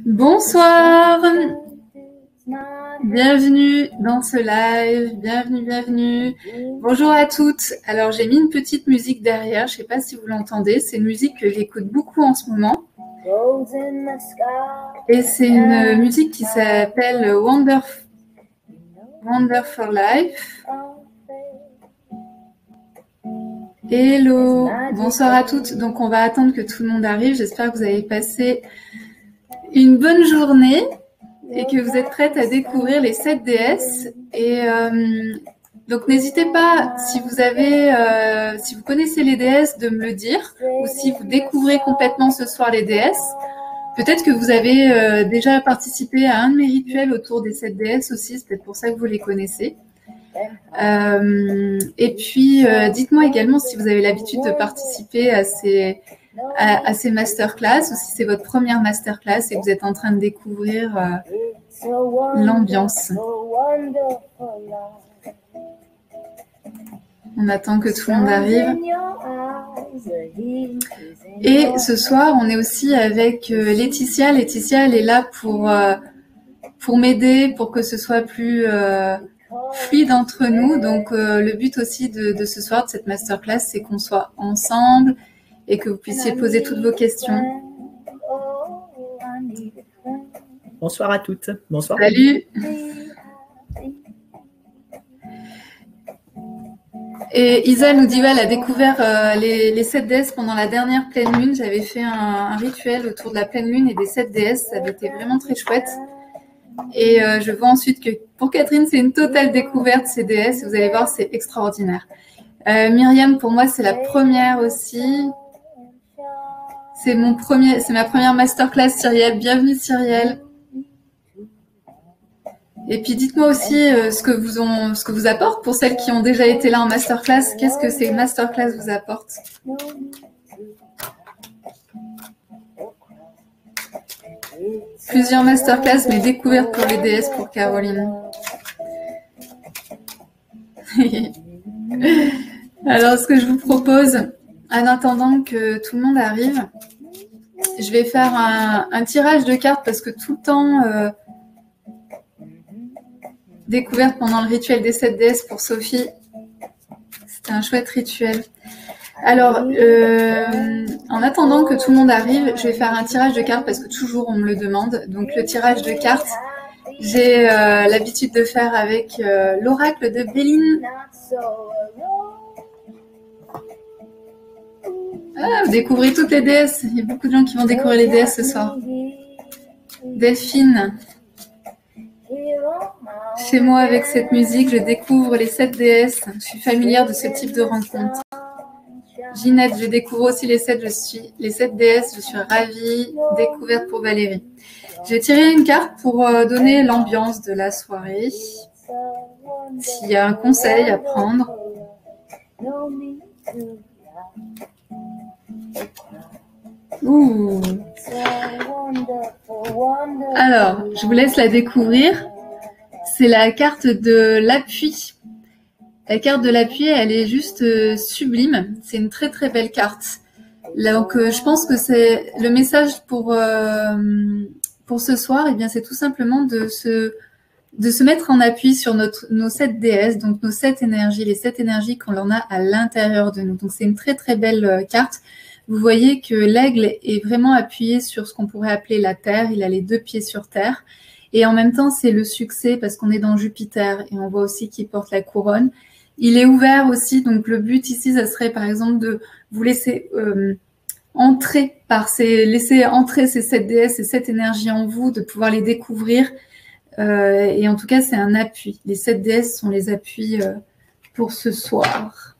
Bonsoir, bienvenue dans ce live, bienvenue. Bonjour à toutes. Alors j'ai mis une petite musique derrière, je ne sais pas si vous l'entendez, c'est une musique que j'écoute beaucoup en ce moment. Et c'est une musique qui s'appelle Wonderful Life. Hello, bonsoir à toutes. Donc on va attendre que tout le monde arrive. J'espère que vous avez passé une bonne journée et que vous êtes prêtes à découvrir les 7 déesses. Et donc n'hésitez pas, si vous connaissez les déesses, de me le dire, ou si vous découvrez complètement ce soir les déesses. Peut-être que vous avez déjà participé à un de mes rituels autour des 7 déesses aussi, c'est peut-être pour ça que vous les connaissez. Et puis, dites-moi également si vous avez l'habitude de participer à ces masterclass ou si c'est votre première masterclass et que vous êtes en train de découvrir l'ambiance. On attend que tout le monde arrive. Et ce soir, on est aussi avec Laetitia. Laetitia, elle est là pour m'aider, pour que ce soit plus fluide entre nous. Donc, le but aussi de ce soir, de cette masterclass, c'est qu'on soit ensemble et que vous puissiez poser toutes vos questions. Bonsoir à toutes. Bonsoir. Salut. Et Isa nous dit, ouais, elle a découvert les 7 déesses pendant la dernière pleine lune. J'avais fait un rituel autour de la pleine lune et des 7 déesses. Ça avait été vraiment très chouette. Et je vois ensuite que pour Catherine, c'est une totale découverte, ces déesses. Vous allez voir, c'est extraordinaire. Myriam, pour moi, c'est la première aussi. C'est ma première masterclass, Cyrielle. Bienvenue, Cyrielle. Et puis, dites-moi aussi ce que vous apporte pour celles qui ont déjà été là en masterclass. Qu'est-ce que ces masterclass vous apportent? Plusieurs masterclass, mais découvertes pour les déesses pour Caroline. Alors, ce que je vous propose, en attendant que tout le monde arrive, je vais faire un tirage de cartes parce que tout le temps, découverte pendant le rituel des 7 déesses pour Sophie, c'était un chouette rituel. Alors, en attendant que tout le monde arrive, je vais faire un tirage de cartes parce que toujours on me le demande. Donc, le tirage de cartes, j'ai l'habitude de faire avec l'oracle de Béline. Ah, vous découvrez toutes les déesses. Il y a beaucoup de gens qui vont découvrir les déesses ce soir. Delphine. Chez moi, avec cette musique, je découvre les 7 déesses. Je suis familière de ce type de rencontre. Ginette, je découvre aussi les 7 déesses. Je suis ravie. Découverte pour Valérie. J'ai tiré une carte pour donner l'ambiance de la soirée. S'il y a un conseil à prendre. Ouh. Alors, je vous laisse la découvrir. C'est la carte de l'appui. La carte de l'appui, elle est juste sublime. C'est une très très belle carte. Donc, je pense que c'est le message pour ce soir. Eh bien, c'est tout simplement de se mettre en appui sur nos 7 déesses, donc nos 7 énergies, les 7 énergies qu'on en a à l'intérieur de nous. Donc, c'est une très très belle carte. Vous voyez que l'aigle est vraiment appuyé sur ce qu'on pourrait appeler la terre. Il a les 2 pieds sur terre. Et en même temps, c'est le succès parce qu'on est dans Jupiter et on voit aussi qu'il porte la couronne. Il est ouvert aussi. Donc, le but ici, ça serait par exemple de vous laisser laisser entrer ces 7 déesses, ces 7 énergies en vous, de pouvoir les découvrir. Et en tout cas, c'est un appui. Les 7 déesses sont les appuis pour ce soir.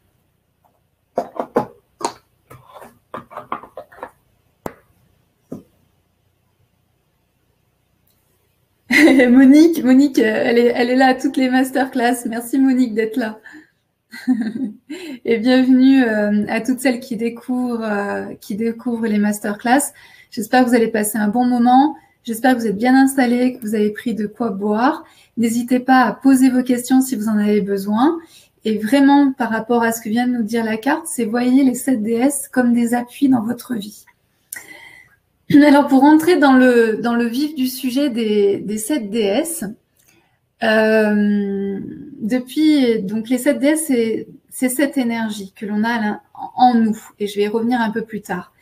Monique, elle est là à toutes les masterclass. Merci Monique d'être là. Et bienvenue à toutes celles qui découvrent les masterclass. J'espère que vous allez passer un bon moment. J'espère que vous êtes bien installés, que vous avez pris de quoi boire. N'hésitez pas à poser vos questions si vous en avez besoin. Et vraiment, par rapport à ce que vient de nous dire la carte, c'est voyez les 7 déesses comme des appuis dans votre vie. Alors, pour rentrer dans le vif du sujet des 7 déesses, donc les 7 déesses, c'est cette énergie que l'on a en nous. Et je vais y revenir un peu plus tard.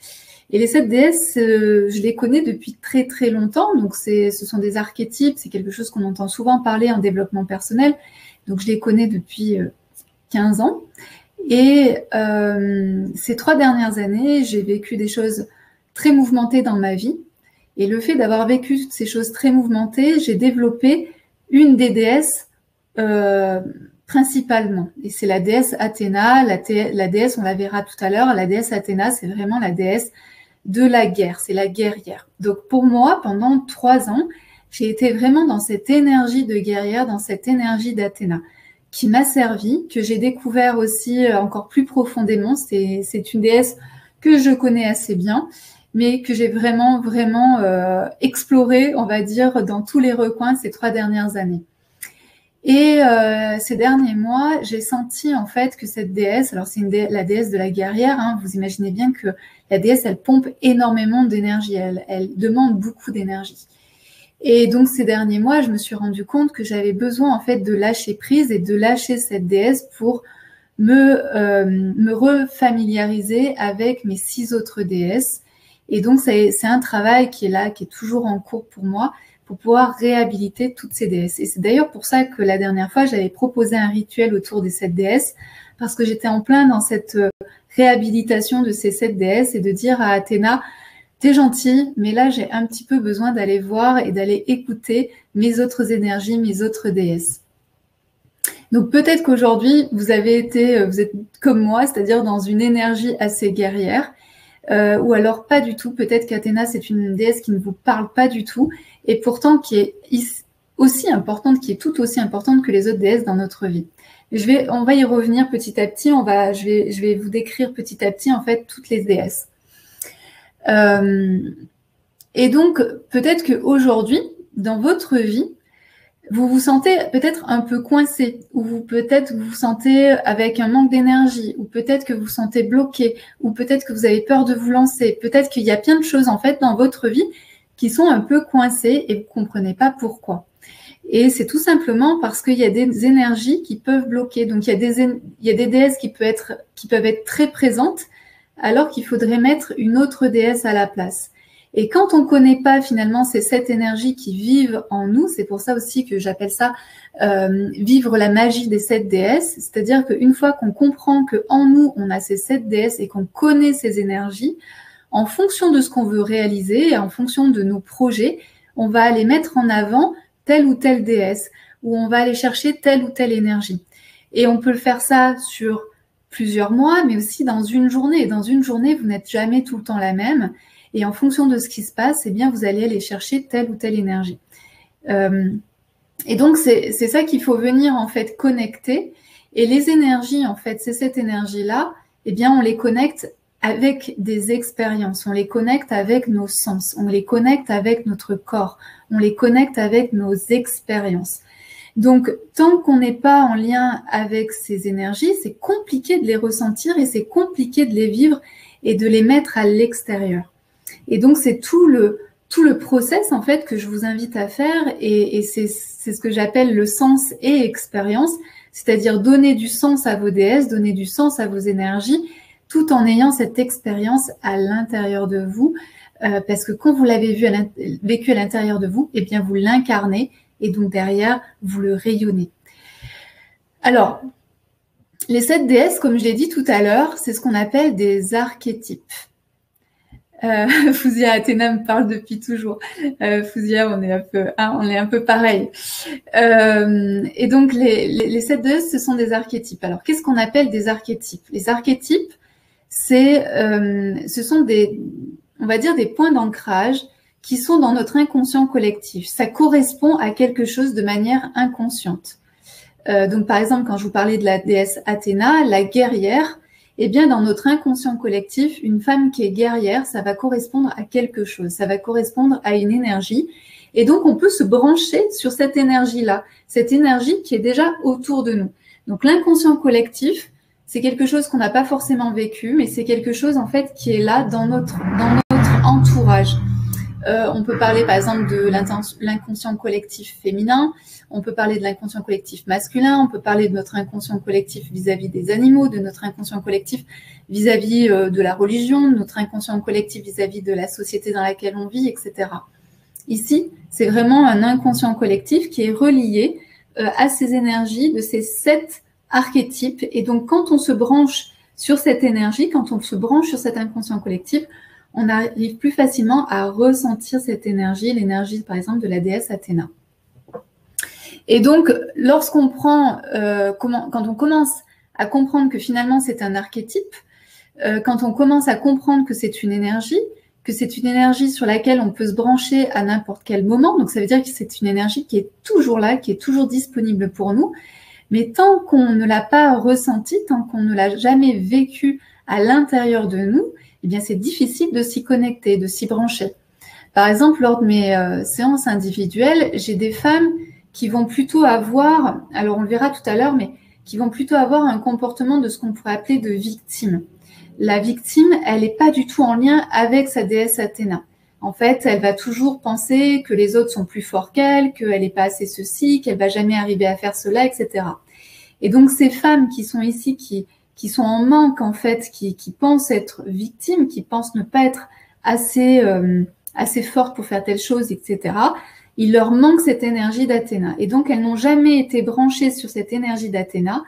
Et les 7 déesses, je les connais depuis très très longtemps. Donc, ce sont des archétypes. C'est quelque chose qu'on entend souvent parler en développement personnel. Donc, je les connais depuis 15 ans. Et ces 3 dernières années, j'ai vécu des choses très mouvementées dans ma vie. Et le fait d'avoir vécu ces choses très mouvementées, j'ai développé une des déesses principalement. Et c'est la déesse Athéna. La déesse, on la verra tout à l'heure, la déesse Athéna, c'est vraiment la déesse de la guerre, c'est la guerrière. Donc pour moi, pendant 3 ans, j'ai été vraiment dans cette énergie de guerrière, dans cette énergie d'Athéna, qui m'a servi, que j'ai découvert aussi encore plus profondément. C'est une déesse que je connais assez bien, mais que j'ai vraiment explorée, on va dire, dans tous les recoins ces 3 dernières années. Et ces derniers mois, j'ai senti en fait que cette déesse, alors c'est la déesse de la guerrière, hein, vous imaginez bien que la déesse, elle pompe énormément d'énergie, elle demande beaucoup d'énergie. Et donc ces derniers mois, je me suis rendu compte que j'avais besoin en fait de lâcher prise et de lâcher cette déesse pour me refamiliariser avec mes 6 autres déesses. Et donc c'est un travail qui est là, qui est toujours en cours pour moi, pour pouvoir réhabiliter toutes ces déesses. Et c'est d'ailleurs pour ça que la dernière fois, j'avais proposé un rituel autour des 7 déesses, parce que j'étais en plein dans cette réhabilitation de ces 7 déesses et de dire à Athéna, t'es gentille, mais là, j'ai un petit peu besoin d'aller voir et d'aller écouter mes autres énergies, mes autres déesses. Donc peut-être qu'aujourd'hui, vous êtes comme moi, c'est-à-dire dans une énergie assez guerrière, ou alors pas du tout. Peut-être qu'Athéna, c'est une déesse qui ne vous parle pas du tout, et pourtant qui est aussi importante, qui est tout aussi importante que les autres déesses dans notre vie. On va y revenir petit à petit. Je vais vous décrire petit à petit en fait toutes les déesses. Et donc peut-être qu'aujourd'hui, dans votre vie, vous vous sentez peut-être un peu coincé, ou peut-être vous vous sentez avec un manque d'énergie, ou peut-être que vous vous sentez bloqué, ou peut-être que vous avez peur de vous lancer. Peut-être qu'il y a plein de choses en fait dans votre vie qui sont un peu coincées et vous ne comprenez pas pourquoi. Et c'est tout simplement parce qu'il y a des énergies qui peuvent bloquer. Donc il y a des déesses qui peuvent être très présentes, alors qu'il faudrait mettre une autre déesse à la place. Et quand on ne connaît pas finalement ces 7 énergies qui vivent en nous, c'est pour ça aussi que j'appelle ça vivre la magie des 7 déesses, c'est-à-dire qu'une fois qu'on comprend qu'en nous, on a ces 7 déesses et qu'on connaît ces énergies, en fonction de ce qu'on veut réaliser et en fonction de nos projets, on va aller mettre en avant telle ou telle déesse, ou on va aller chercher telle ou telle énergie. Et on peut le faire ça sur plusieurs mois, mais aussi dans une journée. Dans une journée, vous n'êtes jamais tout le temps la même. Et en fonction de ce qui se passe, eh bien, vous allez aller chercher telle ou telle énergie. Et donc, c'est ça qu'il faut venir en fait connecter. Et les énergies, en fait, c'est cette énergie-là, eh bien, on les connecte avec des expériences, on les connecte avec nos sens, on les connecte avec notre corps, on les connecte avec nos expériences. Donc, tant qu'on n'est pas en lien avec ces énergies, c'est compliqué de les ressentir et c'est compliqué de les vivre et de les mettre à l'extérieur. Et donc, c'est tout le process, en fait, que je vous invite à faire et c'est ce que j'appelle le sens et expérience, c'est-à-dire donner du sens à vos déesses, donner du sens à vos énergies, tout en ayant cette expérience à l'intérieur de vous, parce que quand vous l'avez vécu à l'intérieur de vous, eh bien, vous l'incarnez et donc derrière, vous le rayonnez. Alors, les 7 déesses, comme je l'ai dit tout à l'heure, c'est ce qu'on appelle des archétypes. Fouzia, Athéna me parle depuis toujours. Fouzia, on est un peu pareil. Et donc, les 7 déesses, ce sont des archétypes. Alors, qu'est-ce qu'on appelle des archétypes? Les archétypes, ce sont on va dire, des points d'ancrage qui sont dans notre inconscient collectif. Ça correspond à quelque chose de manière inconsciente. Donc, par exemple, quand je vous parlais de la déesse Athéna, la guerrière, eh bien, dans notre inconscient collectif, une femme qui est guerrière, ça va correspondre à quelque chose, ça va correspondre à une énergie. Et donc, on peut se brancher sur cette énergie-là, cette énergie qui est déjà autour de nous. Donc l'inconscient collectif, c'est quelque chose qu'on n'a pas forcément vécu, mais c'est quelque chose en fait qui est là dans notre entourage. On peut parler par exemple de l'inconscient collectif féminin, on peut parler de l'inconscient collectif masculin, on peut parler de notre inconscient collectif vis-à-vis des animaux, de notre inconscient collectif vis-à-vis de la religion, de notre inconscient collectif vis-à-vis de la société dans laquelle on vit, etc. Ici, c'est vraiment un inconscient collectif qui est relié à ces énergies de ces 7 archétypes. Et donc, quand on se branche sur cette énergie, quand on se branche sur cet inconscient collectif, on arrive plus facilement à ressentir cette énergie, l'énergie par exemple de la déesse Athéna. Et donc, lorsqu'on prend, quand on commence à comprendre que finalement c'est un archétype, quand on commence à comprendre que c'est une énergie sur laquelle on peut se brancher à n'importe quel moment, donc ça veut dire que c'est une énergie qui est toujours là, qui est toujours disponible pour nous, mais tant qu'on ne l'a pas ressentie, tant qu'on ne l'a jamais vécu à l'intérieur de nous, eh bien, c'est difficile de s'y connecter, de s'y brancher. Par exemple, lors de mes séances individuelles, j'ai des femmes qui vont plutôt avoir, alors on le verra tout à l'heure, mais qui vont plutôt avoir un comportement de ce qu'on pourrait appeler de victime. La victime, elle n'est pas du tout en lien avec sa déesse Athéna. En fait, elle va toujours penser que les autres sont plus forts qu'elle, qu'elle n'est pas assez ceci, qu'elle va jamais arriver à faire cela, etc. Et donc, ces femmes qui sont ici, qui sont en manque, en fait, qui pensent être victimes, qui pensent ne pas être assez fortes pour faire telle chose, etc., il leur manque cette énergie d'Athéna. Et donc, elles n'ont jamais été branchées sur cette énergie d'Athéna.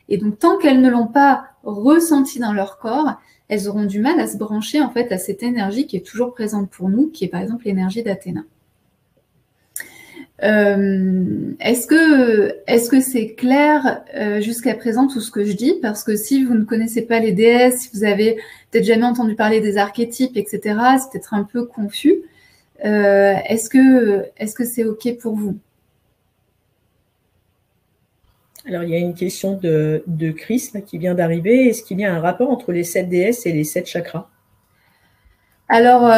Et donc, tant qu'elles ne l'ont pas ressentie dans leur corps, elles auront du mal à se brancher, en fait, à cette énergie qui est toujours présente pour nous, qui est par exemple l'énergie d'Athéna. Est-ce que c'est clair jusqu'à présent tout ce que je dis? Parce que si vous ne connaissez pas les déesses, si vous avez peut-être jamais entendu parler des archétypes, etc., c'est peut-être un peu confus. Est-ce que c'est OK pour vous? Alors, il y a une question de Chris là, qui vient d'arriver. Est-ce qu'il y a un rapport entre les 7 déesses et les 7 chakras? Alors,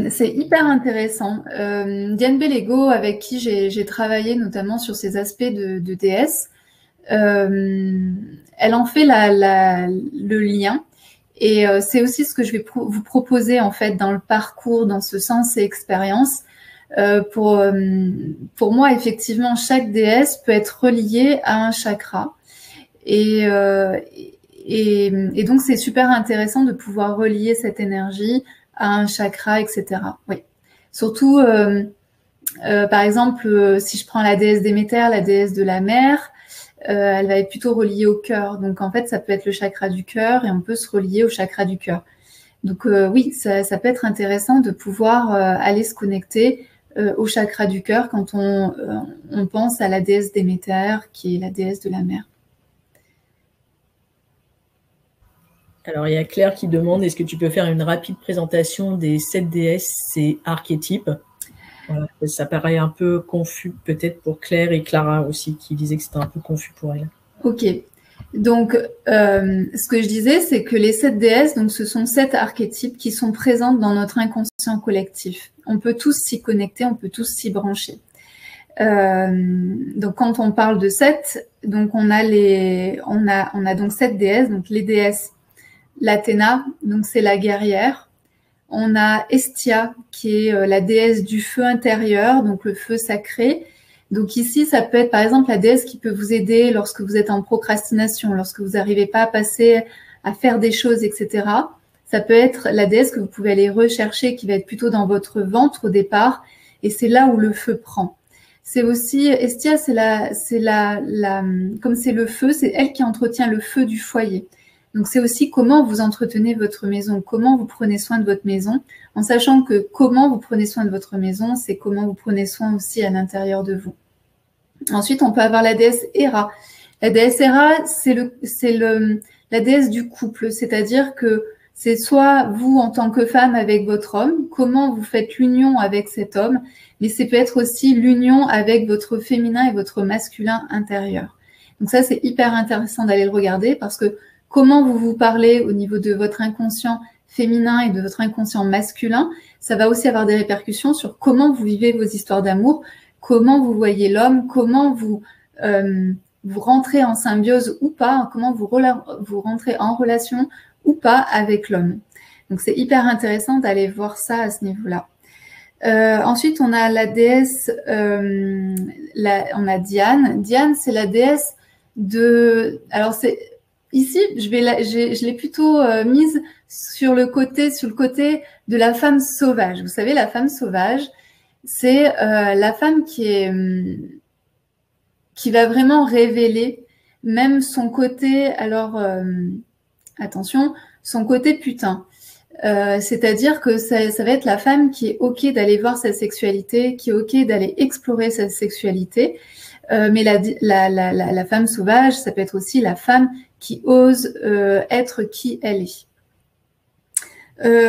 c'est hyper intéressant. Diane Bellego, avec qui j'ai travaillé notamment sur ces aspects de déesse, elle en fait le lien. Et c'est aussi ce que je vais vous proposer en fait dans le parcours, dans ce sens et expérience. Pour moi, effectivement, chaque déesse peut être reliée à un chakra. Et donc, c'est super intéressant de pouvoir relier cette énergie à un chakra, etc. Oui. Surtout, par exemple, si je prends la déesse Déméter, la déesse de la mer, elle va être plutôt reliée au cœur. Donc, en fait, ça peut être le chakra du cœur et on peut se relier au chakra du cœur. Donc, oui, ça peut être intéressant de pouvoir aller se connecter au chakra du cœur quand on pense à la déesse Déméter, qui est la déesse de la mer. Alors, il y a Claire qui demande, est-ce que tu peux faire une rapide présentation des 7 déesses et archétypes? Voilà, ça paraît un peu confus peut-être pour Claire et Clara aussi, qui disaient que c'était un peu confus pour elles. Ok. Donc, ce que je disais, c'est que les 7 déesses, donc, ce sont 7 archétypes qui sont présentes dans notre inconscient collectif. On peut tous s'y connecter, on peut tous s'y brancher. Donc, quand on parle de 7, donc on a donc 7 déesses, donc les déesses. L'Athéna, donc c'est la guerrière. On a Hestia, qui est la déesse du feu intérieur, donc le feu sacré. Donc ici, ça peut être par exemple la déesse qui peut vous aider lorsque vous êtes en procrastination, lorsque vous n'arrivez pas à passer, à faire des choses, etc. Ça peut être la déesse que vous pouvez aller rechercher, qui va être plutôt dans votre ventre au départ, et c'est là où le feu prend. C'est aussi, Hestia, comme c'est le feu, c'est elle qui entretient le feu du foyer. Donc, c'est aussi comment vous entretenez votre maison, comment vous prenez soin de votre maison, en sachant que comment vous prenez soin de votre maison, c'est comment vous prenez soin aussi à l'intérieur de vous. Ensuite, on peut avoir la déesse Héra. La déesse Héra, c'est la déesse du couple, c'est-à-dire que c'est soit vous en tant que femme avec votre homme, comment vous faites l'union avec cet homme, mais c'est peut-être aussi l'union avec votre féminin et votre masculin intérieur. Donc ça, c'est hyper intéressant d'aller le regarder parce que comment vous vous parlez au niveau de votre inconscient féminin et de votre inconscient masculin, ça va aussi avoir des répercussions sur comment vous vivez vos histoires d'amour, comment vous voyez l'homme, comment vous vous rentrez en symbiose ou pas, comment vous rentrez en relation ou pas avec l'homme. Donc, c'est hyper intéressant d'aller voir ça à ce niveau-là. Ensuite, on a la déesse, on a Diane. Diane, c'est la déesse de... Alors, ici, je l'ai plutôt mise sur le côté de la femme sauvage. Vous savez, la femme sauvage, c'est la femme qui va vraiment révéler même son côté, alors attention, son côté putain. C'est-à-dire que ça va être la femme qui est OK d'aller voir sa sexualité, qui est OK d'aller explorer sa sexualité. Mais la femme sauvage, ça peut être aussi la femme qui ose être qui elle est.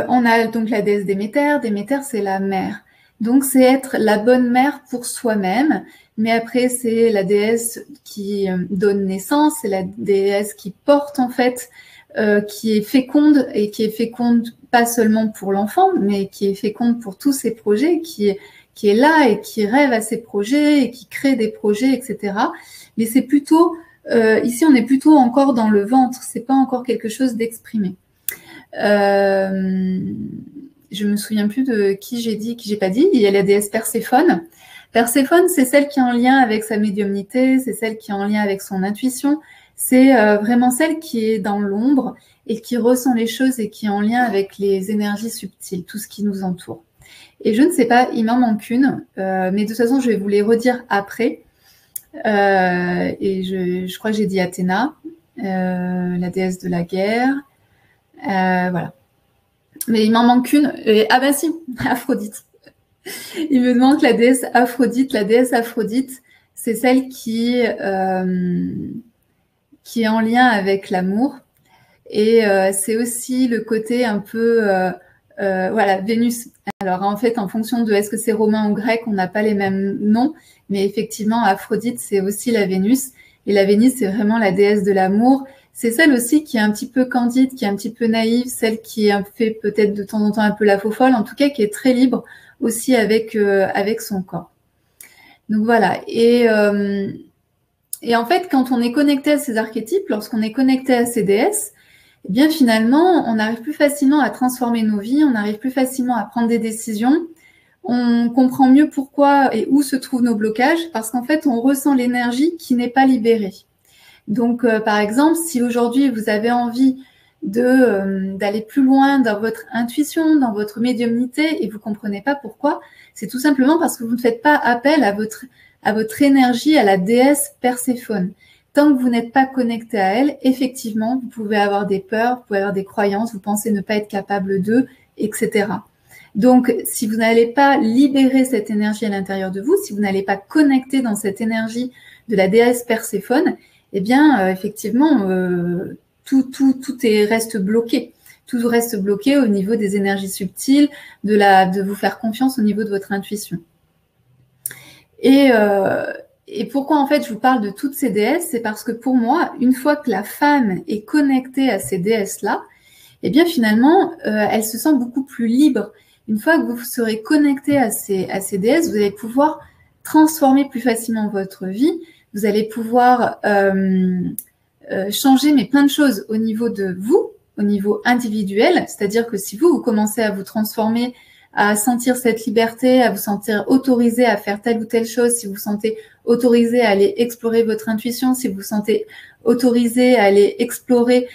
On a donc la déesse Déméter. Déméter, c'est la mère. Donc, c'est être la bonne mère pour soi-même. Mais après, c'est la déesse qui donne naissance, c'est la déesse qui porte en fait, qui est féconde et qui est féconde pas seulement pour l'enfant, mais qui est féconde pour tous ses projets, qui est là et qui rêve à ses projets et qui crée des projets, etc. Mais c'est plutôt, ici on est plutôt encore dans le ventre, c'est pas encore quelque chose d'exprimé. Je me souviens plus de qui j'ai pas dit. Il y a la déesse Perséphone. Perséphone, c'est celle qui est en lien avec sa médiumnité, c'est celle qui est en lien avec son intuition, c'est vraiment celle qui est dans l'ombre et qui ressent les choses et qui est en lien avec les énergies subtiles, tout ce qui nous entoure. Et je ne sais pas, il m'en manque une, mais de toute façon, je vais vous les redire après. Et je crois que j'ai dit Athéna, la déesse de la guerre. Voilà. Mais il m'en manque une. Ah ben si, Aphrodite. Il me manque la déesse Aphrodite. La déesse Aphrodite, c'est celle qui est en lien avec l'amour. Et c'est aussi le côté un peu, voilà, Vénus. Alors en fait, en fonction de est-ce que c'est romain ou grec, on n'a pas les mêmes noms. Mais effectivement, Aphrodite, c'est aussi la Vénus. Et la Vénus, c'est vraiment la déesse de l'amour. C'est celle aussi qui est un petit peu candide, qui est un petit peu naïve, celle qui fait peut-être de temps en temps un peu la faux folle, en tout cas qui est très libre aussi avec son corps. Donc voilà. Et en fait, quand on est connecté à ces archétypes, lorsqu'on est connecté à ces déesses, eh bien finalement, on arrive plus facilement à transformer nos vies, on arrive plus facilement à prendre des décisions, on comprend mieux pourquoi et où se trouvent nos blocages, parce qu'en fait, on ressent l'énergie qui n'est pas libérée. Donc, par exemple, si aujourd'hui vous avez envie d'aller plus loin dans votre intuition, dans votre médiumnité, et vous comprenez pas pourquoi, c'est tout simplement parce que vous ne faites pas appel à votre énergie, à la déesse Perséphone. Tant que vous n'êtes pas connecté à elle, effectivement, vous pouvez avoir des peurs, vous pouvez avoir des croyances, vous pensez ne pas être capable d'eux, etc. Donc, si vous n'allez pas libérer cette énergie à l'intérieur de vous, si vous n'allez pas connecter dans cette énergie de la déesse Perséphone, eh bien, effectivement, tout reste bloqué. Tout reste bloqué au niveau des énergies subtiles, de vous faire confiance au niveau de votre intuition. Et pourquoi, en fait, je vous parle de toutes ces déesses, c'est parce que pour moi, une fois que la femme est connectée à ces déesses-là, eh bien, finalement, elle se sent beaucoup plus libre. Une fois que vous serez connecté à ces déesses, vous allez pouvoir transformer plus facilement votre vie. Vous allez pouvoir changer plein de choses au niveau de vous, au niveau individuel. C'est-à-dire que si vous commencez à vous transformer, à sentir cette liberté, à vous sentir autorisé à faire telle ou telle chose, si vous vous sentez autorisé à aller explorer votre intuition, si vous vous sentez autorisé à aller explorer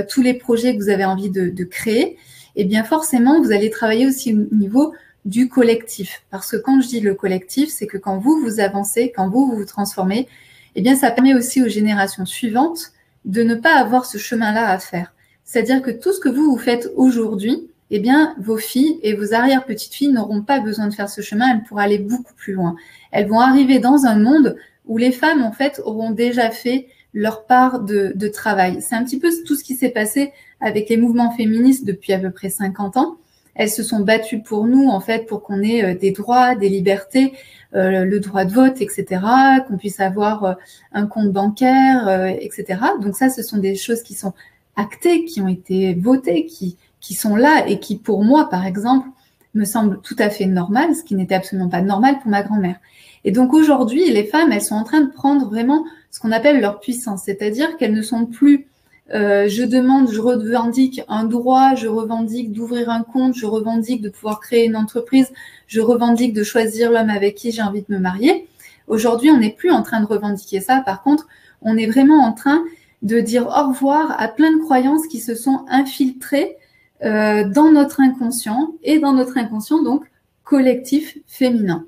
tous les projets que vous avez envie de créer, eh bien forcément, vous allez travailler aussi au niveau du collectif. Parce que quand je dis le collectif, c'est que quand vous avancez, quand vous vous transformez, eh bien ça permet aussi aux générations suivantes de ne pas avoir ce chemin-là à faire. C'est-à-dire que tout ce que vous faites aujourd'hui, eh bien vos filles et vos arrière-petites-filles n'auront pas besoin de faire ce chemin, elles pourront aller beaucoup plus loin. Elles vont arriver dans un monde où les femmes, en fait, auront déjà fait leur part de travail. C'est un petit peu tout ce qui s'est passé avec les mouvements féministes depuis à peu près 50 ans. Elles se sont battues pour nous, en fait, pour qu'on ait des droits, des libertés, le droit de vote, etc., qu'on puisse avoir un compte bancaire, etc. Donc ça, ce sont des choses qui sont actées, qui ont été votées, qui sont là et qui, pour moi, par exemple, me semble tout à fait normal, ce qui n'était absolument pas normal pour ma grand-mère. Et donc aujourd'hui, les femmes, elles sont en train de prendre vraiment ce qu'on appelle leur puissance, c'est-à-dire qu'elles ne sont plus je demande, je revendique un droit, je revendique d'ouvrir un compte, je revendique de pouvoir créer une entreprise, je revendique de choisir l'homme avec qui j'ai envie de me marier. Aujourd'hui, on n'est plus en train de revendiquer ça. Par contre, on est vraiment en train de dire au revoir à plein de croyances qui se sont infiltrées dans notre inconscient et dans notre inconscient donc collectif féminin.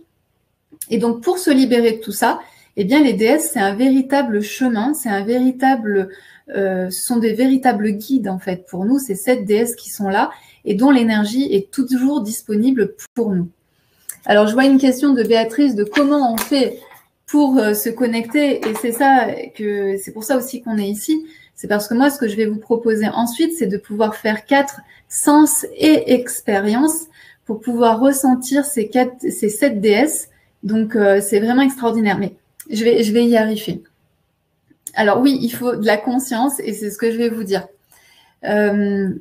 Et donc pour se libérer de tout ça, eh bien les déesses c'est un véritable chemin, c'est un véritable, ce sont des véritables guides en fait pour nous. C'est 7 déesses qui sont là et dont l'énergie est toujours disponible pour nous. Alors je vois une question de Béatrice de comment on fait pour se connecter et c'est pour ça aussi qu'on est ici. C'est parce que moi ce que je vais vous proposer ensuite c'est de pouvoir faire 4 sens et expériences pour pouvoir ressentir ces 7 déesses. Donc c'est vraiment extraordinaire. Mais je vais y arriver. Alors oui, il faut de la conscience et c'est ce que je vais vous dire. Je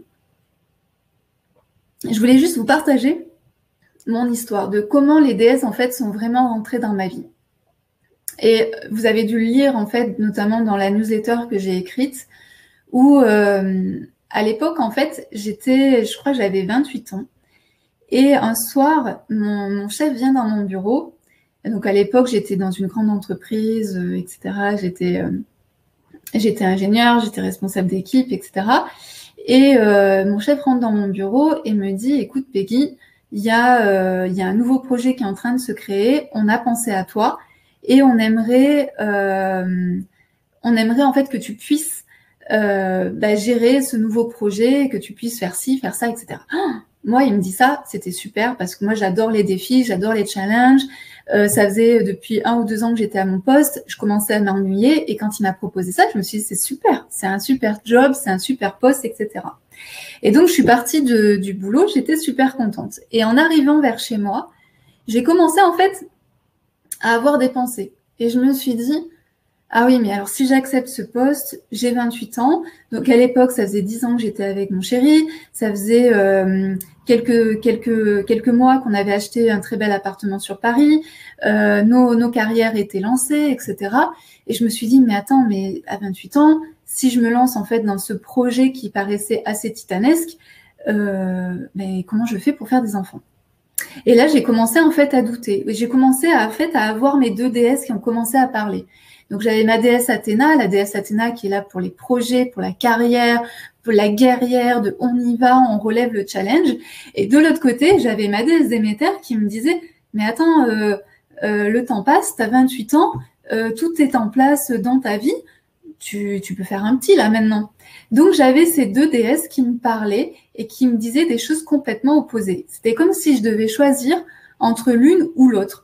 voulais juste vous partager mon histoire de comment les déesses en fait sont vraiment rentrées dans ma vie. Et vous avez dû le lire en fait, notamment dans la newsletter que j'ai écrite, où à l'époque en fait, je crois que j'avais 28 ans. Et un soir, mon chef vient dans mon bureau. Et donc à l'époque, j'étais dans une grande entreprise, etc. J'étais ingénieure, j'étais responsable d'équipe, etc. Et mon chef rentre dans mon bureau et me dit, écoute Peggy, il y a un nouveau projet qui est en train de se créer, on a pensé à toi et on aimerait en fait que tu puisses gérer ce nouveau projet, que tu puisses faire ci, faire ça, etc. Moi, il me dit ça, c'était super parce que moi, j'adore les défis, j'adore les challenges. Ça faisait depuis 1 ou 2 ans que j'étais à mon poste, je commençais à m'ennuyer et quand il m'a proposé ça, je me suis dit c'est super, c'est un super job, c'est un super poste, etc. Et donc, je suis partie du boulot, j'étais super contente. Et en arrivant vers chez moi, j'ai commencé en fait à avoir des pensées. Et je me suis dit, ah oui, mais alors si j'accepte ce poste, j'ai 28 ans. Donc à l'époque, ça faisait 10 ans que j'étais avec mon chéri. Ça faisait quelques mois qu'on avait acheté un très bel appartement sur Paris. Nos carrières étaient lancées, etc. Et je me suis dit, mais attends, mais à 28 ans, si je me lance en fait dans ce projet qui paraissait assez titanesque, mais comment je fais pour faire des enfants ? Et là, j'ai commencé en fait à douter. J'ai commencé à avoir mes 2 déesses qui ont commencé à parler. Donc, j'avais ma déesse Athéna, la déesse Athéna qui est là pour les projets, pour la carrière, pour la guerrière de on y va, on relève le challenge. Et de l'autre côté, j'avais ma déesse Déméter qui me disait, mais attends, le temps passe, tu as 28 ans, tout est en place dans ta vie, tu peux faire un petit là maintenant. Donc, j'avais ces 2 déesses qui me parlaient et qui me disaient des choses complètement opposées. C'était comme si je devais choisir entre l'une ou l'autre.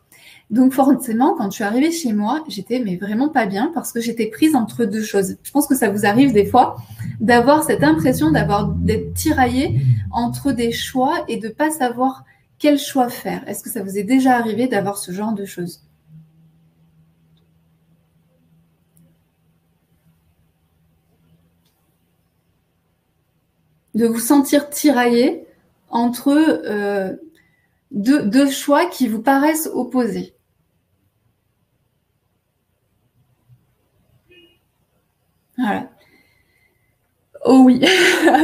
Donc forcément, quand je suis arrivée chez moi, j'étais mais vraiment pas bien parce que j'étais prise entre 2 choses. Je pense que ça vous arrive des fois d'avoir cette impression d'être tiraillée entre des choix et de pas savoir quel choix faire. Est-ce que ça vous est déjà arrivé d'avoir ce genre de choses ? De vous sentir tiraillée entre deux choix qui vous paraissent opposés. Voilà. Oh oui,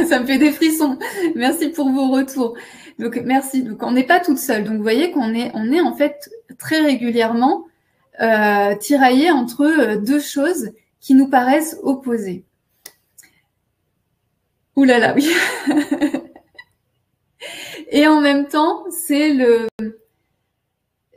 ça me fait des frissons. Merci pour vos retours. Donc merci. Donc on n'est pas toute seule. Donc vous voyez qu'on est en fait très régulièrement tiraillés entre 2 choses qui nous paraissent opposées. Ouh là là, oui. Et en même temps, c'est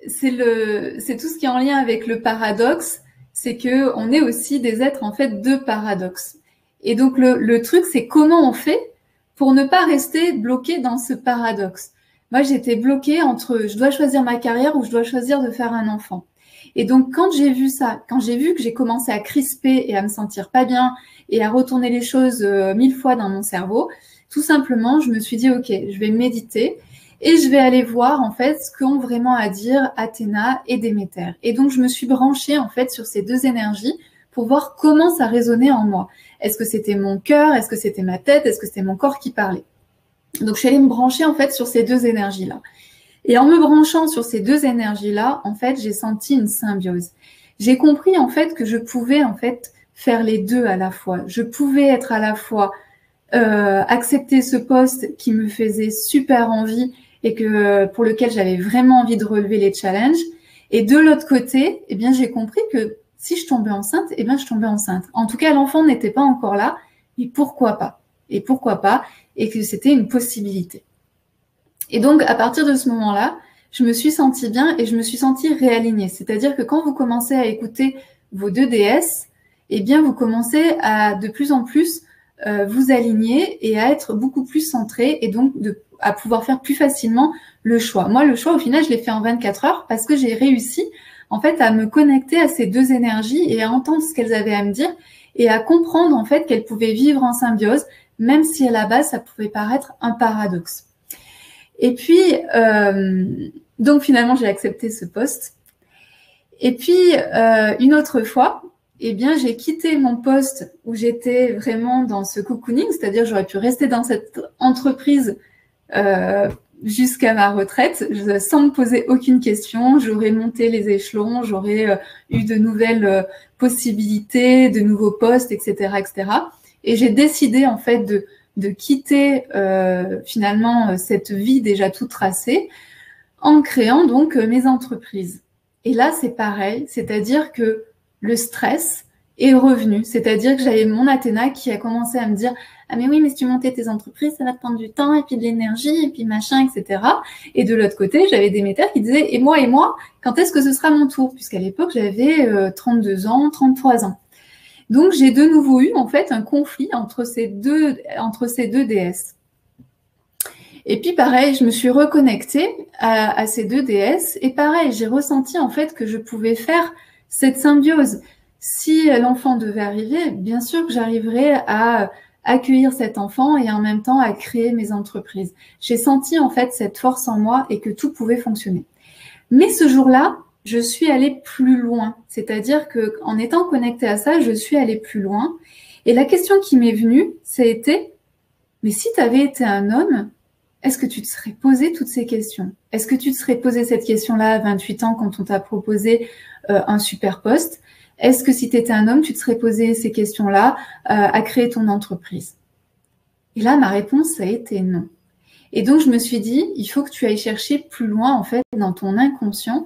tout ce qui est en lien avec le paradoxe, c'est que on est aussi des êtres en fait de paradoxe. Et donc le truc, c'est comment on fait pour ne pas rester bloqué dans ce paradoxe. Moi, j'étais bloquée entre je dois choisir ma carrière ou je dois choisir de faire un enfant. Et donc quand j'ai vu ça, quand j'ai vu que j'ai commencé à crisper et à me sentir pas bien et à retourner les choses 1000 fois dans mon cerveau, tout simplement, je me suis dit ok, je vais méditer. Et je vais aller voir en fait ce qu'ont vraiment à dire Athéna et Déméter. Et donc je me suis branchée en fait sur ces 2 énergies pour voir comment ça résonnait en moi. Est-ce que c'était mon cœur? Est-ce que c'était ma tête? Est-ce que c'était mon corps qui parlait? Donc je suis allée me brancher en fait sur ces 2 énergies-là. Et en me branchant sur ces deux énergies-là, en fait, j'ai senti une symbiose. J'ai compris, en fait, que je pouvais, en fait, faire les deux à la fois. Je pouvais être à la fois accepter ce poste qui me faisait super envie et que pour lequel j'avais vraiment envie de relever les challenges. Et de l'autre côté, eh bien, j'ai compris que si je tombais enceinte, eh bien, je tombais enceinte. En tout cas, l'enfant n'était pas encore là, mais pourquoi pas? Et pourquoi pas? Et que c'était une possibilité. Et donc, à partir de ce moment-là, je me suis sentie bien et je me suis sentie réalignée. C'est-à-dire que quand vous commencez à écouter vos deux déesses, eh bien, vous commencez à de plus en plus vous aligner et à être beaucoup plus centré et donc à pouvoir faire plus facilement le choix. Moi, le choix, au final, je l'ai fait en 24 heures parce que j'ai réussi, en fait, à me connecter à ces deux énergies et à entendre ce qu'elles avaient à me dire et à comprendre, en fait, qu'elles pouvaient vivre en symbiose, même si à la base, ça pouvait paraître un paradoxe. Et puis, donc finalement, j'ai accepté ce poste. Et puis, une autre fois, eh bien, j'ai quitté mon poste où j'étais vraiment dans ce cocooning, c'est-à-dire j'aurais pu rester dans cette entreprise jusqu'à ma retraite sans me poser aucune question. J'aurais monté les échelons, j'aurais eu de nouvelles possibilités, de nouveaux postes, etc., etc. Et j'ai décidé en fait de quitter finalement cette vie déjà toute tracée en créant donc mes entreprises. Et là, c'est pareil, c'est-à-dire que le stress est revenu, c'est-à-dire que j'avais mon Athéna qui a commencé à me dire « Ah mais oui, mais si tu montais tes entreprises, ça va te prendre du temps, et puis de l'énergie, et puis machin, etc. » Et de l'autre côté, j'avais des métères qui disaient « Et moi, quand est-ce que ce sera mon tour ?» Puisqu'à l'époque, j'avais 32 ans, 33 ans. Donc, j'ai de nouveau eu en fait un conflit entre ces deux déesses. Et puis pareil, je me suis reconnectée à ces deux déesses et pareil, j'ai ressenti en fait que je pouvais faire cette symbiose. Si l'enfant devait arriver, bien sûr que j'arriverais à accueillir cet enfant et en même temps à créer mes entreprises. J'ai senti en fait cette force en moi et que tout pouvait fonctionner. Mais ce jour-là, je suis allée plus loin. C'est-à-dire que en étant connectée à ça, je suis allée plus loin. Et la question qui m'est venue, c'était, mais si tu avais été un homme, est-ce que tu te serais posé toutes ces questions? Est-ce que tu te serais posé cette question-là à 28 ans quand on t'a proposé un super poste? Est-ce que si tu étais un homme, tu te serais posé ces questions-là à créer ton entreprise? Et là, ma réponse a été non. Et donc, je me suis dit, il faut que tu ailles chercher plus loin, en fait, dans ton inconscient,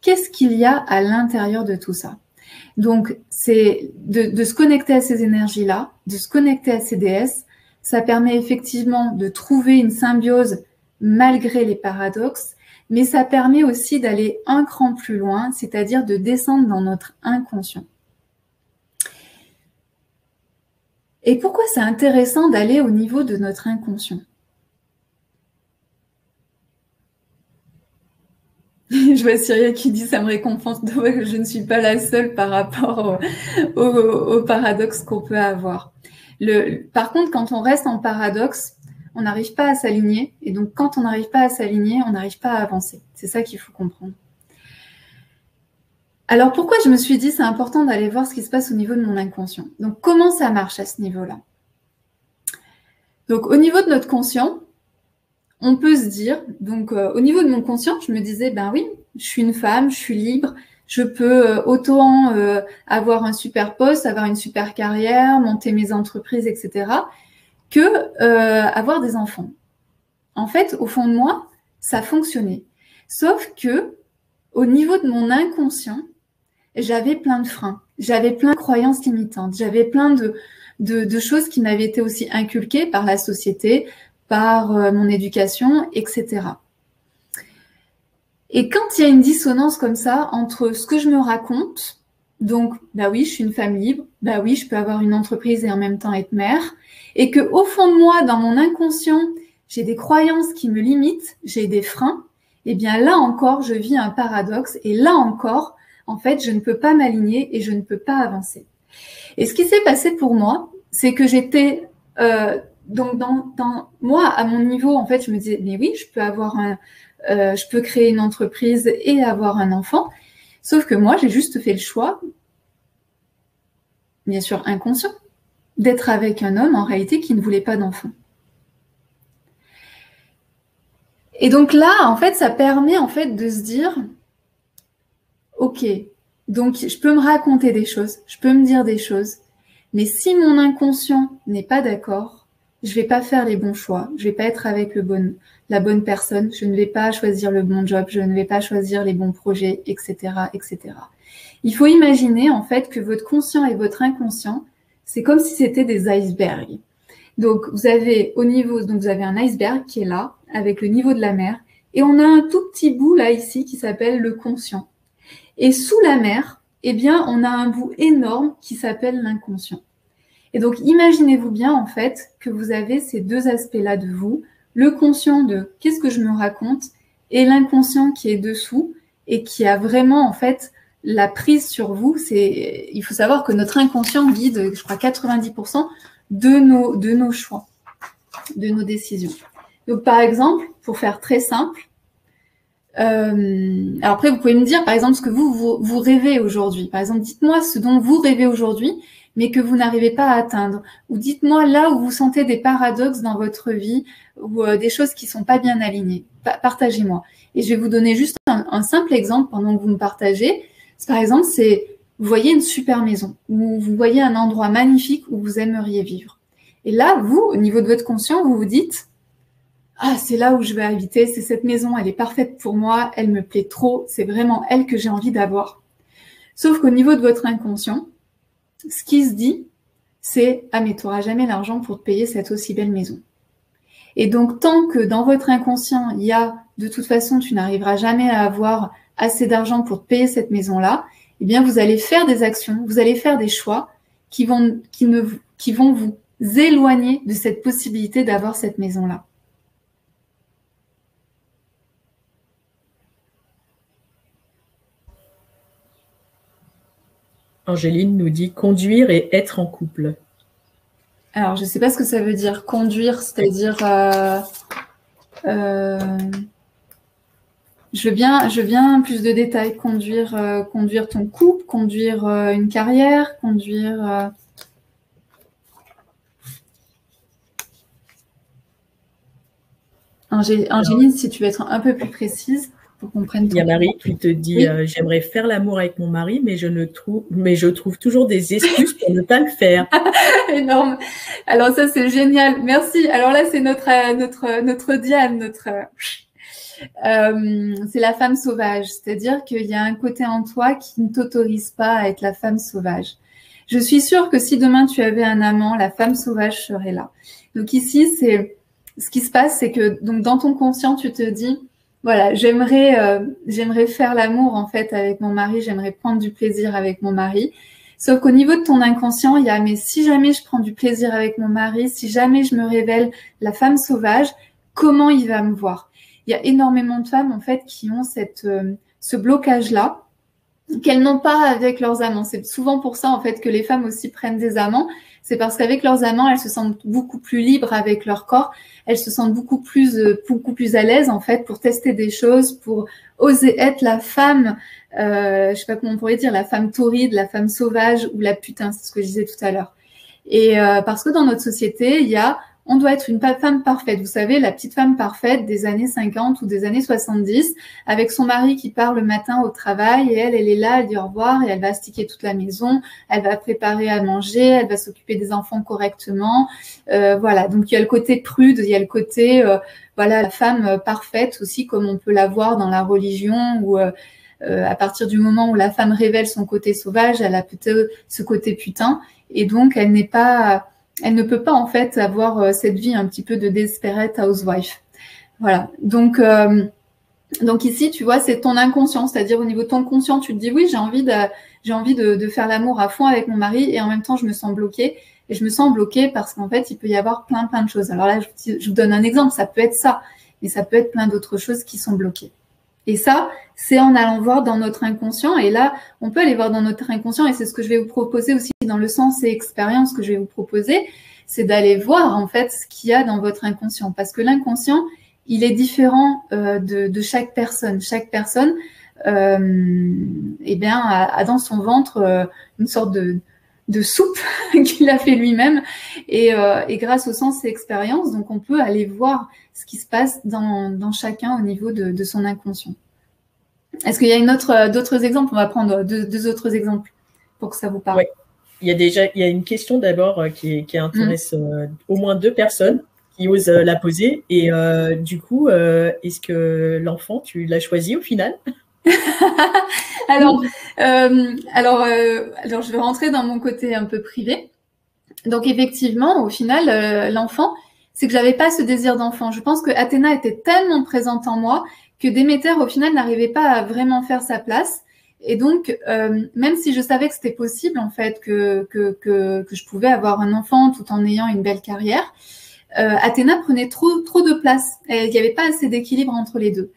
qu'est-ce qu'il y a à l'intérieur de tout ça? Donc, c'est de se connecter à ces énergies-là, de se connecter à ces déesses. Ça permet effectivement de trouver une symbiose malgré les paradoxes, mais ça permet aussi d'aller un cran plus loin, c'est-à-dire de descendre dans notre inconscient. Et pourquoi c'est intéressant d'aller au niveau de notre inconscient? Je vois Cyrielle qui dit « ça me réconforte de voir que je ne suis pas la seule par rapport au paradoxe qu'on peut avoir ». Par contre, quand on reste en paradoxe, on n'arrive pas à s'aligner. Et donc, quand on n'arrive pas à s'aligner, on n'arrive pas à avancer. C'est ça qu'il faut comprendre. Alors, pourquoi je me suis dit c'est important d'aller voir ce qui se passe au niveau de mon inconscient? Donc, comment ça marche à ce niveau-là? Donc, au niveau de notre conscient, on peut se dire, donc au niveau de mon conscient, je me disais, ben oui, je suis une femme, je suis libre, je peux autant avoir un super poste, avoir une super carrière, monter mes entreprises, etc., que avoir des enfants. En fait, au fond de moi, ça fonctionnait. Sauf que, au niveau de mon inconscient, j'avais plein de freins, j'avais plein de croyances limitantes, j'avais plein de choses qui m'avaient été aussi inculquées par la société, par mon éducation, etc. Et quand il y a une dissonance comme ça entre ce que je me raconte, donc, bah oui, je suis une femme libre, bah oui, je peux avoir une entreprise et en même temps être mère, et que au fond de moi, dans mon inconscient, j'ai des croyances qui me limitent, j'ai des freins, et bien là encore, je vis un paradoxe, et là encore, en fait, je ne peux pas m'aligner et je ne peux pas avancer. Et ce qui s'est passé pour moi, c'est que j'étais donc dans moi, à mon niveau, en fait, je me disais, mais oui, je peux créer une entreprise et avoir un enfant. Sauf que moi, j'ai juste fait le choix, bien sûr inconscient, d'être avec un homme en réalité qui ne voulait pas d'enfant. Et donc là, en fait, ça permet en fait de se dire, ok, donc je peux me raconter des choses, je peux me dire des choses, mais si mon inconscient n'est pas d'accord, je vais pas faire les bons choix, je vais pas être avec la bonne personne, je ne vais pas choisir le bon job, je ne vais pas choisir les bons projets, etc., etc. Il faut imaginer en fait que votre conscient et votre inconscient, c'est comme si c'était des icebergs. Donc vous avez au niveau, donc vous avez un iceberg qui est là avec le niveau de la mer, et on a un tout petit bout là ici qui s'appelle le conscient. Et sous la mer, eh bien, on a un bout énorme qui s'appelle l'inconscient. Et donc, imaginez-vous bien, en fait, que vous avez ces deux aspects-là de vous, le conscient de qu'est-ce que je me raconte et l'inconscient qui est dessous et qui a vraiment, en fait, la prise sur vous. Il faut savoir que notre inconscient guide, je crois, 90% de nos choix, de nos décisions. Donc, par exemple, pour faire très simple, alors après, vous pouvez me dire, par exemple, ce que vous rêvez aujourd'hui. Par exemple, dites-moi ce dont vous rêvez aujourd'hui, mais que vous n'arrivez pas à atteindre. Ou dites-moi là où vous sentez des paradoxes dans votre vie ou des choses qui sont pas bien alignées. Partagez-moi. Et je vais vous donner juste un simple exemple pendant que vous me partagez. Par exemple, vous voyez une super maison ou vous voyez un endroit magnifique où vous aimeriez vivre. Et là, vous, au niveau de votre conscient, vous vous dites, ah, c'est là où je vais habiter, c'est cette maison, elle est parfaite pour moi, elle me plaît trop, c'est vraiment elle que j'ai envie d'avoir. Sauf qu'au niveau de votre inconscient, ce qui se dit, c'est « Ah, mais tu n'auras jamais l'argent pour te payer cette aussi belle maison. » Et donc, tant que dans votre inconscient, il y a « De toute façon, tu n'arriveras jamais à avoir assez d'argent pour te payer cette maison-là », eh bien, vous allez faire des actions, vous allez faire des choix qui vont vous éloigner de cette possibilité d'avoir cette maison-là. Angéline nous dit conduire et être en couple. Alors, je ne sais pas ce que ça veut dire conduire, c'est-à-dire je veux bien plus de détails. Conduire ton couple, conduire une carrière, conduire. Angéline, si tu veux être un peu plus précise. Il y a Marie qui te dit oui. J'aimerais faire l'amour avec mon mari, mais je trouve toujours des excuses pour ne pas le faire. Énorme. Alors ça, c'est génial. Merci. Alors là, c'est notre Diane, c'est la femme sauvage. C'est-à-dire qu'il y a un côté en toi qui ne t'autorise pas à être la femme sauvage. Je suis sûre que si demain tu avais un amant, la femme sauvage serait là. Donc ici, ce qui se passe, c'est que donc dans ton conscient, tu te dis voilà, j'aimerais faire l'amour en fait avec mon mari, j'aimerais prendre du plaisir avec mon mari. Sauf qu'au niveau de ton inconscient, il y a mais si jamais je prends du plaisir avec mon mari, si jamais je me révèle la femme sauvage, comment il va me voir? Il y a énormément de femmes en fait qui ont ce blocage-là qu'elles n'ont pas avec leurs amants. C'est souvent pour ça en fait que les femmes aussi prennent des amants. C'est parce qu'avec leurs amants, elles se sentent beaucoup plus libres avec leur corps. Elles se sentent beaucoup plus à l'aise en fait pour tester des choses, pour oser être la femme, je sais pas comment on pourrait dire, la femme tauride, la femme sauvage ou la putain, c'est ce que je disais tout à l'heure. Et parce que dans notre société, on doit être une femme parfaite. Vous savez, la petite femme parfaite des années 50 ou des années 70, avec son mari qui part le matin au travail et elle est là, elle dit au revoir et elle va astiquer toute la maison, elle va préparer à manger, elle va s'occuper des enfants correctement. Voilà, donc il y a le côté prude, il y a le côté, voilà, la femme parfaite aussi, comme on peut la voir dans la religion où à partir du moment où la femme révèle son côté sauvage, elle a peut-être ce côté putain et donc elle ne peut pas en fait avoir cette vie un petit peu de desperate housewife. Voilà. Donc ici, tu vois, c'est ton inconscient, c'est-à-dire au niveau de ton conscient, tu te dis oui, j'ai envie de faire l'amour à fond avec mon mari et en même temps, je me sens bloquée. Et je me sens bloquée parce qu'en fait, il peut y avoir plein de choses. Alors là, je vous donne un exemple, ça peut être ça, mais ça peut être plein d'autres choses qui sont bloquées. Et ça, c'est en allant voir dans notre inconscient. Et là, on peut aller voir dans notre inconscient. Et c'est ce que je vais vous proposer aussi dans le sens et expérience que je vais vous proposer. C'est d'aller voir, en fait, ce qu'il y a dans votre inconscient. Parce que l'inconscient, il est différent de chaque personne. Chaque personne, eh bien, a dans son ventre une sorte de soupe qu'il a fait lui-même et grâce au sens et expérience, donc on peut aller voir ce qui se passe dans chacun au niveau de son inconscient. Est-ce qu'il y a d'autres exemples? On va prendre deux autres exemples pour que ça vous parle. Ouais. Il y a une question d'abord qui intéresse au moins 2 personnes qui osent la poser. Et du coup, est-ce que l'enfant, tu l'as choisi au final? Alors, je vais rentrer dans mon côté un peu privé. Donc effectivement, au final, l'enfant, c'est que j'avais pas ce désir d'enfant. Je pense que Athéna était tellement présente en moi que Déméter, au final, n'arrivait pas à vraiment faire sa place. Et donc, même si je savais que c'était possible, en fait, que je pouvais avoir un enfant tout en ayant une belle carrière, Athéna prenait trop de place. Il n'y avait pas assez d'équilibre entre les deux.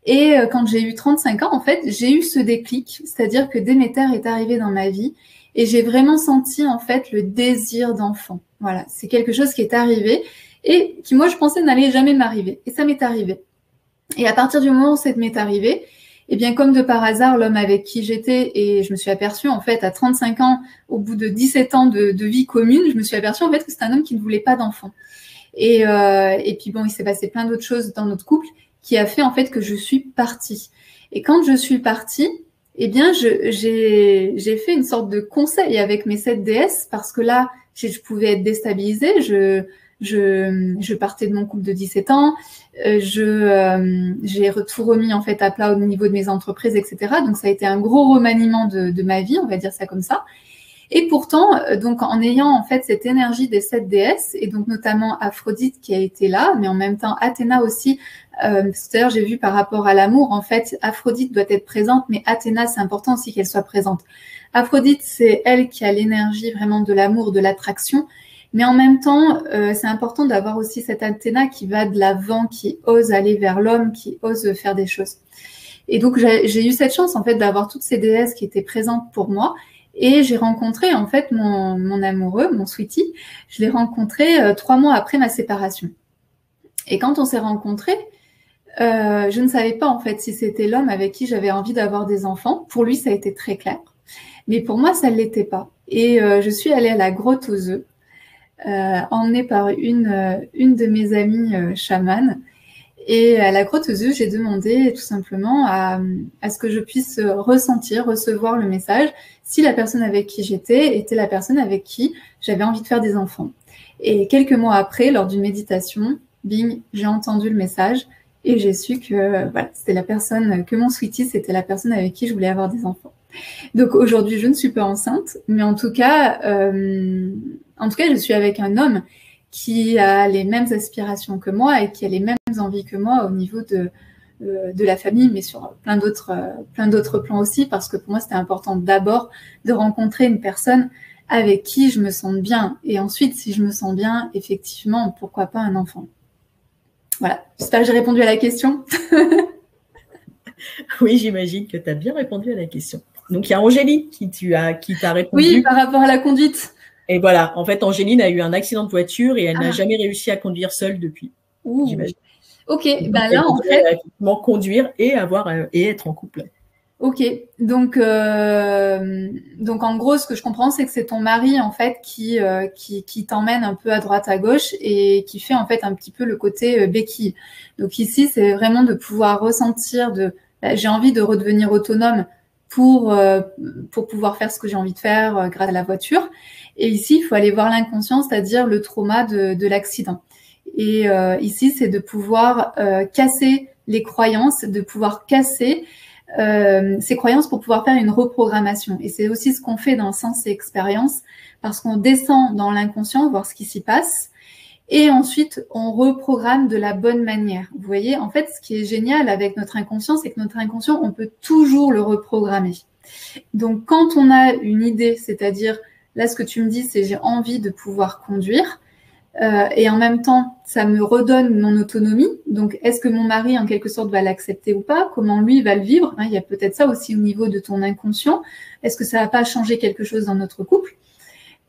Et quand j'ai eu 35 ans, en fait, j'ai eu ce déclic, c'est-à-dire que Déméter est arrivé dans ma vie et j'ai vraiment senti, en fait, le désir d'enfant. Voilà, c'est quelque chose qui est arrivé et qui, moi, je pensais n'allait jamais m'arriver. Et ça m'est arrivé. Et à partir du moment où ça m'est arrivé, eh bien, comme de par hasard, l'homme avec qui j'étais, et je me suis aperçue, en fait, à 35 ans, au bout de 17 ans de vie commune, je me suis aperçue, en fait, que c'était un homme qui ne voulait pas d'enfant. Et puis bon, il s'est passé plein d'autres choses dans notre couple qui a fait en fait que je suis partie. Et quand je suis partie, eh bien, j'ai fait une sorte de conseil avec mes 7 déesses parce que là, je pouvais être déstabilisée. Je partais de mon couple de 17 ans. J'ai tout remis en fait à plat au niveau de mes entreprises, etc. Donc ça a été un gros remaniement de ma vie, on va dire ça comme ça. Et pourtant, donc en ayant en fait cette énergie des 7 déesses, et donc notamment Aphrodite qui a été là, mais en même temps Athéna aussi, parce que d'ailleurs j'ai vu par rapport à l'amour, en fait, Aphrodite doit être présente, mais Athéna, c'est important aussi qu'elle soit présente. Aphrodite, c'est elle qui a l'énergie vraiment de l'amour, de l'attraction, mais en même temps, c'est important d'avoir aussi cette Athéna qui va de l'avant, qui ose aller vers l'homme, qui ose faire des choses. Et donc j'ai eu cette chance en fait d'avoir toutes ces déesses qui étaient présentes pour moi. Et j'ai rencontré en fait mon amoureux, mon sweetie. Je l'ai rencontré 3 mois après ma séparation. Et quand on s'est rencontrés, je ne savais pas en fait si c'était l'homme avec qui j'avais envie d'avoir des enfants. Pour lui, ça a été très clair. Mais pour moi, ça ne l'était pas. Et je suis allée à la grotte aux œufs, emmenée par une de mes amies chamanes. Et à la grotte aux œufs, j'ai demandé tout simplement à ce que je puisse ressentir, recevoir le message si la personne avec qui j'étais était la personne avec qui j'avais envie de faire des enfants. Et quelques mois après, lors d'une méditation, bing, j'ai entendu le message et j'ai su que voilà, c'était la personne, que mon sweetie, c'était la personne avec qui je voulais avoir des enfants. Donc aujourd'hui, je ne suis pas enceinte, mais en tout cas, je suis avec un homme qui a les mêmes aspirations que moi et qui a les mêmes envies que moi au niveau de la famille, mais sur plein d'autres plans aussi, parce que pour moi, c'était important d'abord de rencontrer une personne avec qui je me sens bien. Et ensuite, si je me sens bien, effectivement, pourquoi pas un enfant. Voilà, j'espère que j'ai répondu à la question. Oui, j'imagine que tu as bien répondu à la question. Donc, il y a Angéline qui t'a répondu. Oui, par rapport à la conduite. Et voilà, en fait, Angéline a eu un accident de voiture et elle n'a jamais réussi à conduire seule depuis. J'imagine. Ok, ben là, en fait. Effectivement, conduire et être en couple. Ok, donc en gros, ce que je comprends, c'est que c'est ton mari en fait qui t'emmène un peu à droite à gauche et qui fait en fait un petit peu le côté béquille. Donc ici, c'est vraiment de pouvoir ressentir j'ai envie de redevenir autonome pour pouvoir faire ce que j'ai envie de faire grâce à la voiture. Et ici, il faut aller voir l'inconscient, c'est-à-dire le trauma de l'accident. Et ici, c'est de pouvoir casser les croyances, de pouvoir casser ces croyances pour pouvoir faire une reprogrammation. Et c'est aussi ce qu'on fait dans Sens et Expérience, parce qu'on descend dans l'inconscient, voir ce qui s'y passe, et ensuite on reprogramme de la bonne manière. Vous voyez, en fait, ce qui est génial avec notre inconscient, c'est que notre inconscient, on peut toujours le reprogrammer. Donc quand on a une idée, c'est-à-dire, là ce que tu me dis, c'est j'ai envie de pouvoir conduire, et en même temps, ça me redonne mon autonomie. Donc, est-ce que mon mari, en quelque sorte, va l'accepter ou pas? Comment lui va le vivre? Il y a peut-être ça aussi au niveau de ton inconscient. Est-ce que ça va pas changer quelque chose dans notre couple?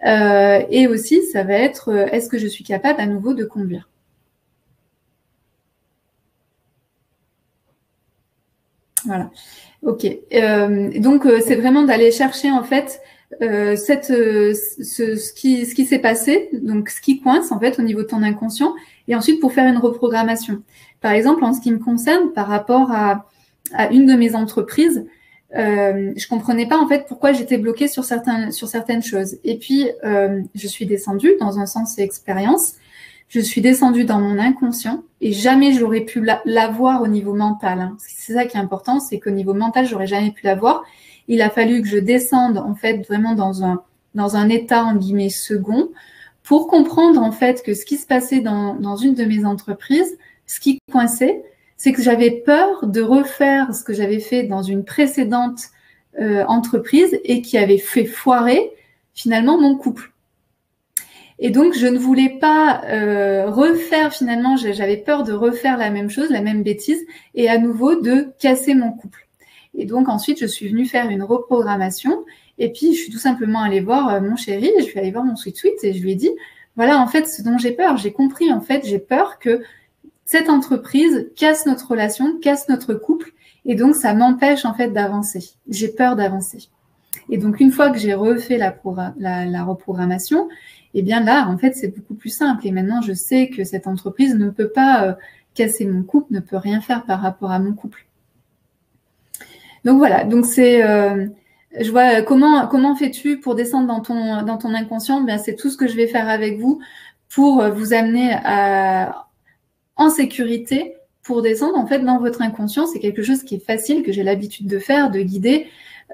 Et aussi, ça va être, est-ce que je suis capable à nouveau de conduire? Voilà. Ok. Donc, c'est vraiment d'aller chercher, en fait, ce qui s'est passé, donc ce qui coince en fait au niveau de ton inconscient, et ensuite pour faire une reprogrammation. Par exemple, en ce qui me concerne, par rapport à une de mes entreprises, je comprenais pas en fait pourquoi j'étais bloquée sur certaines choses. Et puis je suis descendue dans un sens et expérience. Je suis descendue dans mon inconscient et jamais j'aurais pu l'avoir au niveau mental. Hein. C'est ça qui est important, c'est qu'au niveau mental, j'aurais jamais pu l'avoir. Il a fallu que je descende en fait vraiment dans un état en guillemets second pour comprendre en fait que ce qui se passait dans une de mes entreprises, ce qui coinçait, c'est que j'avais peur de refaire ce que j'avais fait dans une précédente entreprise et qui avait fait foirer finalement mon couple. Et donc, je ne voulais pas refaire finalement, j'avais peur de refaire la même chose, la même bêtise, et à nouveau de casser mon couple. Et donc, ensuite, je suis venue faire une reprogrammation, et puis je suis tout simplement allée voir mon chéri, je suis allée voir mon sweet et je lui ai dit, voilà, en fait, ce dont j'ai peur, j'ai compris, en fait, j'ai peur que cette entreprise casse notre relation, casse notre couple, et donc ça m'empêche en fait d'avancer. J'ai peur d'avancer. Et donc, une fois que j'ai refait la reprogrammation, et bien là, en fait, c'est beaucoup plus simple. Et maintenant, je sais que cette entreprise ne peut pas casser mon couple, ne peut rien faire par rapport à mon couple. Donc voilà, donc c'est, je vois comment fais-tu pour descendre dans ton inconscient. Ben, c'est tout ce que je vais faire avec vous pour vous amener en sécurité pour descendre en fait dans votre inconscient. C'est quelque chose qui est facile, que j'ai l'habitude de faire, de guider.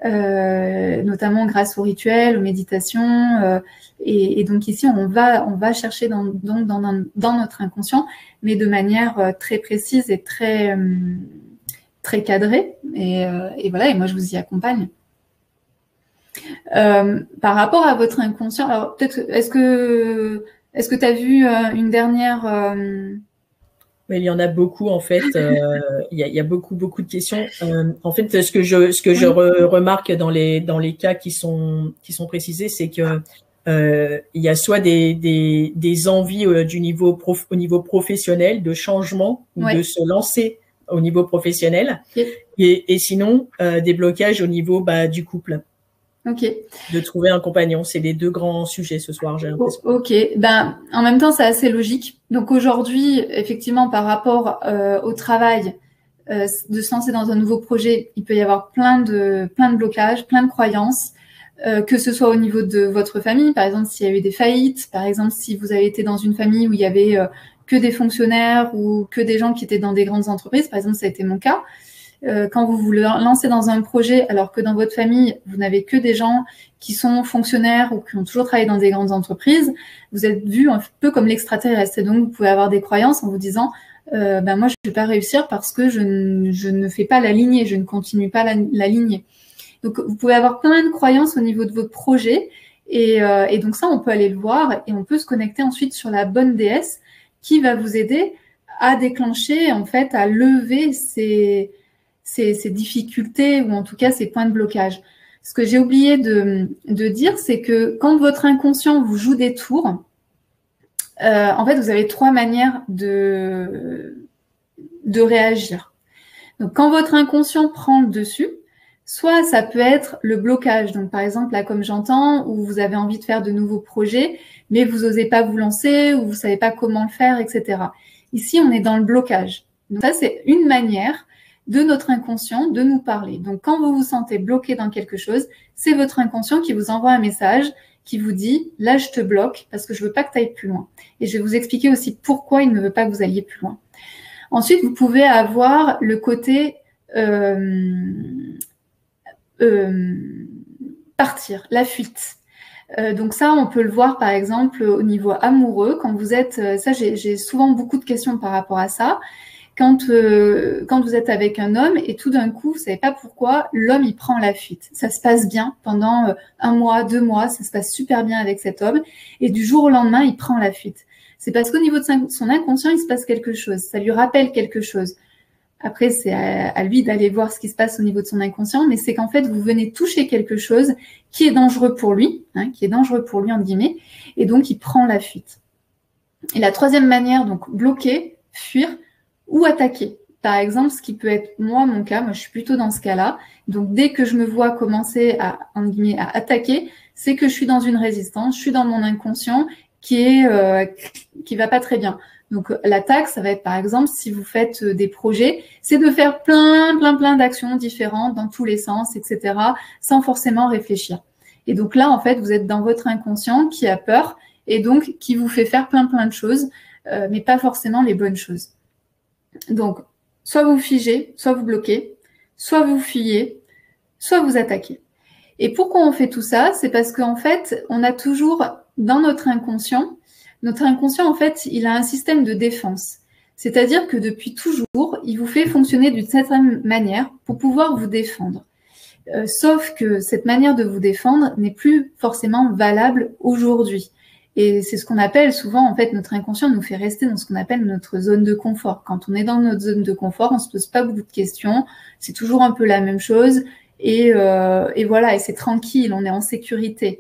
Notamment grâce aux rituels, aux méditations, et donc ici on va chercher dans notre inconscient, mais de manière très précise et très cadrée, et voilà, et moi je vous y accompagne. Par rapport à votre inconscient, alors peut-être est-ce que tu as vu une dernière Mais il y en a beaucoup en fait. Il y a beaucoup de questions. En fait, ce que je remarque dans les cas qui sont précisés, c'est que il y a soit des envies au niveau professionnel de changement ou de se lancer au niveau professionnel, et sinon des blocages au niveau du couple. Ok. De trouver un compagnon, c'est les deux grands sujets ce soir, j'ai l'impression. Ok, ben en même temps c'est assez logique. Donc aujourd'hui, effectivement, par rapport au travail, de se lancer dans un nouveau projet, il peut y avoir plein de blocages, plein de croyances, que ce soit au niveau de votre famille, par exemple s'il y a eu des faillites, par exemple si vous avez été dans une famille où il y avait que des fonctionnaires ou que des gens qui étaient dans des grandes entreprises, par exemple ça a été mon cas. Quand vous vous lancez dans un projet alors que dans votre famille, vous n'avez que des gens qui sont fonctionnaires ou qui ont toujours travaillé dans des grandes entreprises, vous êtes vu un peu comme l'extraterrestre. Et donc, vous pouvez avoir des croyances en vous disant moi, je ne vais pas réussir parce que je ne fais pas la lignée, je ne continue pas la lignée. Donc, vous pouvez avoir plein de croyances au niveau de votre projet. Et donc, ça, on peut aller le voir et on peut se connecter ensuite sur la bonne déesse qui va vous aider à déclencher, en fait, à lever ces difficultés ou en tout cas ces points de blocage. Ce que j'ai oublié de dire, c'est que quand votre inconscient vous joue des tours, en fait, vous avez 3 manières de réagir. Donc, quand votre inconscient prend le dessus, soit ça peut être le blocage. Donc, par exemple, là, comme j'entends, où vous avez envie de faire de nouveaux projets, mais vous n'osez pas vous lancer ou vous ne savez pas comment le faire, etc. Ici, on est dans le blocage. Donc, ça, c'est une manière de notre inconscient de nous parler. Donc, quand vous vous sentez bloqué dans quelque chose, c'est votre inconscient qui vous envoie un message qui vous dit « là, je te bloque parce que je veux pas que tu ailles plus loin ». Et je vais vous expliquer aussi pourquoi il ne veut pas que vous alliez plus loin. Ensuite, vous pouvez avoir le côté partir, la fuite. Donc ça, on peut le voir par exemple au niveau amoureux. Quand vous êtes, ça j'ai souvent beaucoup de questions par rapport à ça. Quand vous êtes avec un homme et tout d'un coup, vous savez pas pourquoi, l'homme il prend la fuite. Ça se passe bien pendant 1 mois, 2 mois, ça se passe super bien avec cet homme et du jour au lendemain, il prend la fuite. C'est parce qu'au niveau de son inconscient, il se passe quelque chose. Ça lui rappelle quelque chose. Après, c'est à lui d'aller voir ce qui se passe au niveau de son inconscient, mais c'est qu'en fait, vous venez toucher quelque chose qui est dangereux pour lui, entre guillemets, et donc il prend la fuite. Et la troisième manière, donc bloquer, fuir ou attaquer. par exemple, ce qui peut être mon cas, moi je suis plutôt dans ce cas-là. Donc dès que je me vois commencer à, entre guillemets, à attaquer, c'est que je suis dans une résistance, je suis dans mon inconscient qui va pas très bien. Donc l'attaque, ça va être par exemple si vous faites des projets, c'est de faire plein d'actions différentes dans tous les sens, etc., sans forcément réfléchir. Et donc là, en fait, vous êtes dans votre inconscient qui a peur et donc qui vous fait faire plein de choses, mais pas forcément les bonnes choses. Donc, soit vous figez, soit vous bloquez, soit vous fuyez, soit vous attaquez. Et pourquoi on fait tout ça? C'est parce qu'en fait, on a toujours dans notre inconscient, en fait, il a un système de défense. C'est-à-dire que depuis toujours, il vous fait fonctionner d'une certaine manière pour pouvoir vous défendre. Sauf que cette manière de vous défendre n'est plus forcément valable aujourd'hui. Et c'est ce qu'on appelle souvent, en fait, notre inconscient nous fait rester dans ce qu'on appelle notre zone de confort. Quand on est dans notre zone de confort, on se pose pas beaucoup de questions, c'est toujours un peu la même chose, et voilà, et c'est tranquille, on est en sécurité.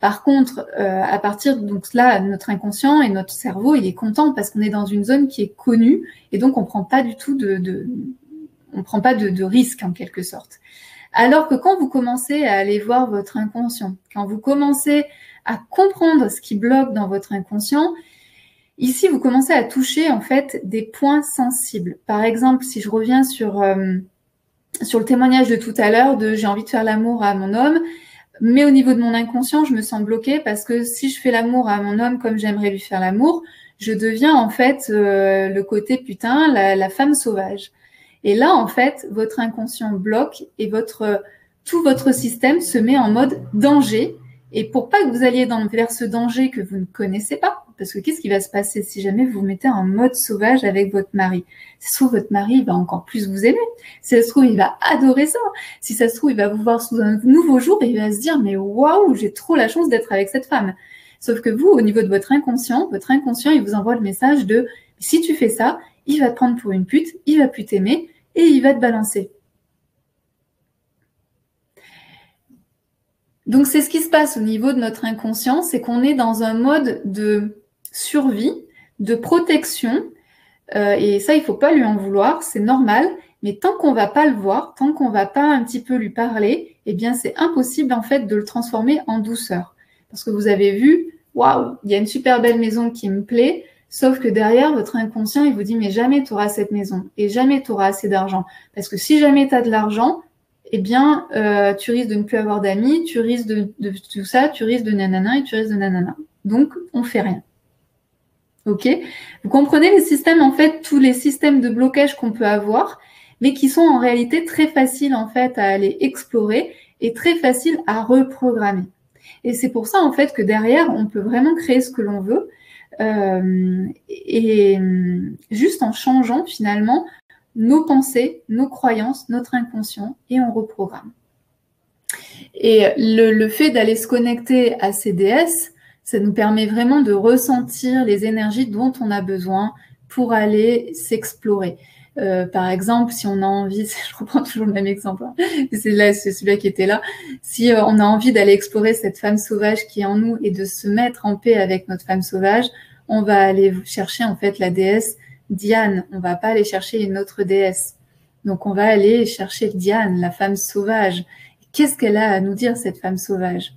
Par contre, à partir donc là, notre inconscient et notre cerveau, il est content parce qu'on est dans une zone qui est connue, et donc on prend pas du tout on prend pas de risque en quelque sorte. Alors que quand vous commencez à aller voir votre inconscient, quand vous commencez à comprendre ce qui bloque dans votre inconscient, ici, vous commencez à toucher en fait des points sensibles. Par exemple, si je reviens sur le témoignage de tout à l'heure de j'ai envie de faire l'amour à mon homme, mais au niveau de mon inconscient, je me sens bloquée parce que si je fais l'amour à mon homme comme j'aimerais lui faire l'amour, je deviens en fait le côté putain, la femme sauvage. Et là, en fait, votre inconscient bloque et tout votre système se met en mode danger. Et pour pas que vous alliez vers ce danger que vous ne connaissez pas, parce que qu'est-ce qui va se passer si jamais vous vous mettez en mode sauvage avec votre mari? Si ça se trouve, votre mari il va encore plus vous aimer. Si ça se trouve, il va adorer ça. Si ça se trouve, il va vous voir sous un nouveau jour et il va se dire, mais waouh, j'ai trop la chance d'être avec cette femme. Sauf que vous, au niveau de votre inconscient, il vous envoie le message de, si tu fais ça, il va te prendre pour une pute, il va plus t'aimer et il va te balancer. Donc, c'est ce qui se passe au niveau de notre inconscient, c'est qu'on est dans un mode de survie, de protection, et ça, il faut pas lui en vouloir, c'est normal, mais tant qu'on va pas le voir, tant qu'on va pas un petit peu lui parler, eh bien, c'est impossible, en fait, de le transformer en douceur. Parce que vous avez vu, waouh, il y a une super belle maison qui me plaît, sauf que derrière, votre inconscient, il vous dit, mais jamais tu auras cette maison, et jamais tu auras assez d'argent. Parce que si jamais tu as de l'argent, eh bien, tu risques de ne plus avoir d'amis, tu risques de tout ça, tu risques de nanana et tu risques de nanana. Donc, on fait rien. Ok? Vous comprenez les systèmes, en fait, tous les systèmes de blocage qu'on peut avoir, mais qui sont en réalité très faciles, en fait, à aller explorer et très faciles à reprogrammer. Et c'est pour ça, en fait, que derrière, on peut vraiment créer ce que l'on veut, et juste en changeant, finalement, nos pensées, nos croyances, notre inconscient, et on reprogramme. Et le fait d'aller se connecter à ces déesses, ça nous permet vraiment de ressentir les énergies dont on a besoin pour aller s'explorer. Par exemple, si on a envie, je reprends toujours le même exemple, hein, c'est celui-là qui était là, si on a envie d'aller explorer cette femme sauvage qui est en nous et de se mettre en paix avec notre femme sauvage, on va aller chercher en fait la déesse Diane, on va pas aller chercher une autre déesse. Donc on va aller chercher Diane, la femme sauvage. Qu'est-ce qu'elle a à nous dire, cette femme sauvage?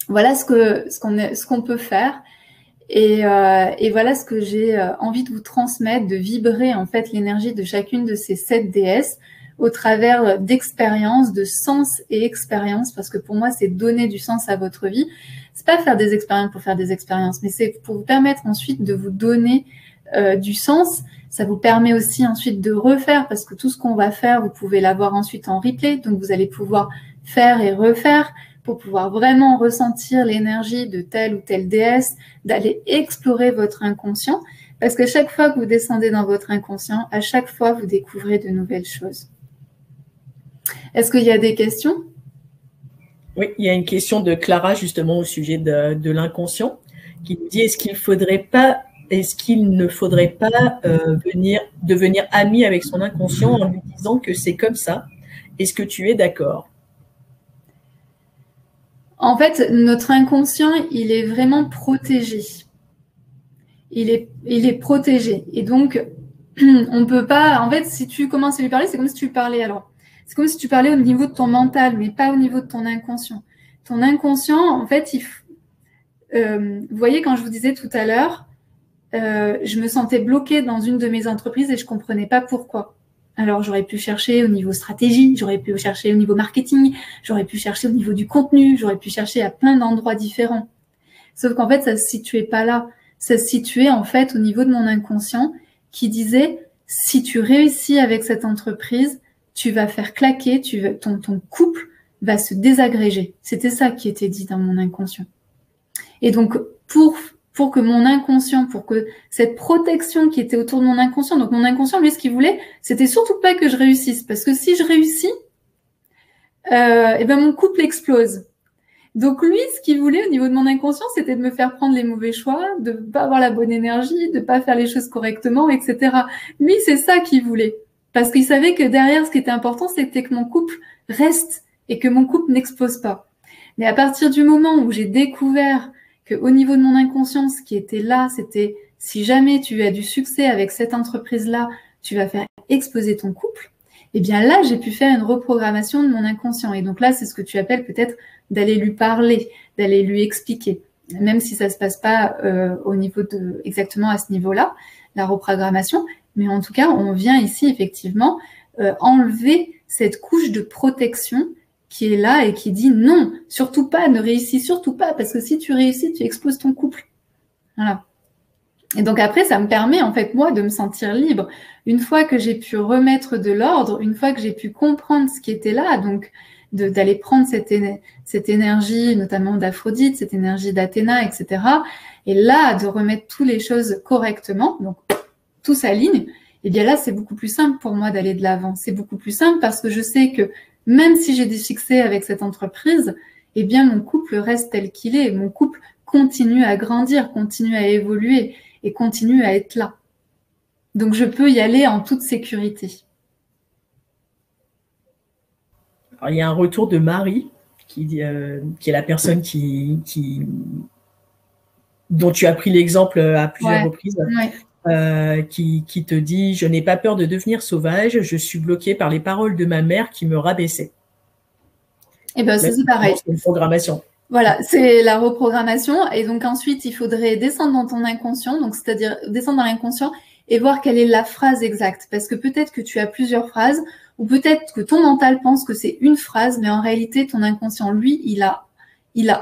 Voilà ce qu'on peut faire. Et voilà ce que j'ai envie de vous transmettre, de vibrer en fait l'énergie de chacune de ces 7 déesses au travers d'expériences, de sens et expériences, parce que pour moi, c'est donner du sens à votre vie. C'est pas faire des expériences pour faire des expériences, mais c'est pour vous permettre ensuite de vous donner du sens. Ça vous permet aussi ensuite de refaire, parce que tout ce qu'on va faire, vous pouvez l'avoir ensuite en replay, donc vous allez pouvoir faire et refaire pour pouvoir vraiment ressentir l'énergie de telle ou telle déesse, d'aller explorer votre inconscient, parce qu'à chaque fois que vous descendez dans votre inconscient, à chaque fois, vous découvrez de nouvelles choses. Est-ce qu'il y a des questions? Oui, il y a une question de Clara justement au sujet de l'inconscient, qui nous dit est-ce qu'il ne faudrait pas devenir ami avec son inconscient en lui disant que c'est comme ça? Est-ce que tu es d'accord? En fait, notre inconscient, il est vraiment protégé. Il est protégé. Et donc, on peut pas. En fait, si tu commences à lui parler, c'est comme si tu lui parlais. Alors, c'est comme si tu parlais au niveau de ton mental, mais pas au niveau de ton inconscient. Ton inconscient, en fait, vous voyez, quand je vous disais tout à l'heure, je me sentais bloquée dans une de mes entreprises et je comprenais pas pourquoi. Alors, j'aurais pu chercher au niveau stratégie, j'aurais pu chercher au niveau marketing, j'aurais pu chercher au niveau du contenu, j'aurais pu chercher à plein d'endroits différents. Sauf qu'en fait, ça se situait pas là. Ça se situait en fait au niveau de mon inconscient qui disait, si tu réussis avec cette entreprise, tu vas faire claquer, ton couple va se désagréger. C'était ça qui était dit dans mon inconscient. Et donc, pour que mon inconscient, pour que cette protection qui était autour de mon inconscient, donc mon inconscient, lui, ce qu'il voulait, c'était surtout pas que je réussisse. Parce que si je réussis, eh ben mon couple explose. Donc lui, ce qu'il voulait au niveau de mon inconscient, c'était de me faire prendre les mauvais choix, de pas avoir la bonne énergie, de pas faire les choses correctement, etc. Lui, c'est ça qu'il voulait. Parce qu'il savait que derrière, ce qui était important, c'était que mon couple reste et que mon couple n'explose pas. Mais à partir du moment où j'ai découvert qu'au niveau de mon inconscient, ce qui était là, c'était si jamais tu as du succès avec cette entreprise-là, tu vas faire exploser ton couple, eh bien là, j'ai pu faire une reprogrammation de mon inconscient. Et donc là, c'est ce que tu appelles peut-être d'aller lui parler, d'aller lui expliquer, même si ça se passe pas au niveau de exactement à ce niveau-là, la reprogrammation. Mais en tout cas, on vient ici effectivement enlever cette couche de protection qui est là et qui dit non, surtout pas, ne réussis surtout pas, parce que si tu réussis, tu exploses ton couple. Voilà. Et donc après, ça me permet en fait moi de me sentir libre. Une fois que j'ai pu remettre de l'ordre, une fois que j'ai pu comprendre ce qui était là, donc d'aller prendre cette énergie, notamment d'Aphrodite, cette énergie d'Athéna, etc. Et là, de remettre toutes les choses correctement, donc tout s'aligne, et bien là, c'est beaucoup plus simple pour moi d'aller de l'avant. C'est beaucoup plus simple parce que je sais que même si j'ai des succès avec cette entreprise, eh bien mon couple reste tel qu'il est. Mon couple continue à grandir, continue à évoluer et continue à être là. Donc je peux y aller en toute sécurité. Alors, il y a un retour de Marie, qui est la personne dont tu as pris l'exemple à plusieurs reprises, qui te dit « Je n'ai pas peur de devenir sauvage, je suis bloquée par les paroles de ma mère qui me rabaissait. » Et bien, c'est pareil. C'est une programmation. Voilà, c'est la reprogrammation. Et donc ensuite, il faudrait descendre dans ton inconscient, donc c'est-à-dire descendre dans l'inconscient et voir quelle est la phrase exacte. Parce que peut-être que tu as plusieurs phrases, ou peut-être que ton mental pense que c'est une phrase, mais en réalité, ton inconscient, lui, il a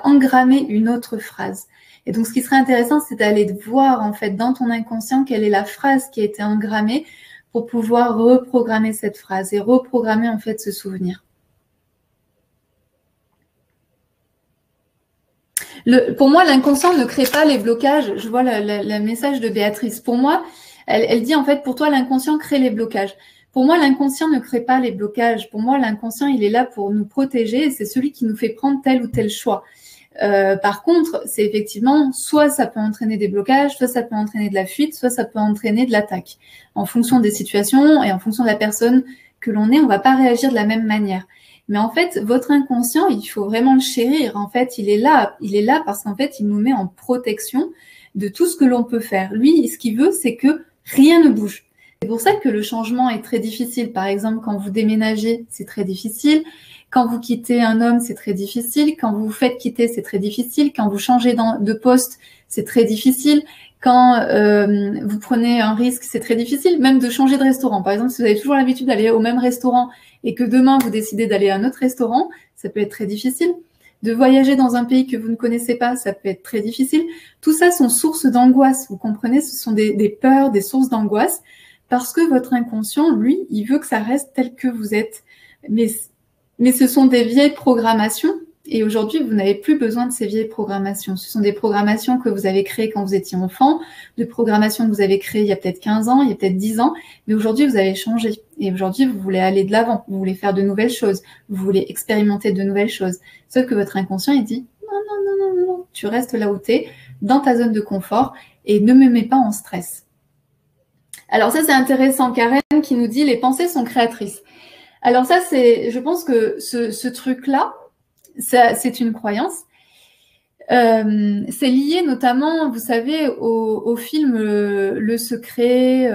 engrammé une autre phrase. Et donc, ce qui serait intéressant, c'est d'aller voir, en fait, dans ton inconscient, quelle est la phrase qui a été engrammée pour pouvoir reprogrammer cette phrase et reprogrammer, en fait, ce souvenir. Pour moi, l'inconscient ne crée pas les blocages. Je vois le message de Béatrice. Pour moi, elle dit, en fait, pour toi, l'inconscient crée les blocages. Pour moi, l'inconscient ne crée pas les blocages. Pour moi, l'inconscient, il est là pour nous protéger et c'est celui qui nous fait prendre tel ou tel choix. Par contre, c'est effectivement, soit ça peut entraîner des blocages, soit ça peut entraîner de la fuite, soit ça peut entraîner de l'attaque. En fonction des situations et en fonction de la personne que l'on est, on ne va pas réagir de la même manière. Mais en fait, votre inconscient, il faut vraiment le chérir. En fait, il est là parce qu'en fait, il nous met en protection de tout ce que l'on peut faire. Lui, ce qu'il veut, c'est que rien ne bouge. C'est pour ça que le changement est très difficile. Par exemple, quand vous déménagez, c'est très difficile. Quand vous quittez un homme, c'est très difficile. Quand vous vous faites quitter, c'est très difficile. Quand vous changez de poste, c'est très difficile. Quand vous prenez un risque, c'est très difficile. Même de changer de restaurant. Par exemple, si vous avez toujours l'habitude d'aller au même restaurant et que demain, vous décidez d'aller à un autre restaurant, ça peut être très difficile. De voyager dans un pays que vous ne connaissez pas, ça peut être très difficile. Tout ça sont sources d'angoisse. Vous comprenez, ce sont des peurs, des sources d'angoisse. Parce que votre inconscient, lui, il veut que ça reste tel que vous êtes. Mais ce sont des vieilles programmations et aujourd'hui, vous n'avez plus besoin de ces vieilles programmations. Ce sont des programmations que vous avez créées quand vous étiez enfant, de programmations que vous avez créées il y a peut-être 15 ans, il y a peut-être 10 ans, mais aujourd'hui, vous avez changé. Et aujourd'hui, vous voulez aller de l'avant, vous voulez faire de nouvelles choses, vous voulez expérimenter de nouvelles choses. Sauf que votre inconscient, il dit « Non, non, non, non, non, tu restes là où tu es, dans ta zone de confort et ne me mets pas en stress. » Alors ça, c'est intéressant. Karen qui nous dit « Les pensées sont créatrices ». Alors ça, je pense que ce truc-là, c'est une croyance. C'est lié notamment, vous savez, au film Le Secret.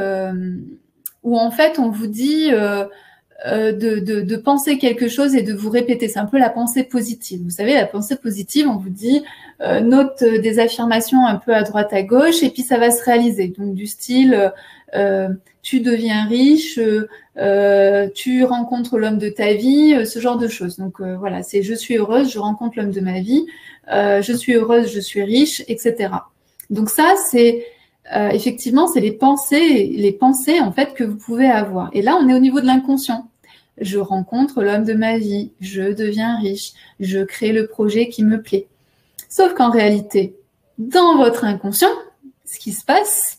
où en fait on vous dit de penser quelque chose et de vous répéter. C'est un peu la pensée positive. Vous savez, la pensée positive, on vous dit note des affirmations un peu à droite à gauche et puis ça va se réaliser. Donc du style tu deviens riche, tu rencontres l'homme de ta vie, ce genre de choses. Donc voilà, c'est je suis heureuse, je rencontre l'homme de ma vie, je suis heureuse, je suis riche, etc. Donc ça, c'est effectivement, c'est les pensées en fait que vous pouvez avoir. Et là, on est au niveau de l'inconscient. Je rencontre l'homme de ma vie, je deviens riche, je crée le projet qui me plaît. Sauf qu'en réalité, dans votre inconscient, ce qui se passe,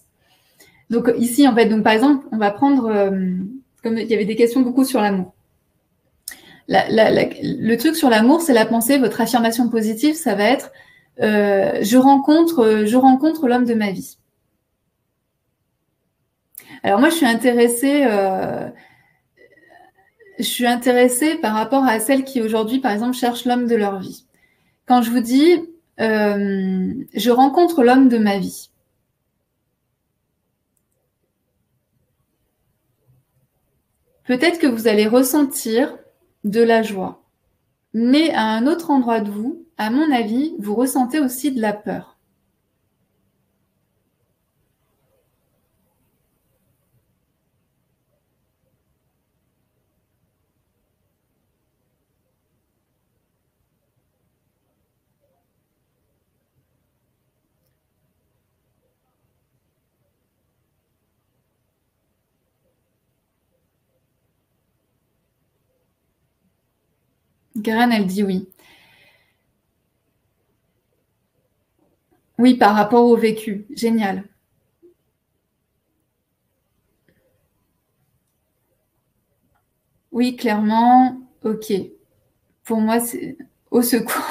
donc ici, en fait, donc par exemple, on va prendre, comme il y avait des questions beaucoup sur l'amour. Le truc sur l'amour, c'est la pensée. Votre affirmation positive, ça va être je rencontre l'homme de ma vie. Alors moi, je suis intéressée par rapport à celles qui aujourd'hui, par exemple, cherchent l'homme de leur vie. Quand je vous dis je rencontre l'homme de ma vie, peut-être que vous allez ressentir de la joie. Mais à un autre endroit de vous, à mon avis, vous ressentez aussi de la peur. Karen, elle dit oui. Oui, par rapport au vécu. Génial. Oui, clairement. Ok. Pour moi, c'est au secours.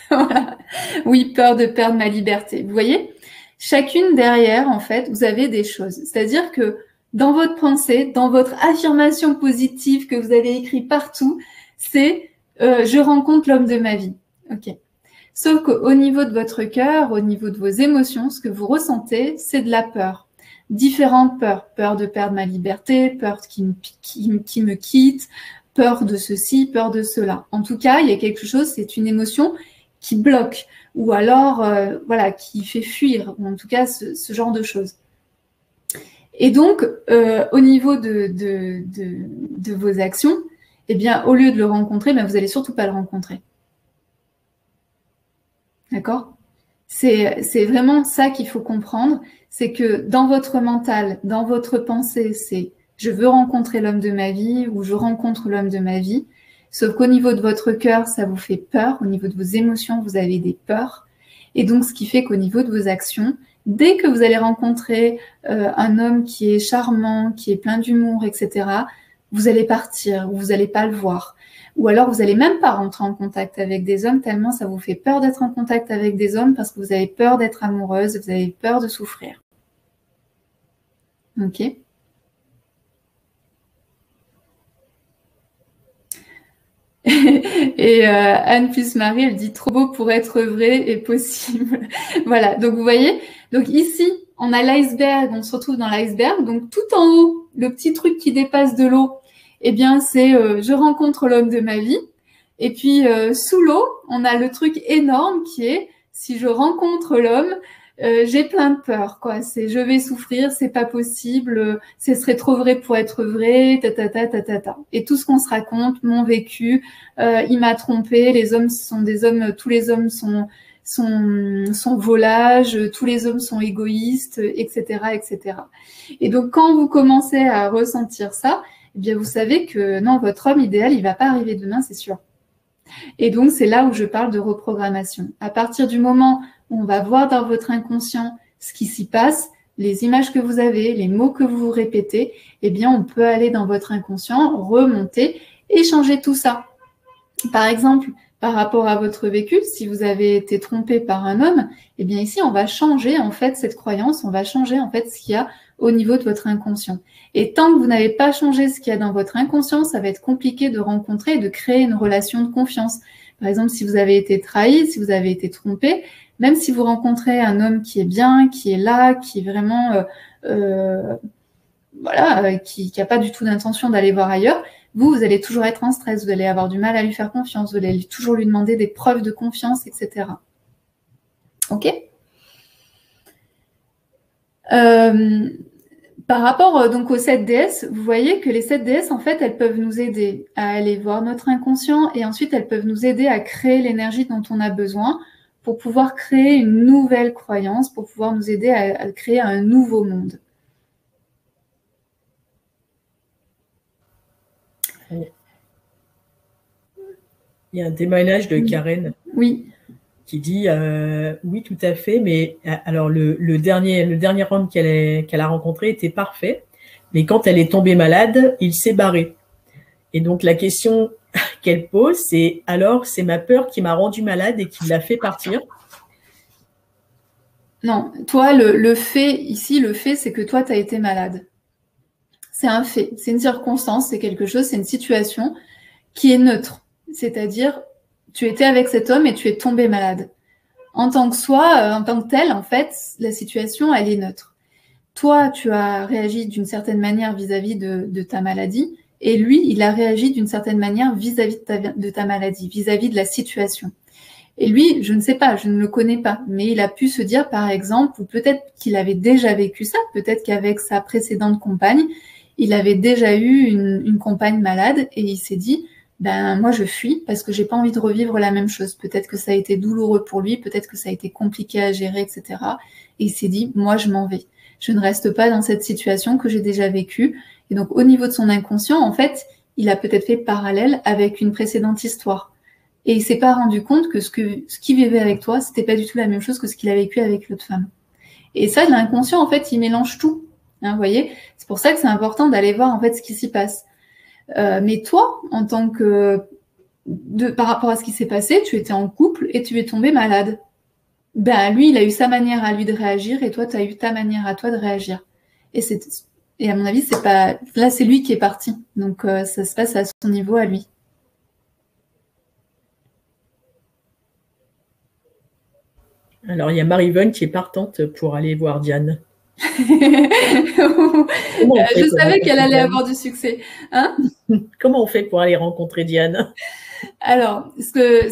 Voilà. Oui, peur de perdre ma liberté. Vous voyez, chacune derrière, en fait, vous avez des choses. C'est-à-dire que dans votre pensée, dans votre affirmation positive que vous avez écrit partout, c'est je rencontre l'homme de ma vie. Ok. Sauf qu'au niveau de votre cœur, au niveau de vos émotions, ce que vous ressentez, c'est de la peur. Différentes peurs. Peur de perdre ma liberté, peur qui me quitte, peur de ceci, peur de cela. En tout cas, il y a quelque chose, c'est une émotion qui bloque ou alors voilà, qui fait fuir, ou en tout cas ce genre de choses. Et donc, au niveau de vos actions, eh bien, au lieu de le rencontrer, ben, vous n'allez surtout pas le rencontrer. D'accord? C'est vraiment ça qu'il faut comprendre, c'est que dans votre mental, dans votre pensée, c'est je veux rencontrer l'homme de ma vie ou je rencontre l'homme de ma vie. Sauf qu'au niveau de votre cœur, ça vous fait peur. Au niveau de vos émotions, vous avez des peurs. Et donc, ce qui fait qu'au niveau de vos actions, dès que vous allez rencontrer un homme qui est charmant, qui est plein d'humour, etc., vous allez partir ou vous n'allez pas le voir. Ou alors, vous n'allez même pas rentrer en contact avec des hommes tellement ça vous fait peur d'être en contact avec des hommes parce que vous avez peur d'être amoureuse, vous avez peur de souffrir. Ok ? Et Anne plus Marie, elle dit trop beau pour être vrai et possible. Voilà, donc vous voyez, donc ici, on a l'iceberg, on se retrouve dans l'iceberg, donc tout en haut, le petit truc qui dépasse de l'eau, eh bien c'est je rencontre l'homme de ma vie. Et puis sous l'eau, on a le truc énorme qui est si je rencontre l'homme, j'ai plein de peur, quoi. C'est je vais souffrir, c'est pas possible, ce serait trop vrai pour être vrai, ta. Et tout ce qu'on se raconte, mon vécu, il m'a trompé, les hommes sont des hommes, tous les hommes sont volages, tous les hommes sont égoïstes, etc., etc. Et donc quand vous commencez à ressentir ça, eh bien vous savez que non, votre homme idéal, il va pas arriver demain, c'est sûr. Et donc, c'est là où je parle de reprogrammation. À partir du moment où on va voir dans votre inconscient ce qui s'y passe, les images que vous avez, les mots que vous répétez, eh bien, on peut aller dans votre inconscient, remonter et changer tout ça. Par exemple, par rapport à votre vécu, si vous avez été trompé par un homme, eh bien ici, on va changer en fait cette croyance, on va changer en fait ce qu'il y a au niveau de votre inconscient. Et tant que vous n'avez pas changé ce qu'il y a dans votre inconscient, ça va être compliqué de rencontrer et de créer une relation de confiance. Par exemple, si vous avez été trahi, si vous avez été trompé, même si vous rencontrez un homme qui est bien, qui est là, qui est vraiment voilà, qui n'a pas du tout d'intention d'aller voir ailleurs, vous allez toujours être en stress, vous allez avoir du mal à lui faire confiance, vous allez toujours lui demander des preuves de confiance, etc. Ok. Par rapport donc aux 7 déesses, vous voyez que les 7 déesses, en fait, elles peuvent nous aider à aller voir notre inconscient et ensuite elles peuvent nous aider à créer l'énergie dont on a besoin pour pouvoir créer une nouvelle croyance, pour pouvoir nous aider à créer un nouveau monde. Il y a un témoignage de Karen. Oui. Qui dit oui, tout à fait, mais alors le dernier homme qu'elle a rencontré était parfait, mais quand elle est tombée malade, il s'est barré. Et donc la question qu'elle pose, c'est alors c'est ma peur qui m'a rendue malade et qui l'a fait partir? Non, toi, le fait ici, c'est que toi, tu as été malade. C'est un fait, c'est une circonstance, c'est quelque chose, c'est une situation qui est neutre. C'est-à-dire, tu étais avec cet homme et tu es tombé malade. En tant que soi, en tant que tel, en fait, la situation, elle est neutre. Toi, tu as réagi d'une certaine manière vis-à-vis de ta maladie, et lui, il a réagi d'une certaine manière vis-à-vis de ta maladie, vis-à-vis de la situation. Et lui, je ne sais pas, je ne le connais pas, mais il a pu se dire, par exemple, ou peut-être qu'il avait déjà vécu ça, peut-être qu'avec sa précédente compagne, il avait déjà eu une compagne malade, et il s'est dit, ben moi je fuis parce que j'ai pas envie de revivre la même chose. Peut-être que ça a été douloureux pour lui, peut-être que ça a été compliqué à gérer, etc. Et il s'est dit, moi je m'en vais. Je ne reste pas dans cette situation que j'ai déjà vécue. Et donc au niveau de son inconscient, en fait, il a peut-être fait parallèle avec une précédente histoire. Et il s'est pas rendu compte que ce qu'il vivait avec toi, c'était pas du tout la même chose que ce qu'il a vécu avec l'autre femme. Et ça, l'inconscient, en fait, il mélange tout. Hein, vous voyez, c'est pour ça que c'est important d'aller voir en fait ce qui s'y passe. Mais toi, en tant que par rapport à ce qui s'est passé, tu étais en couple et tu es tombé malade. Ben lui, il a eu sa manière à lui de réagir et toi, tu as eu ta manière à toi de réagir. Et à mon avis, c'est pas là, c'est lui qui est parti. Donc ça se passe à son niveau à lui. Alors il y a Marie-Vonne qui est partante pour aller voir Diane. Je savais qu'elle allait avoir du succès. Hein? Comment on fait pour aller rencontrer Diane? Alors, ce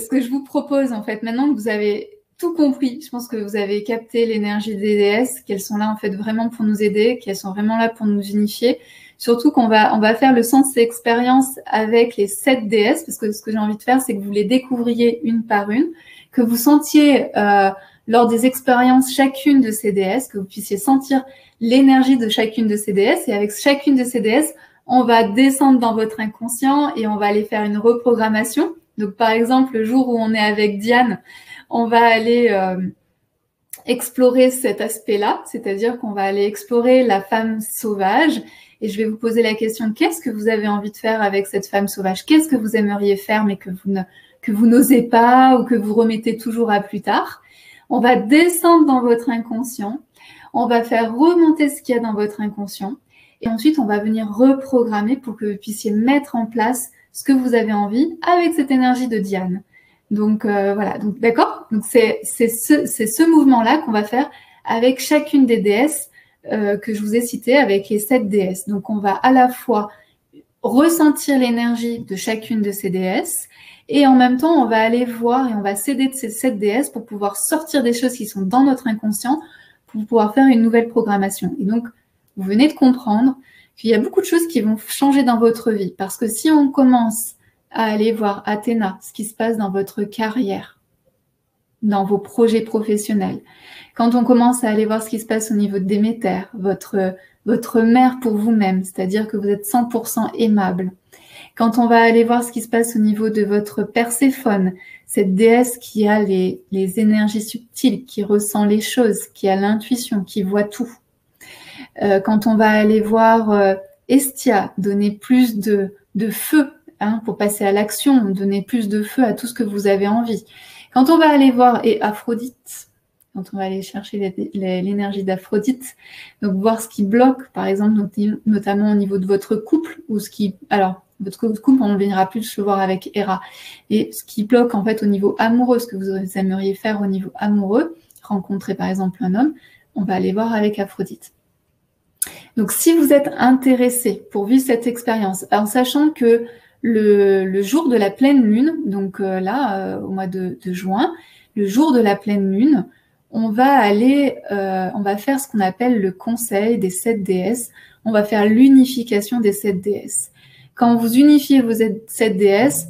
que je vous propose, en fait, maintenant que vous avez tout compris, je pense que vous avez capté l'énergie des déesses, qu'elles sont là, en fait, vraiment pour nous aider, qu'elles sont vraiment là pour nous unifier. Surtout qu'on va faire le sens de expériences avec les 7 déesses, parce que ce que j'ai envie de faire, c'est que vous les découvriez une par une, que vous sentiez lors des expériences chacune de ces déesses, que vous puissiez sentir l'énergie de chacune de ces déesses. Et avec chacune de ces déesses, on va descendre dans votre inconscient et on va aller faire une reprogrammation. Donc, par exemple, le jour où on est avec Diane, on va aller explorer cet aspect-là, c'est-à-dire qu'on va aller explorer la femme sauvage. Et je vais vous poser la question, qu'est-ce que vous avez envie de faire avec cette femme sauvage? Qu'est-ce que vous aimeriez faire mais que vous n'osez pas ou que vous remettez toujours à plus tard? On va descendre dans votre inconscient. On va faire remonter ce qu'il y a dans votre inconscient. Et ensuite, on va venir reprogrammer pour que vous puissiez mettre en place ce que vous avez envie avec cette énergie de Diane. Donc voilà, donc d'accord. Donc c'est ce mouvement-là qu'on va faire avec chacune des déesses que je vous ai citées, avec les 7 déesses. Donc on va à la fois ressentir l'énergie de chacune de ces déesses et en même temps on va aller voir et on va s'aider de ces 7 déesses pour pouvoir sortir des choses qui sont dans notre inconscient pour pouvoir faire une nouvelle programmation. Et donc vous venez de comprendre qu'il y a beaucoup de choses qui vont changer dans votre vie. Parce que si on commence à aller voir Athéna, ce qui se passe dans votre carrière, dans vos projets professionnels, quand on commence à aller voir ce qui se passe au niveau de Déméter, votre mère pour vous-même, c'est-à-dire que vous êtes 100% aimable, quand on va aller voir ce qui se passe au niveau de votre Perséphone, cette déesse qui a les énergies subtiles, qui ressent les choses, qui a l'intuition, qui voit tout, quand on va aller voir Hestia, donner plus de feu pour passer à l'action, donner plus de feu à tout ce que vous avez envie. Quand on va aller voir Aphrodite, quand on va aller chercher l'énergie d'Aphrodite, donc voir ce qui bloque, par exemple, notamment au niveau de votre couple, ou ce qui... Alors, votre couple, on ne viendra plus le voir avec Héra. Et ce qui bloque, en fait, au niveau amoureux, ce que vous aimeriez faire au niveau amoureux, rencontrer, par exemple, un homme, on va aller voir avec Aphrodite. Donc, si vous êtes intéressé pour vivre cette expérience, en sachant que le jour de la pleine lune, donc là, au mois de juin, le jour de la pleine lune, on va faire ce qu'on appelle le conseil des 7 déesses. On va faire l'unification des 7 déesses. Quand vous unifiez vos 7 déesses,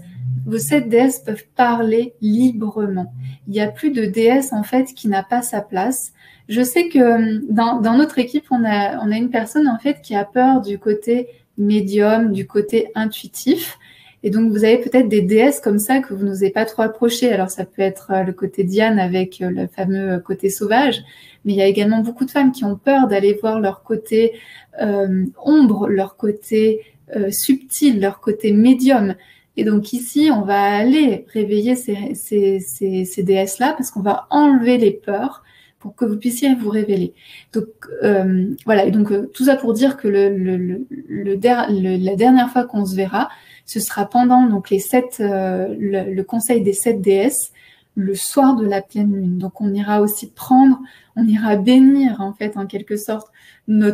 vos 7 déesses peuvent parler librement. Il n'y a plus de déesse, en fait, qui n'a pas sa place. Je sais que dans notre équipe, on a une personne, en fait, qui a peur du côté médium, du côté intuitif. Et donc, vous avez peut-être des déesses comme ça que vous n'osez pas trop approcher. Alors, ça peut être le côté Diane avec le fameux côté sauvage, mais il y a également beaucoup de femmes qui ont peur d'aller voir leur côté ombre, leur côté subtil, leur côté médium. Et donc ici, on va aller réveiller ces déesses-là parce qu'on va enlever les peurs pour que vous puissiez vous révéler. Donc voilà, et donc tout ça pour dire que la dernière fois qu'on se verra, ce sera pendant donc le conseil des 7 déesses, le soir de la pleine lune. Donc on ira aussi on ira bénir en fait en quelque sorte nos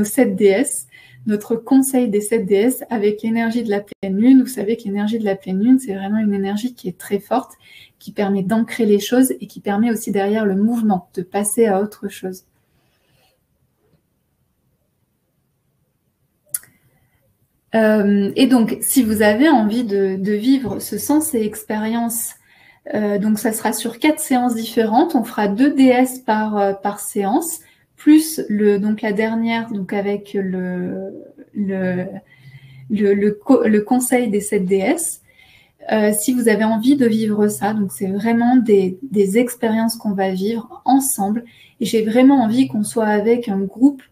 7 déesses, notre conseil des 7 déesses avec l'énergie de la pleine lune. Vous savez que l'énergie de la pleine lune, c'est vraiment une énergie qui est très forte, qui permet d'ancrer les choses et qui permet aussi derrière le mouvement, de passer à autre chose. Et donc, si vous avez envie de vivre ce sens et expérience, donc ça sera sur 4 séances différentes. On fera 2 déesses par séance, plus donc la dernière, donc avec le conseil des 7 déesses. Si vous avez envie de vivre ça, donc c'est vraiment des expériences qu'on va vivre ensemble. Et j'ai vraiment envie qu'on soit avec un groupe,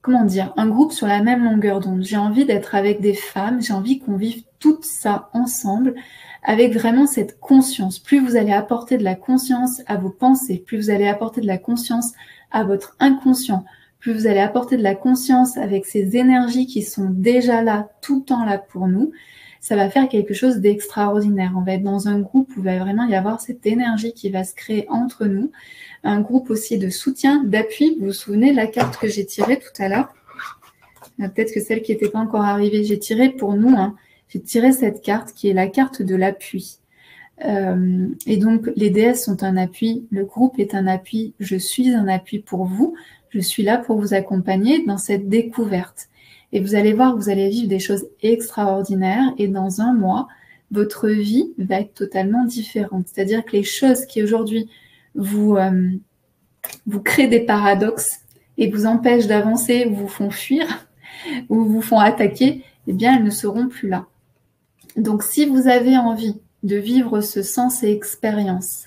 comment dire, un groupe sur la même longueur d'onde. J'ai envie d'être avec des femmes, j'ai envie qu'on vive tout ça ensemble, avec vraiment cette conscience. Plus vous allez apporter de la conscience à vos pensées, plus vous allez apporter de la conscience à votre inconscient, plus vous allez apporter de la conscience avec ces énergies qui sont déjà là, tout le temps là pour nous, ça va faire quelque chose d'extraordinaire. On va être dans un groupe où il va vraiment y avoir cette énergie qui va se créer entre nous, un groupe aussi de soutien, d'appui. Vous vous souvenez de la carte que j'ai tirée tout à l'heure? Peut-être que celle qui n'était pas encore arrivée, j'ai tiré pour nous, j'ai tiré cette carte qui est la carte de l'appui. Et donc, les déesses sont un appui, le groupe est un appui, je suis un appui pour vous, je suis là pour vous accompagner dans cette découverte. Et vous allez voir que vous allez vivre des choses extraordinaires et dans un mois, votre vie va être totalement différente. C'est-à-dire que les choses qui aujourd'hui vous créent des paradoxes et vous empêchent d'avancer, ou vous font fuir, ou vous font attaquer, eh bien, elles ne seront plus là. Donc, si vous avez envie de vivre ce sens et expérience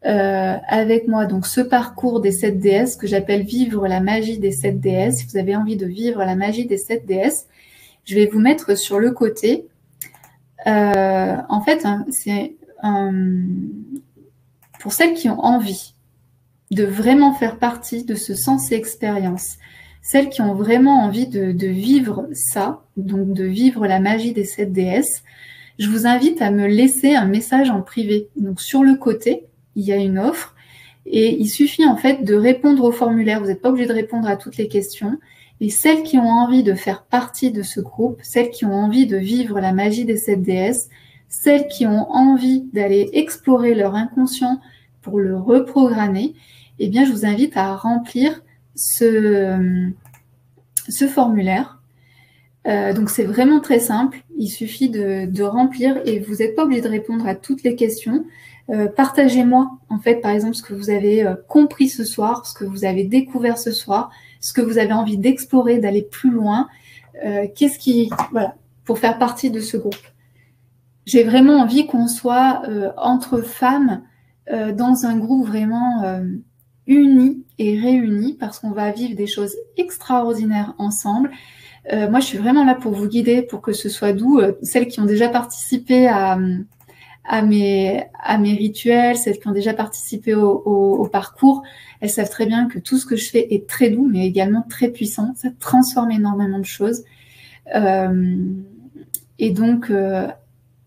avec moi, donc ce parcours des 7 déesses que j'appelle vivre la magie des 7 déesses, si vous avez envie de vivre la magie des 7 déesses, je vais vous mettre sur le côté. En fait, c'est pour celles qui ont envie de vraiment faire partie de ce sens et expérience, celles qui ont vraiment envie de vivre ça, donc de vivre la magie des 7 déesses, je vous invite à me laisser un message en privé. Donc sur le côté, il y a une offre et il suffit en fait de répondre au formulaire. Vous n'êtes pas obligé de répondre à toutes les questions. Et celles qui ont envie de faire partie de ce groupe, celles qui ont envie de vivre la magie des 7 déesses, celles qui ont envie d'aller explorer leur inconscient pour le reprogrammer, eh bien je vous invite à remplir ce formulaire. Donc c'est vraiment très simple, il suffit de remplir et vous n'êtes pas obligé de répondre à toutes les questions. Partagez-moi en fait par exemple ce que vous avez compris ce soir, ce que vous avez découvert ce soir, ce que vous avez envie d'explorer, d'aller plus loin, voilà, pour faire partie de ce groupe. J'ai vraiment envie qu'on soit entre femmes dans un groupe vraiment unis et réunis parce qu'on va vivre des choses extraordinaires ensemble. Moi, je suis vraiment là pour vous guider, pour que ce soit doux. Celles qui ont déjà participé à mes rituels, celles qui ont déjà participé au parcours, elles savent très bien que tout ce que je fais est très doux, mais également très puissant. Ça transforme énormément de choses. Et donc,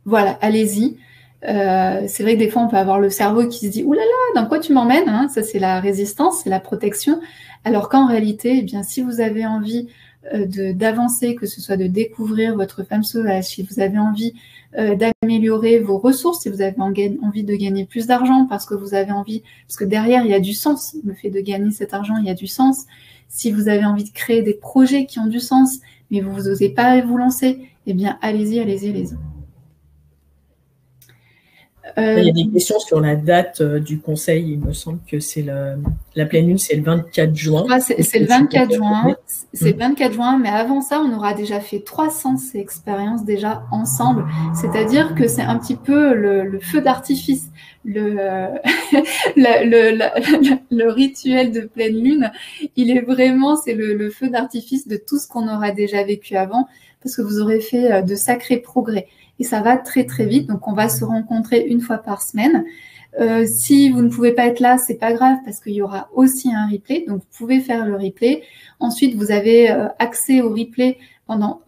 voilà, allez-y. C'est vrai que des fois, on peut avoir le cerveau qui se dit « Ouh là là, dans quoi tu m'emmènes ?» hein, ça, c'est la résistance, c'est la protection. Alors qu'en réalité, eh bien, si vous avez envie d'avancer, que ce soit de découvrir votre femme sauvage, si vous avez envie d'améliorer vos ressources, si vous avez envie de gagner plus d'argent parce que vous avez envie, parce que derrière, il y a du sens, le fait de gagner cet argent, il y a du sens. Si vous avez envie de créer des projets qui ont du sens, mais vous n'osez pas vous lancer, eh bien, allez-y, allez-y, allez-y. Il y a des questions sur la date du conseil. Il me semble que c'est la pleine lune, c'est le 24 juin. C'est le 24 juin. C'est le 24 juin, mais avant ça, on aura déjà fait 300 expériences déjà ensemble. C'est-à-dire que c'est un petit peu le feu d'artifice, le rituel de pleine lune. Il est vraiment, c'est le feu d'artifice de tout ce qu'on aura déjà vécu avant, parce que vous aurez fait de sacrés progrès. Et ça va très très vite, donc on va se rencontrer une fois par semaine. Si vous ne pouvez pas être là, c'est pas grave parce qu'il y aura aussi un replay, donc vous pouvez faire le replay. Ensuite, vous avez accès au replay pendant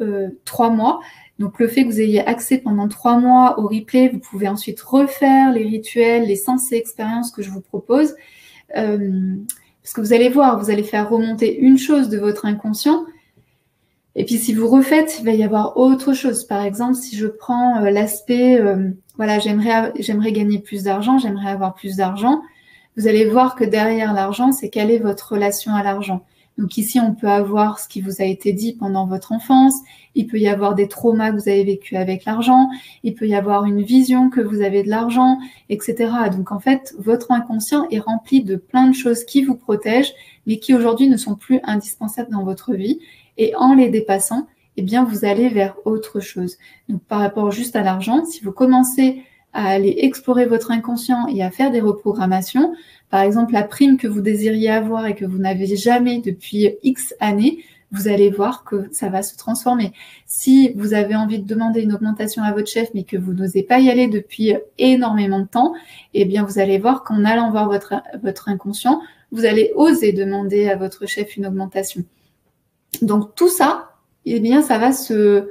3 mois. Donc le fait que vous ayez accès pendant 3 mois au replay, vous pouvez ensuite refaire les rituels, les sens et expériences que je vous propose. Parce que vous allez voir, vous allez faire remonter une chose de votre inconscient. Et puis, si vous refaites, il va y avoir autre chose. Par exemple, si je prends l'aspect, voilà, j'aimerais gagner plus d'argent, j'aimerais avoir plus d'argent, vous allez voir que derrière l'argent, c'est quelle est votre relation à l'argent. Donc ici, on peut avoir ce qui vous a été dit pendant votre enfance, il peut y avoir des traumas que vous avez vécu avec l'argent, il peut y avoir une vision que vous avez de l'argent, etc. Donc en fait, votre inconscient est rempli de plein de choses qui vous protègent, mais qui aujourd'hui ne sont plus indispensables dans votre vie. Et en les dépassant, eh bien, vous allez vers autre chose. Donc, par rapport juste à l'argent, si vous commencez à aller explorer votre inconscient et à faire des reprogrammations, par exemple, la prime que vous désiriez avoir et que vous n'avez jamais depuis X années, vous allez voir que ça va se transformer. Si vous avez envie de demander une augmentation à votre chef, mais que vous n'osez pas y aller depuis énormément de temps, eh bien, vous allez voir qu'en allant voir votre inconscient, vous allez oser demander à votre chef une augmentation. Donc tout ça, eh bien, ça va se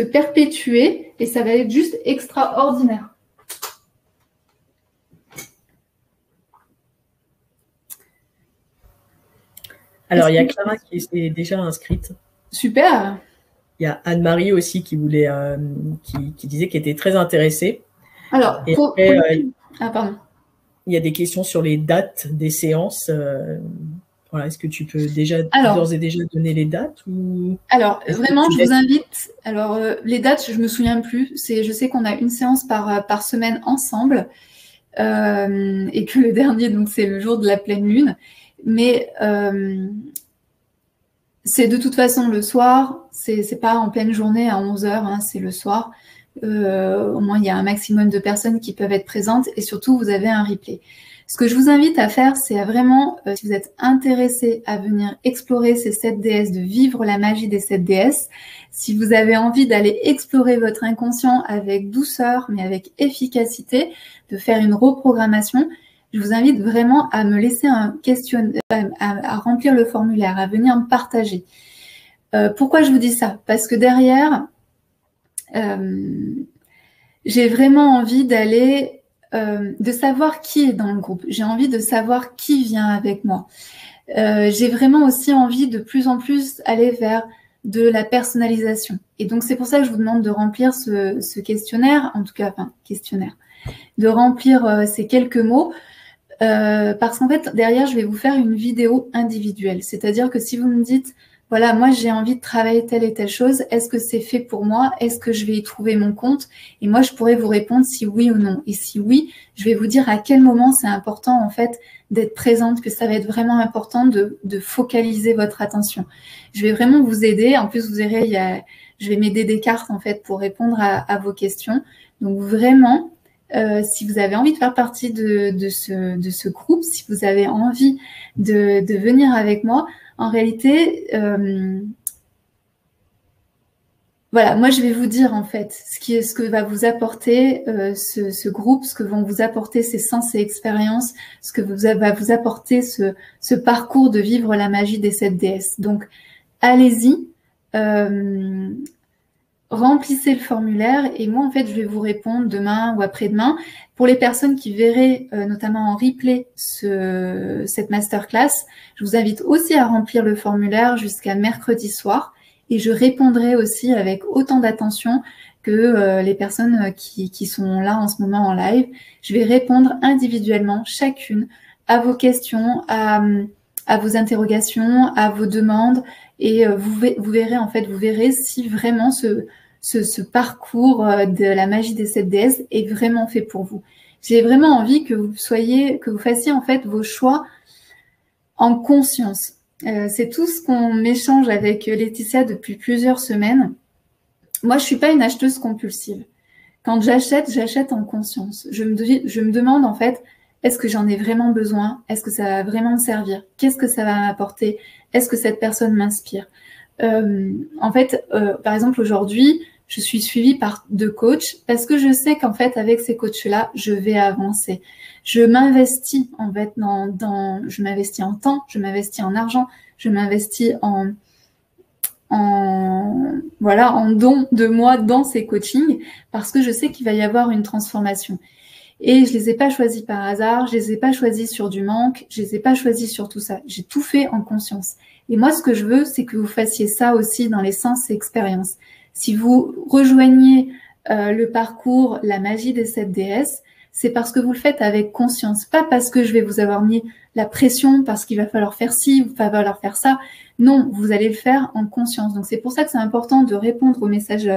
perpétuer et ça va être juste extraordinaire. Alors, il y a Clara qui s'est déjà inscrite. Super. Il y a Anne-Marie aussi qui voulait, qui disait qu'elle était très intéressée. Alors, pardon. Il y a des questions sur les dates des séances. Voilà, est-ce que tu peux d'ores et déjà donner les dates ou... Alors, vraiment, je vous invite... Alors, les dates, je ne me souviens plus. Je sais qu'on a une séance par semaine ensemble et que le dernier, donc, c'est le jour de la pleine lune. Mais c'est de toute façon le soir. C'est pas en pleine journée à 11h, hein, c'est le soir. Au moins, il y a un maximum de personnes qui peuvent être présentes et surtout, vous avez un replay. Ce que je vous invite à faire, c'est à vraiment, si vous êtes intéressé à venir explorer ces 7 déesses, de vivre la magie des 7 déesses, si vous avez envie d'aller explorer votre inconscient avec douceur, mais avec efficacité, de faire une reprogrammation, je vous invite vraiment à me laisser un questionnaire, à remplir le formulaire, à venir me partager. Pourquoi je vous dis ça? Parce que derrière, j'ai vraiment envie d'aller... de savoir qui est dans le groupe. J'ai envie de savoir qui vient avec moi. J'ai vraiment aussi envie de plus en plus aller vers de la personnalisation. Et donc, c'est pour ça que je vous demande de remplir ce questionnaire, en tout cas, enfin, questionnaire, de remplir ces quelques mots, parce qu'en fait, derrière, je vais vous faire une vidéo individuelle. C'est-à-dire que si vous me dites, voilà, moi, j'ai envie de travailler telle et telle chose. Est-ce que c'est fait pour moi? Est-ce que je vais y trouver mon compte? Et moi, je pourrais vous répondre si oui ou non. Et si oui, je vais vous dire à quel moment c'est important, en fait, d'être présente, que ça va être vraiment important de focaliser votre attention. Je vais vraiment vous aider. En plus, vous verrez, je vais m'aider des cartes, en fait, pour répondre à vos questions. Donc, vraiment, si vous avez envie de faire partie de ce groupe, si vous avez envie de venir avec moi, en réalité, voilà, moi je vais vous dire en fait ce que va vous apporter ce groupe, ce que vont vous apporter ces sens et expériences, ce que va vous apporter ce parcours de vivre la magie des 7 déesses. Donc allez-y. remplissez le formulaire et moi, en fait, je vais vous répondre demain ou après-demain. Pour les personnes qui verraient notamment en replay cette masterclass, je vous invite aussi à remplir le formulaire jusqu'à mercredi soir et je répondrai aussi avec autant d'attention que les personnes qui sont là en ce moment en live. Je vais répondre individuellement chacune à vos questions, à vos interrogations, à vos demandes et vous verrez en fait, vous verrez si vraiment ce parcours de la magie des 7 déesses est vraiment fait pour vous. J'ai vraiment envie que vous fassiez en fait vos choix en conscience. C'est tout ce qu'on m'échange avec Laetitia depuis plusieurs semaines. Moi, je suis pas une acheteuse compulsive. Quand j'achète en conscience. Je me demande en fait, est-ce que j'en ai vraiment besoin? Est-ce que ça va vraiment me servir? Qu'est-ce que ça va m'apporter? Est-ce que cette personne m'inspire? En fait, par exemple, aujourd'hui, je suis suivie par 2 coachs parce que je sais qu'en fait, avec ces coachs-là, je vais avancer. Je m'investis en fait je m'investis en temps, je m'investis en argent, je m'investis en don de moi dans ces coachings parce que je sais qu'il va y avoir une transformation. Et je les ai pas choisis par hasard, je les ai pas choisis sur du manque, je les ai pas choisis sur tout ça. J'ai tout fait en conscience. Et moi, ce que je veux, c'est que vous fassiez ça aussi dans les sens et expériences. Si vous rejoignez le parcours La magie des 7 déesses, c'est parce que vous le faites avec conscience, pas parce que je vais vous avoir mis la pression, parce qu'il va falloir faire ci, il va falloir faire ça. Non, vous allez le faire en conscience. Donc c'est pour ça que c'est important de répondre aux messages,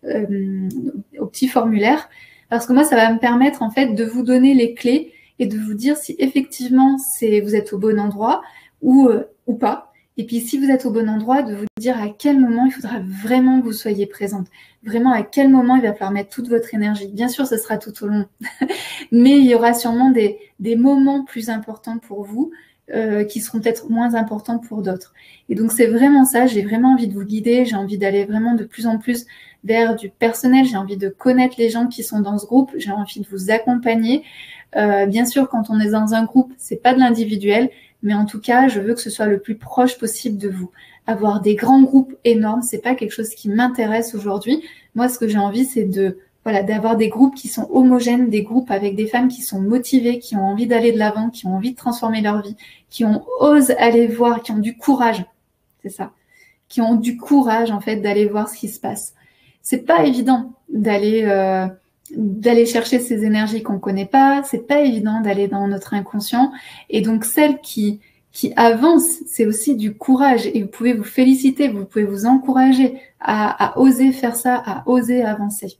au petit formulaire, parce que moi, ça va me permettre en fait de vous donner les clés et de vous dire si effectivement vous êtes au bon endroit ou pas. Et puis si vous êtes au bon endroit, de vous dire à quel moment il faudra vraiment que vous soyez présente. Vraiment à quel moment il va falloir mettre toute votre énergie. Bien sûr, ce sera tout au long. Mais il y aura sûrement des moments plus importants pour vous qui seront peut-être moins importants pour d'autres. Et donc c'est vraiment ça, j'ai vraiment envie de vous guider, j'ai envie d'aller vraiment de plus en plus vers du personnel, j'ai envie de connaître les gens qui sont dans ce groupe, j'ai envie de vous accompagner. Bien sûr, quand on est dans un groupe, c'est pas de l'individuel, mais en tout cas, je veux que ce soit le plus proche possible de vous. Avoir des grands groupes énormes, c'est pas quelque chose qui m'intéresse aujourd'hui. Moi, ce que j'ai envie, c'est d'avoir des groupes qui sont homogènes, des groupes avec des femmes qui sont motivées, qui ont envie d'aller de l'avant, qui ont envie de transformer leur vie, qui osent aller voir, qui ont du courage. C'est ça. Qui ont du courage, en fait, d'aller voir ce qui se passe. C'est pas évident d'aller chercher ces énergies qu'on connaît pas. C'est pas évident d'aller dans notre inconscient. Et donc, celles qui avancent, c'est aussi du courage. Et vous pouvez vous féliciter, vous pouvez vous encourager à oser faire ça, à oser avancer.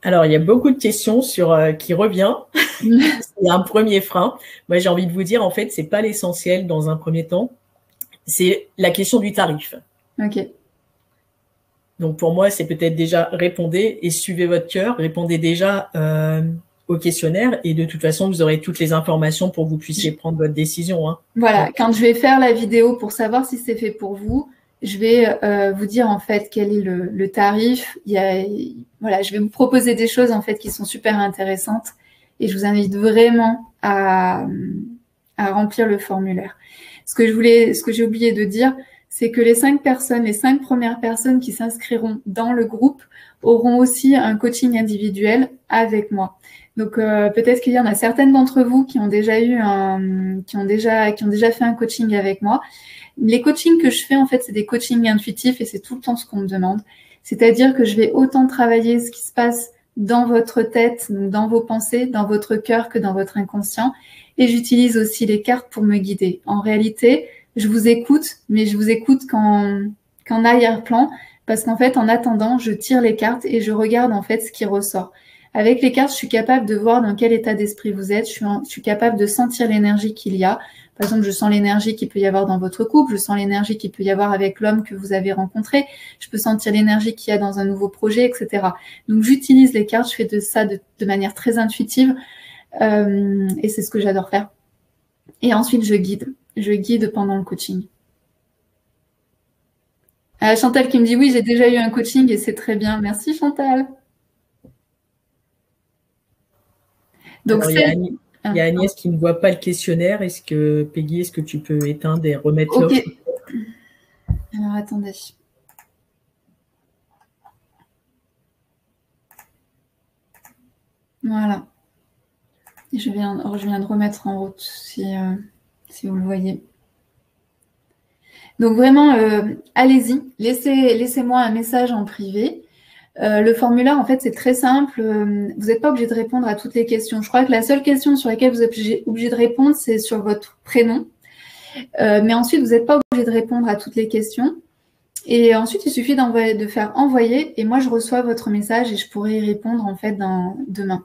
Alors, il y a beaucoup de questions qui revient. C'est un premier frein. Moi, j'ai envie de vous dire, en fait, c'est pas l'essentiel dans un premier temps. C'est la question du tarif. Ok. Donc, pour moi, c'est peut-être déjà répondez et suivez votre cœur. Répondez déjà au questionnaire et de toute façon, vous aurez toutes les informations pour que vous puissiez prendre votre décision. Hein. Voilà. Donc, quand je vais faire la vidéo pour savoir si c'est fait pour vous, je vais vous dire en fait quel est le tarif. Je vais vous proposer des choses en fait qui sont super intéressantes et je vous invite vraiment à remplir le formulaire. Ce que j'ai oublié de dire, c'est que les 5 premières personnes qui s'inscriront dans le groupe auront aussi un coaching individuel avec moi. Donc peut-être qu'il y en a certaines d'entre vous qui ont déjà fait un coaching avec moi. Les coachings que je fais, en fait, c'est des coachings intuitifs et c'est tout le temps ce qu'on me demande. C'est-à-dire que je vais autant travailler ce qui se passe dans votre tête, donc dans vos pensées, dans votre cœur que dans votre inconscient. Et j'utilise aussi les cartes pour me guider. En réalité, je vous écoute, mais je vous écoute qu'en arrière-plan parce qu'en fait, en attendant, je tire les cartes et je regarde en fait ce qui ressort. Avec les cartes, je suis capable de voir dans quel état d'esprit vous êtes. Je suis capable de sentir l'énergie qu'il y a. Par exemple, je sens l'énergie qu'il peut y avoir dans votre couple, je sens l'énergie qu'il peut y avoir avec l'homme que vous avez rencontré, je peux sentir l'énergie qu'il y a dans un nouveau projet, etc. Donc, j'utilise les cartes, je fais de ça de manière très intuitive et c'est ce que j'adore faire. Et ensuite, je guide pendant le coaching. Chantal qui me dit « Oui, j'ai déjà eu un coaching et c'est très bien. » Merci Chantal. Donc, il y a Agnès qui ne voit pas le questionnaire. Peggy, est-ce que tu peux éteindre et remettre l'offre? Alors, attendez. Voilà. Et je viens de remettre en route si vous le voyez. Donc vraiment, allez-y, laissez-moi un message en privé. Le formulaire, en fait, c'est très simple. Vous n'êtes pas obligé de répondre à toutes les questions. Je crois que la seule question sur laquelle vous êtes obligé de répondre, c'est sur votre prénom. Mais ensuite, vous n'êtes pas obligé de répondre à toutes les questions. Et ensuite, il suffit de faire envoyer. Et moi, je reçois votre message et je pourrai y répondre, en fait, demain.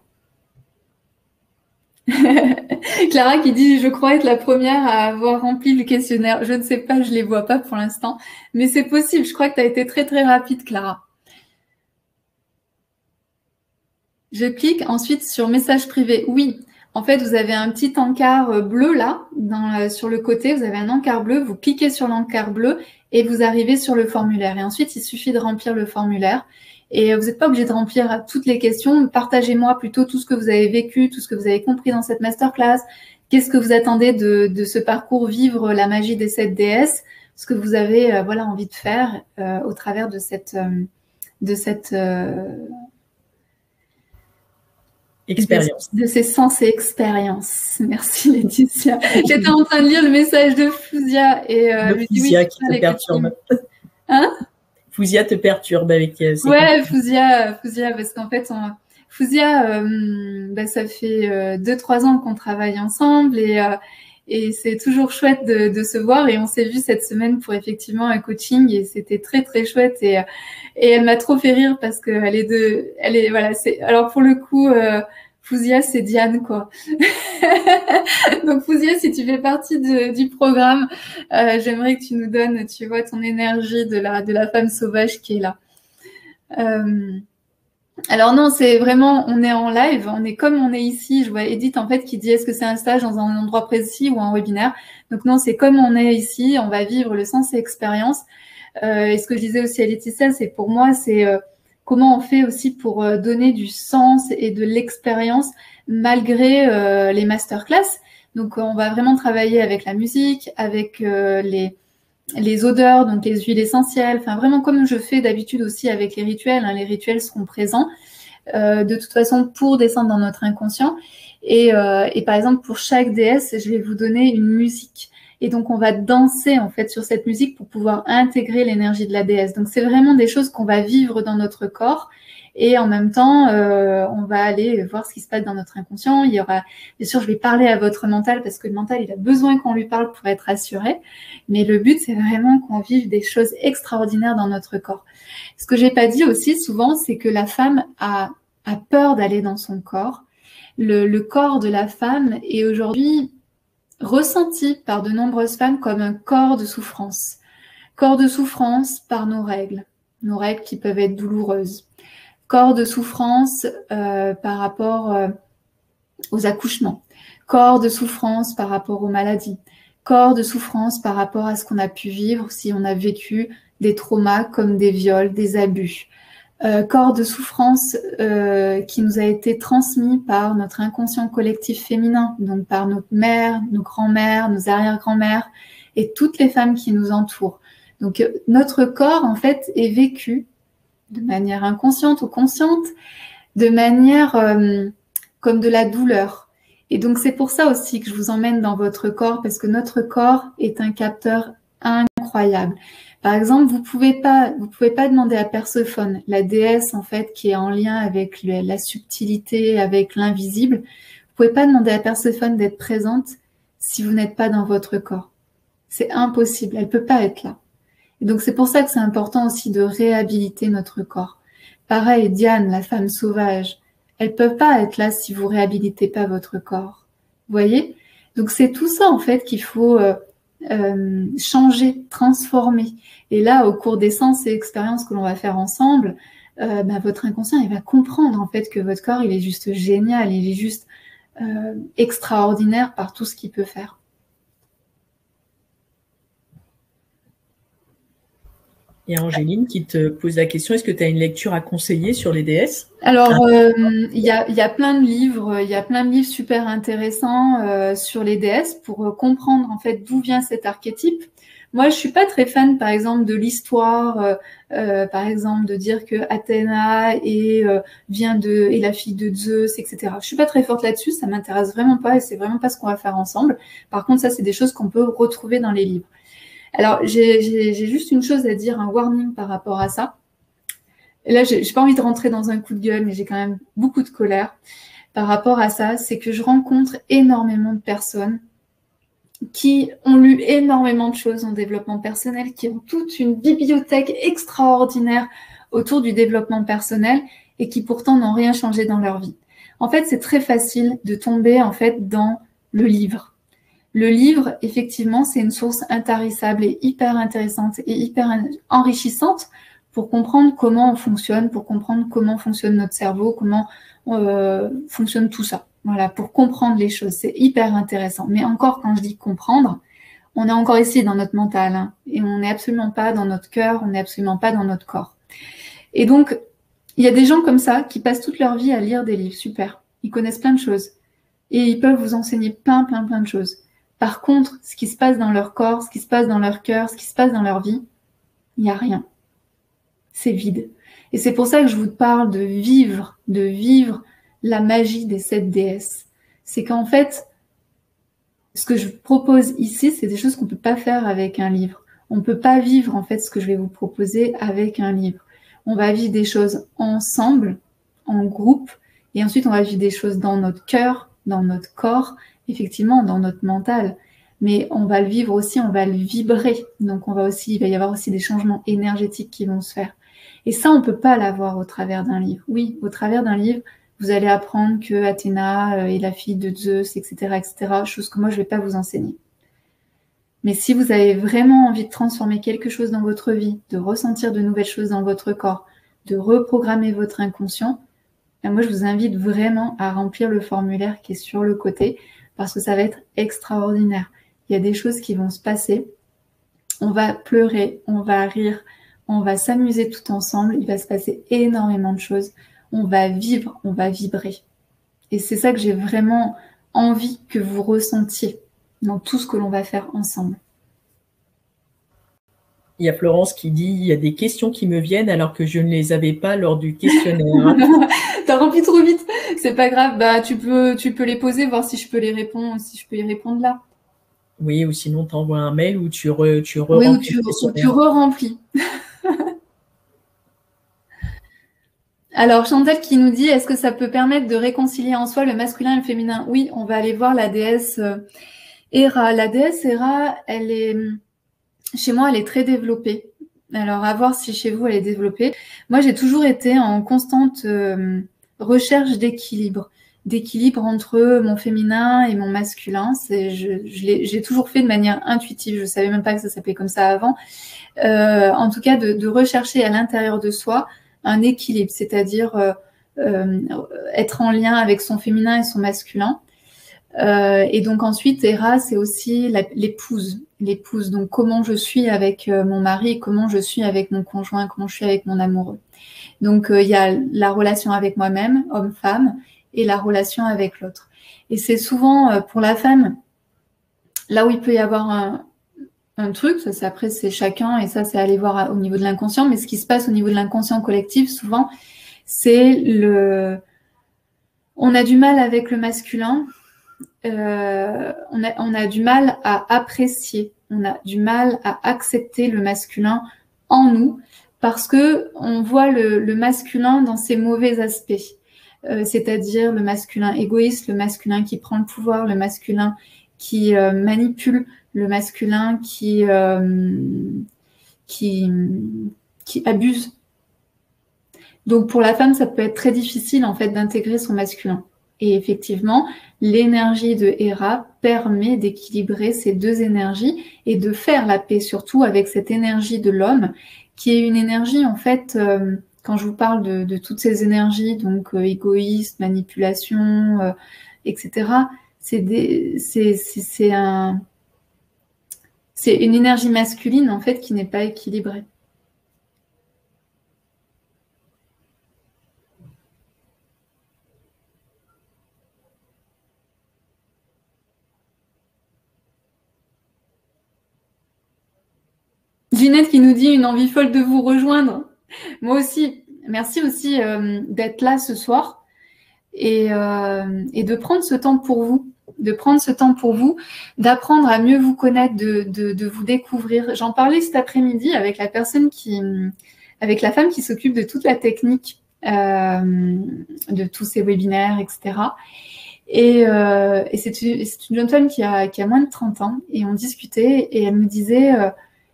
Clara qui dit « Je crois être la première à avoir rempli le questionnaire. » Je ne sais pas, je ne les vois pas pour l'instant. Mais c'est possible. Je crois que tu as été très, très rapide, Clara. Je clique ensuite sur « Message privé ». Oui, en fait, vous avez un petit encart bleu là, sur le côté. Vous avez un encart bleu. Vous cliquez sur l'encart bleu et vous arrivez sur le formulaire. Et ensuite, il suffit de remplir le formulaire. Et vous n'êtes pas obligé de remplir toutes les questions. Partagez-moi plutôt tout ce que vous avez vécu, tout ce que vous avez compris dans cette masterclass. Qu'est-ce que vous attendez de ce parcours vivre la magie des 7 déesses? Ce que vous avez envie de faire au travers de cette expérience. De ces sens et expériences. Merci Laetitia. J'étais en train de lire le message de Fouzia et Fouzia qui te perturbe. Hein? Fouzia te perturbe avec ouais, Fouzia, parce qu'en fait, Fouzia, ça fait 2-3 ans qu'on travaille ensemble et c'est toujours chouette de se voir. Et on s'est vu cette semaine pour effectivement un coaching et c'était très très chouette et elle m'a trop fait rire parce que alors pour le coup, Fouzia, c'est Diane, quoi. Donc, Fouzia, si tu fais partie du programme, j'aimerais que tu nous donnes, tu vois, ton énergie de la femme sauvage qui est là. Alors non, c'est vraiment, on est en live, on est comme on est ici. Je vois Edith, en fait, qui dit, est-ce que c'est un stage dans un endroit précis ou un webinaire? Donc non, c'est comme on est ici, on va vivre le sens et expérience. Et ce que je disais aussi à Laetitia, c'est pour moi, c'est comment on fait aussi pour donner du sens et de l'expérience malgré les masterclass. Donc, on va vraiment travailler avec la musique, avec les odeurs, donc les huiles essentielles, enfin vraiment comme je fais d'habitude aussi avec les rituels. Hein, les rituels seront présents de toute façon pour descendre dans notre inconscient. Et par exemple, pour chaque déesse, je vais vous donner une musique. Et donc, on va danser en fait sur cette musique pour pouvoir intégrer l'énergie de la déesse. Donc, c'est vraiment des choses qu'on va vivre dans notre corps. Et en même temps, on va aller voir ce qui se passe dans notre inconscient. Il y aura, bien sûr, je vais parler à votre mental parce que le mental, il a besoin qu'on lui parle pour être rassuré. Mais le but, c'est vraiment qu'on vive des choses extraordinaires dans notre corps. Ce que j'ai pas dit aussi souvent, c'est que la femme a peur d'aller dans son corps. Le corps de la femme est aujourd'hui ressenti par de nombreuses femmes comme un corps de souffrance. Corps de souffrance par nos règles qui peuvent être douloureuses. Corps de souffrance par rapport aux accouchements. Corps de souffrance par rapport aux maladies. Corps de souffrance par rapport à ce qu'on a pu vivre si on a vécu des traumas comme des viols, des abus. Corps de souffrance qui nous a été transmis par notre inconscient collectif féminin, donc par notre mère, nos grands-mères, nos arrière-grand-mères et toutes les femmes qui nous entourent. Donc notre corps en fait est vécu de manière inconsciente ou consciente, de manière comme de la douleur. Et donc c'est pour ça aussi que je vous emmène dans votre corps, parce que notre corps est un capteur incroyable. Par exemple, vous pouvez pas demander à Perséphone, la déesse en fait qui est en lien avec la subtilité, avec l'invisible. Vous pouvez pas demander à Perséphone d'être présente si vous n'êtes pas dans votre corps. C'est impossible, elle peut pas être là. Et donc c'est pour ça que c'est important aussi de réhabiliter notre corps. Pareil, Diane, la femme sauvage, elle peut pas être là si vous réhabilitez pas votre corps. Vous voyez? Donc c'est tout ça en fait qu'il faut changer, transformer. Et là, au cours des sens et expériences que l'on va faire ensemble, votre inconscient, il va comprendre en fait que votre corps, il est juste génial, il est juste extraordinaire par tout ce qu'il peut faire. Il y a Angéline qui te pose la question, est-ce que tu as une lecture à conseiller sur les déesses? Alors, il y a plein de livres, super intéressants sur les déesses pour comprendre en fait d'où vient cet archétype. Moi, je suis pas très fan, par exemple, de l'histoire, par exemple, de dire que Athéna est la fille de Zeus, etc. Je suis pas très forte là-dessus, ça m'intéresse vraiment pas et c'est vraiment pas ce qu'on va faire ensemble. Par contre, ça, c'est des choses qu'on peut retrouver dans les livres. Alors, j'ai juste une chose à dire, un warning par rapport à ça. Et là, j'ai pas envie de rentrer dans un coup de gueule, mais j'ai quand même beaucoup de colère par rapport à ça. C'est que je rencontre énormément de personnes qui ont lu énormément de choses en développement personnel, qui ont toute une bibliothèque extraordinaire autour du développement personnel et qui pourtant n'ont rien changé dans leur vie. En fait, c'est très facile de tomber en fait dans le livre. Le livre, effectivement, c'est une source intarissable et hyper intéressante et hyper enrichissante pour comprendre comment on fonctionne, pour comprendre comment fonctionne notre cerveau, comment fonctionne tout ça. Voilà, pour comprendre les choses, c'est hyper intéressant. Mais encore, quand je dis comprendre, on est encore ici dans notre mental, hein, et on n'est absolument pas dans notre cœur, on n'est absolument pas dans notre corps. Et donc, il y a des gens comme ça qui passent toute leur vie à lire des livres, super. Ils connaissent plein de choses et ils peuvent vous enseigner plein de choses. Par contre, ce qui se passe dans leur corps, ce qui se passe dans leur cœur, ce qui se passe dans leur vie, il n'y a rien. C'est vide. Et c'est pour ça que je vous parle de vivre la magie des 7 déesses. C'est qu'en fait, ce que je propose ici, c'est des choses qu'on ne peut pas faire avec un livre. On ne peut pas vivre en fait ce que je vais vous proposer avec un livre. On va vivre des choses ensemble, en groupe, et ensuite on va vivre des choses dans notre cœur, dans notre corps, effectivement dans notre mental. Mais on va le vivre aussi, on va le vibrer. Donc il va y avoir aussi des changements énergétiques qui vont se faire. Et ça, on ne peut pas l'avoir au travers d'un livre. Oui, au travers d'un livre, vous allez apprendre que Athéna est la fille de Zeus, etc., chose que moi, je ne vais pas vous enseigner. Mais si vous avez vraiment envie de transformer quelque chose dans votre vie, de ressentir de nouvelles choses dans votre corps, de reprogrammer votre inconscient, ben moi, je vous invite vraiment à remplir le formulaire qui est sur le côté, parce que ça va être extraordinaire. Il y a des choses qui vont se passer. On va pleurer, on va rire, on va s'amuser tout ensemble. Il va se passer énormément de choses. On va vivre, on va vibrer. Et c'est ça que j'ai vraiment envie que vous ressentiez dans tout ce que l'on va faire ensemble. Il y a Florence qui dit « Il y a des questions qui me viennent alors que je ne les avais pas lors du questionnaire. » T'as rempli trop vite. C'est pas grave. Bah, tu peux les poser, voir si je peux les répondre, si je peux y répondre là. Oui, ou sinon tu envoies un mail ou tu Oui, re-remplis le ou tu questionnaire. re-remplis. Alors, Chantal qui nous dit, est-ce que ça peut permettre de réconcilier en soi le masculin et le féminin? Oui, on va aller voir la déesse Héra. La déesse Héra, chez moi, elle est très développée. Alors, à voir si chez vous, elle est développée. Moi, j'ai toujours été en constante recherche d'équilibre entre mon féminin et mon masculin. J'ai toujours fait de manière intuitive. Je savais même pas que ça s'appelait comme ça avant. En tout cas, de rechercher à l'intérieur de soi un équilibre, c'est-à-dire être en lien avec son féminin et son masculin. Et donc ensuite, Héra, c'est aussi l'épouse. L'épouse, donc comment je suis avec mon mari, comment je suis avec mon conjoint, comment je suis avec mon amoureux. Donc il y a la relation avec moi-même, homme-femme, et la relation avec l'autre. Et c'est souvent pour la femme, là où il peut y avoir un truc, ça après c'est chacun, et ça c'est aller voir au niveau de l'inconscient, mais ce qui se passe au niveau de l'inconscient collectif, souvent, c'est on a du mal avec le masculin, on a du mal à apprécier, on a du mal à accepter le masculin en nous parce que on voit le masculin dans ses mauvais aspects, c'est-à-dire le masculin égoïste, le masculin qui prend le pouvoir, le masculin qui manipule, le masculin qui abuse. Donc pour la femme, ça peut être très difficile en fait d'intégrer son masculin. Et effectivement, l'énergie de Héra permet d'équilibrer ces deux énergies et de faire la paix surtout avec cette énergie de l'homme, qui est une énergie en fait, quand je vous parle de toutes ces énergies, donc égoïste, manipulation, etc., c'est une énergie masculine en fait qui n'est pas équilibrée. Ginette qui nous dit une envie folle de vous rejoindre. Moi aussi. Merci aussi d'être là ce soir et de prendre ce temps pour vous, d'apprendre à mieux vous connaître, de vous découvrir. J'en parlais cet après-midi avec la femme qui s'occupe de toute la technique de tous ces webinaires, etc. Et c'est une jeune femme qui a moins de 30 ans et on discutait et elle me disait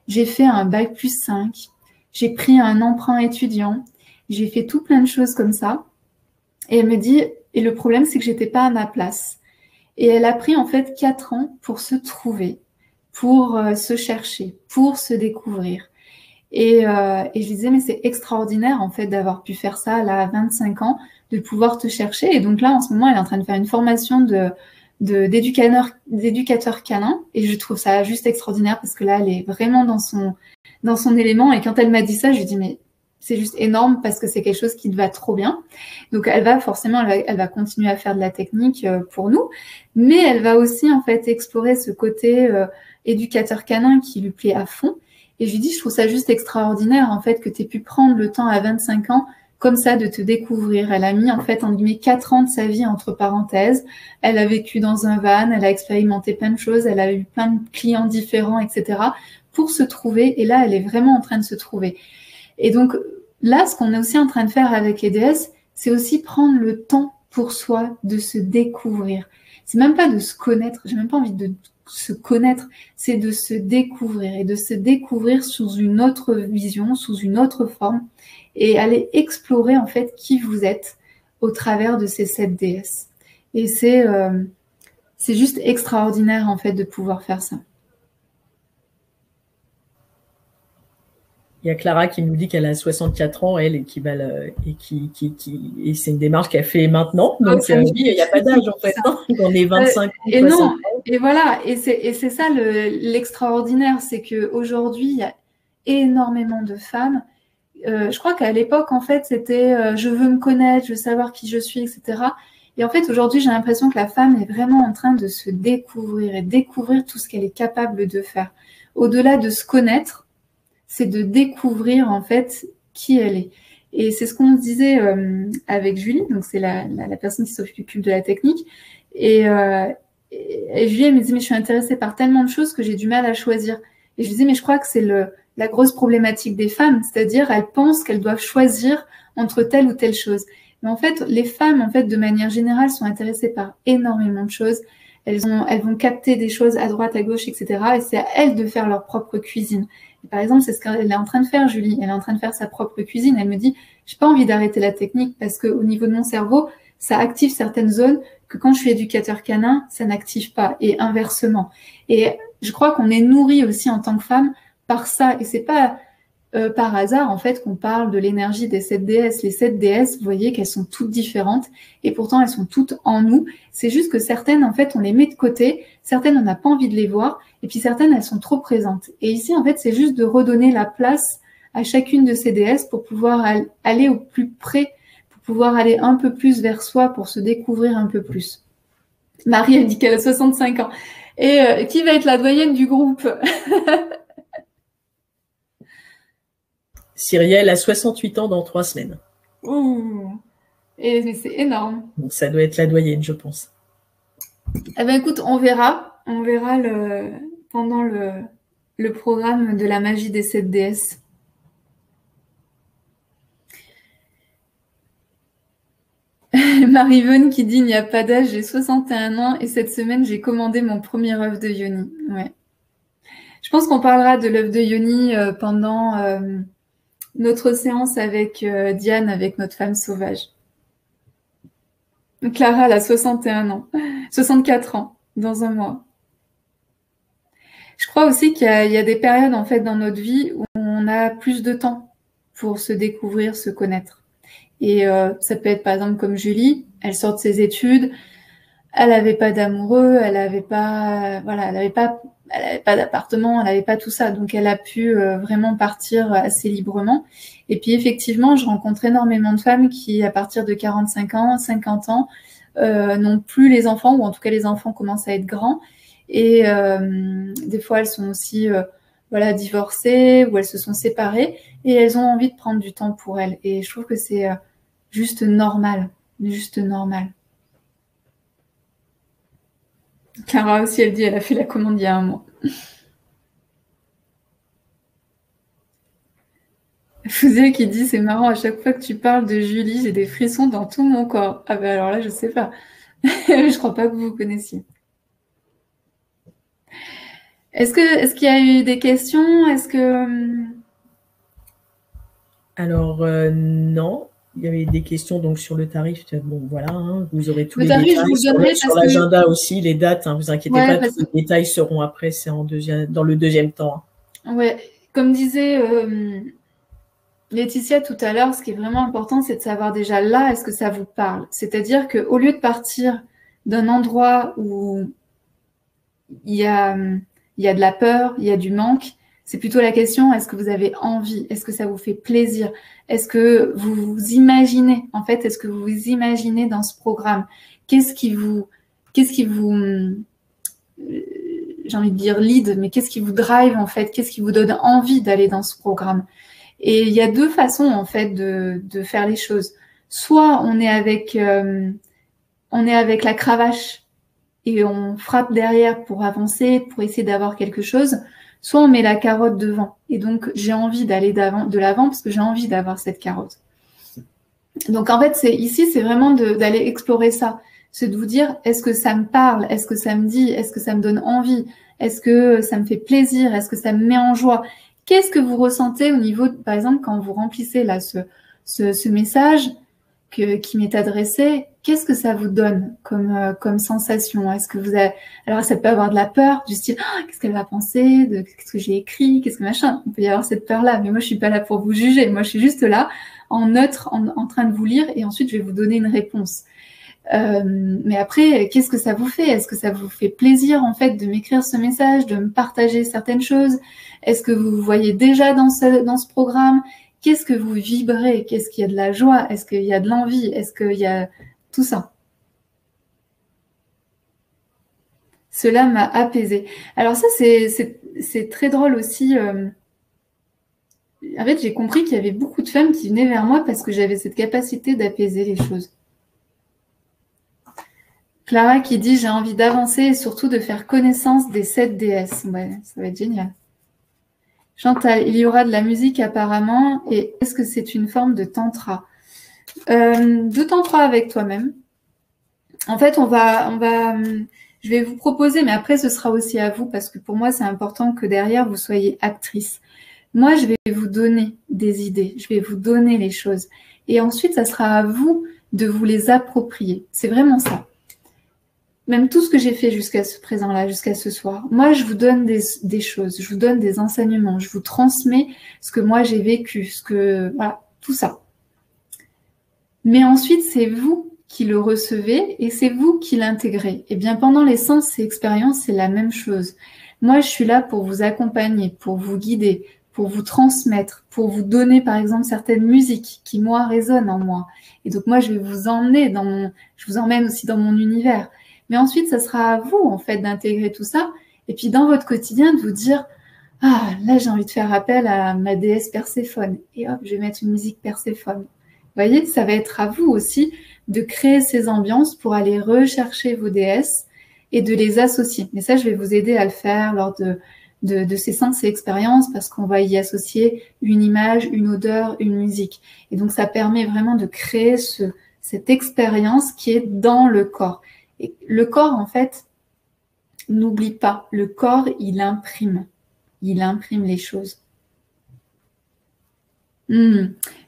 j'ai fait un bac plus 5, j'ai pris un emprunt étudiant, j'ai fait tout plein de choses comme ça. Et elle me dit, et le problème, c'est que j'étais pas à ma place. Et elle a pris en fait 4 ans pour se trouver, pour se chercher, pour se découvrir. Et je disais, mais c'est extraordinaire en fait d'avoir pu faire ça là à 25 ans, de pouvoir te chercher. Et donc là, en ce moment, elle est en train de faire une formation d'éducateur canin. Et je trouve ça juste extraordinaire parce que là, elle est vraiment dans son élément. Et quand elle m'a dit ça, je lui dis, mais c'est juste énorme parce que c'est quelque chose qui te va trop bien. Donc elle va continuer à faire de la technique pour nous, mais elle va aussi en fait explorer ce côté éducateur canin qui lui plaît à fond. Et je lui dis, je trouve ça juste extraordinaire en fait que tu aies pu prendre le temps à 25 ans comme ça de te découvrir. Elle a mis en fait en guillemets 4 ans de sa vie entre parenthèses. Elle a vécu dans un van, elle a expérimenté plein de choses, elle a eu plein de clients différents, etc. pour se trouver. Et là, elle est vraiment en train de se trouver. Et donc là, ce qu'on est aussi en train de faire avec les déesses, c'est aussi prendre le temps pour soi de se découvrir. C'est même pas de se connaître, j'ai même pas envie de se connaître, c'est de se découvrir et de se découvrir sous une autre vision, sous une autre forme et aller explorer en fait qui vous êtes au travers de ces 7 déesses. Et c'est juste extraordinaire en fait de pouvoir faire ça. Il y a Clara qui nous dit qu'elle a 64 ans, elle, et et c'est une démarche qu'elle fait maintenant. Donc, il n'y a pas d'âge, en fait. Hein, on est 25 ans. Et non, et voilà. Et c'est ça l'extraordinaire, c'est qu'aujourd'hui, il y a énormément de femmes. Je crois qu'à l'époque, en fait, c'était je veux me connaître, je veux savoir qui je suis, etc. Et en fait, aujourd'hui, j'ai l'impression que la femme est vraiment en train de se découvrir et découvrir tout ce qu'elle est capable de faire. Au-delà de se connaître, c'est de découvrir en fait qui elle est. Et c'est ce qu'on disait avec Julie, donc c'est la personne qui s'occupe de la technique. Et Julie, elle me dit, mais je suis intéressée par tellement de choses que j'ai du mal à choisir. Et je lui dis, mais je crois que c'est la grosse problématique des femmes, c'est-à-dire elles pensent qu'elles doivent choisir entre telle ou telle chose. Mais en fait, les femmes, en fait, de manière générale, sont intéressées par énormément de choses. Elles vont capter des choses à droite, à gauche, etc. Et c'est à elles de faire leur propre cuisine. Et par exemple, c'est ce qu'elle est en train de faire, Julie. Elle est en train de faire sa propre cuisine. Elle me dit, j'ai pas envie d'arrêter la technique parce que au niveau de mon cerveau, ça active certaines zones que quand je suis éducateur canin, ça n'active pas. Et inversement. Et je crois qu'on est nourri aussi en tant que femme par ça. Et c'est pas par hasard, en fait, qu'on parle de l'énergie des 7 déesses. Les 7 déesses, vous voyez qu'elles sont toutes différentes et pourtant elles sont toutes en nous. C'est juste que certaines, en fait, on les met de côté, certaines, on n'a pas envie de les voir et puis certaines, elles sont trop présentes. Et ici, en fait, c'est juste de redonner la place à chacune de ces déesses pour pouvoir aller au plus près, pour pouvoir aller un peu plus vers soi, pour se découvrir un peu plus. Marie, elle dit qu'elle a 65 ans. Et qui va être la doyenne du groupe? Cyrielle a 68 ans dans 3 semaines. Ouh. Mais c'est énorme. Donc, ça doit être la doyenne, je pense. Eh ben écoute, on verra pendant le programme de la magie des 7 déesses. Marie-Veune qui dit, il n'y a pas d'âge, j'ai 61 ans et cette semaine, j'ai commandé mon premier œuf de yoni. Ouais. Je pense qu'on parlera de l'œuf de yoni pendant notre séance avec Diane, avec notre femme sauvage. Clara, elle a 61 ans, 64 ans, dans un mois. Je crois aussi qu'il y a des périodes en fait dans notre vie où on a plus de temps pour se découvrir, se connaître. Et ça peut être par exemple comme Julie, elle sort de ses études, elle n'avait pas d'amoureux, elle n'avait pas d'appartement, elle n'avait pas tout ça, donc elle a pu vraiment partir assez librement. Et puis effectivement, je rencontre énormément de femmes qui, à partir de 45 ans, 50 ans, n'ont plus les enfants, ou en tout cas les enfants commencent à être grands. Et des fois, elles sont aussi voilà, divorcées, ou elles se sont séparées, et elles ont envie de prendre du temps pour elles. Et je trouve que c'est juste normal, juste normal. Clara aussi, elle dit, elle a fait la commande il y a 1 mois. Fouzier qui dit, c'est marrant, à chaque fois que tu parles de Julie, j'ai des frissons dans tout mon corps. Ah ben alors là, je sais pas. Je crois pas que vous vous connaissiez. Est-ce qu'il y a eu des questions? Est-ce que... Alors, non. Il y avait des questions donc sur le tarif. Bon, voilà, hein, vous aurez tous Le les tarif, je détails vous le donnerai sur parce que... l'agenda aussi, les dates. Hein, vous inquiétez Ouais, pas, parce tous les détails seront après. C'est dans le deuxième temps. Ouais, comme disait Laetitia tout à l'heure, ce qui est vraiment important, c'est de savoir déjà là, est-ce que ça vous parle? C'est-à-dire qu'au lieu de partir d'un endroit où il y a, il y a de la peur, il y a du manque, c'est plutôt la question, est-ce que vous avez envie? Est-ce que ça vous fait plaisir? Est-ce que vous vous imaginez, en fait, est-ce que vous vous imaginez dans ce programme? Qu'est-ce qui vous, j'ai envie de dire lead, mais qu'est-ce qui vous drive, en fait? Qu'est-ce qui vous donne envie d'aller dans ce programme? Et il y a 2 façons, en fait, de faire les choses. Soit on est avec la cravache et on frappe derrière pour avancer, pour essayer d'avoir quelque chose, soit on met la carotte devant. Et donc, j'ai envie d'aller de l'avant parce que j'ai envie d'avoir cette carotte. Donc, en fait, ici, c'est vraiment d'aller explorer ça. C'est de vous dire, est-ce que ça me parle? Est-ce que ça me dit? Est-ce que ça me donne envie? Est-ce que ça me fait plaisir? Est-ce que ça me met en joie? Qu'est-ce que vous ressentez au niveau, par exemple, quand vous remplissez là ce message qui m'est adressé, qu'est-ce que ça vous donne comme sensation? Est-ce que vous avez... Alors, ça peut avoir de la peur, du style, ah, qu'est-ce qu'elle va penser de qu'est-ce que j'ai écrit, qu'est-ce que machin. Il peut y avoir cette peur-là, mais moi, je suis pas là pour vous juger. Moi, je suis juste là, en neutre, en train de vous lire, et ensuite, je vais vous donner une réponse. Mais après, qu'est-ce que ça vous fait? Est-ce que ça vous fait plaisir, en fait, de m'écrire ce message, de me partager certaines choses? Est-ce que vous vous voyez déjà dans ce programme? Qu'est-ce que vous vibrez? Qu'est-ce qu'il y a de la joie? Est-ce qu'il y a de l'envie? Est-ce qu'il y a tout ça? Cela m'a apaisée. Alors ça, c'est très drôle aussi. En fait, j'ai compris qu'il y avait beaucoup de femmes qui venaient vers moi parce que j'avais cette capacité d'apaiser les choses. Clara qui dit « J'ai envie d'avancer et surtout de faire connaissance des 7 déesses. » Ouais, ça va être génial. Chantal, il y aura de la musique apparemment. Et est-ce que c'est une forme de tantra? De tantra avec toi-même. En fait, je vais vous proposer, mais après, ce sera aussi à vous, parce que pour moi, c'est important que derrière, vous soyez actrice. Moi, je vais vous donner des idées, je vais vous donner les choses. Et ensuite, ça sera à vous de vous les approprier. C'est vraiment ça. Même tout ce que j'ai fait jusqu'à ce présent-là, jusqu'à ce soir, moi, je vous donne des choses, je vous donne des enseignements, je vous transmets ce que moi j'ai vécu, voilà, tout ça. Mais ensuite, c'est vous qui le recevez et c'est vous qui l'intégrez. Et bien, pendant les sens et expériences, c'est la même chose. Moi, je suis là pour vous accompagner, pour vous guider, pour vous transmettre, pour vous donner, par exemple, certaines musiques qui, moi, résonnent en moi. Et donc, moi, je vais vous emmener je vous emmène aussi dans mon univers. Mais ensuite, ça sera à vous, en fait, d'intégrer tout ça. Et puis, dans votre quotidien, de vous dire, ah, là, j'ai envie de faire appel à ma déesse Perséphone. Et hop, je vais mettre une musique Perséphone. Vous voyez, ça va être à vous aussi de créer ces ambiances pour aller rechercher vos déesses et de les associer. Mais ça, je vais vous aider à le faire lors de ces sens et expériences parce qu'on va y associer une image, une odeur, une musique. Et donc, ça permet vraiment de créer cette expérience qui est dans le corps. Et le corps, en fait, n'oublie pas, le corps, il imprime les choses.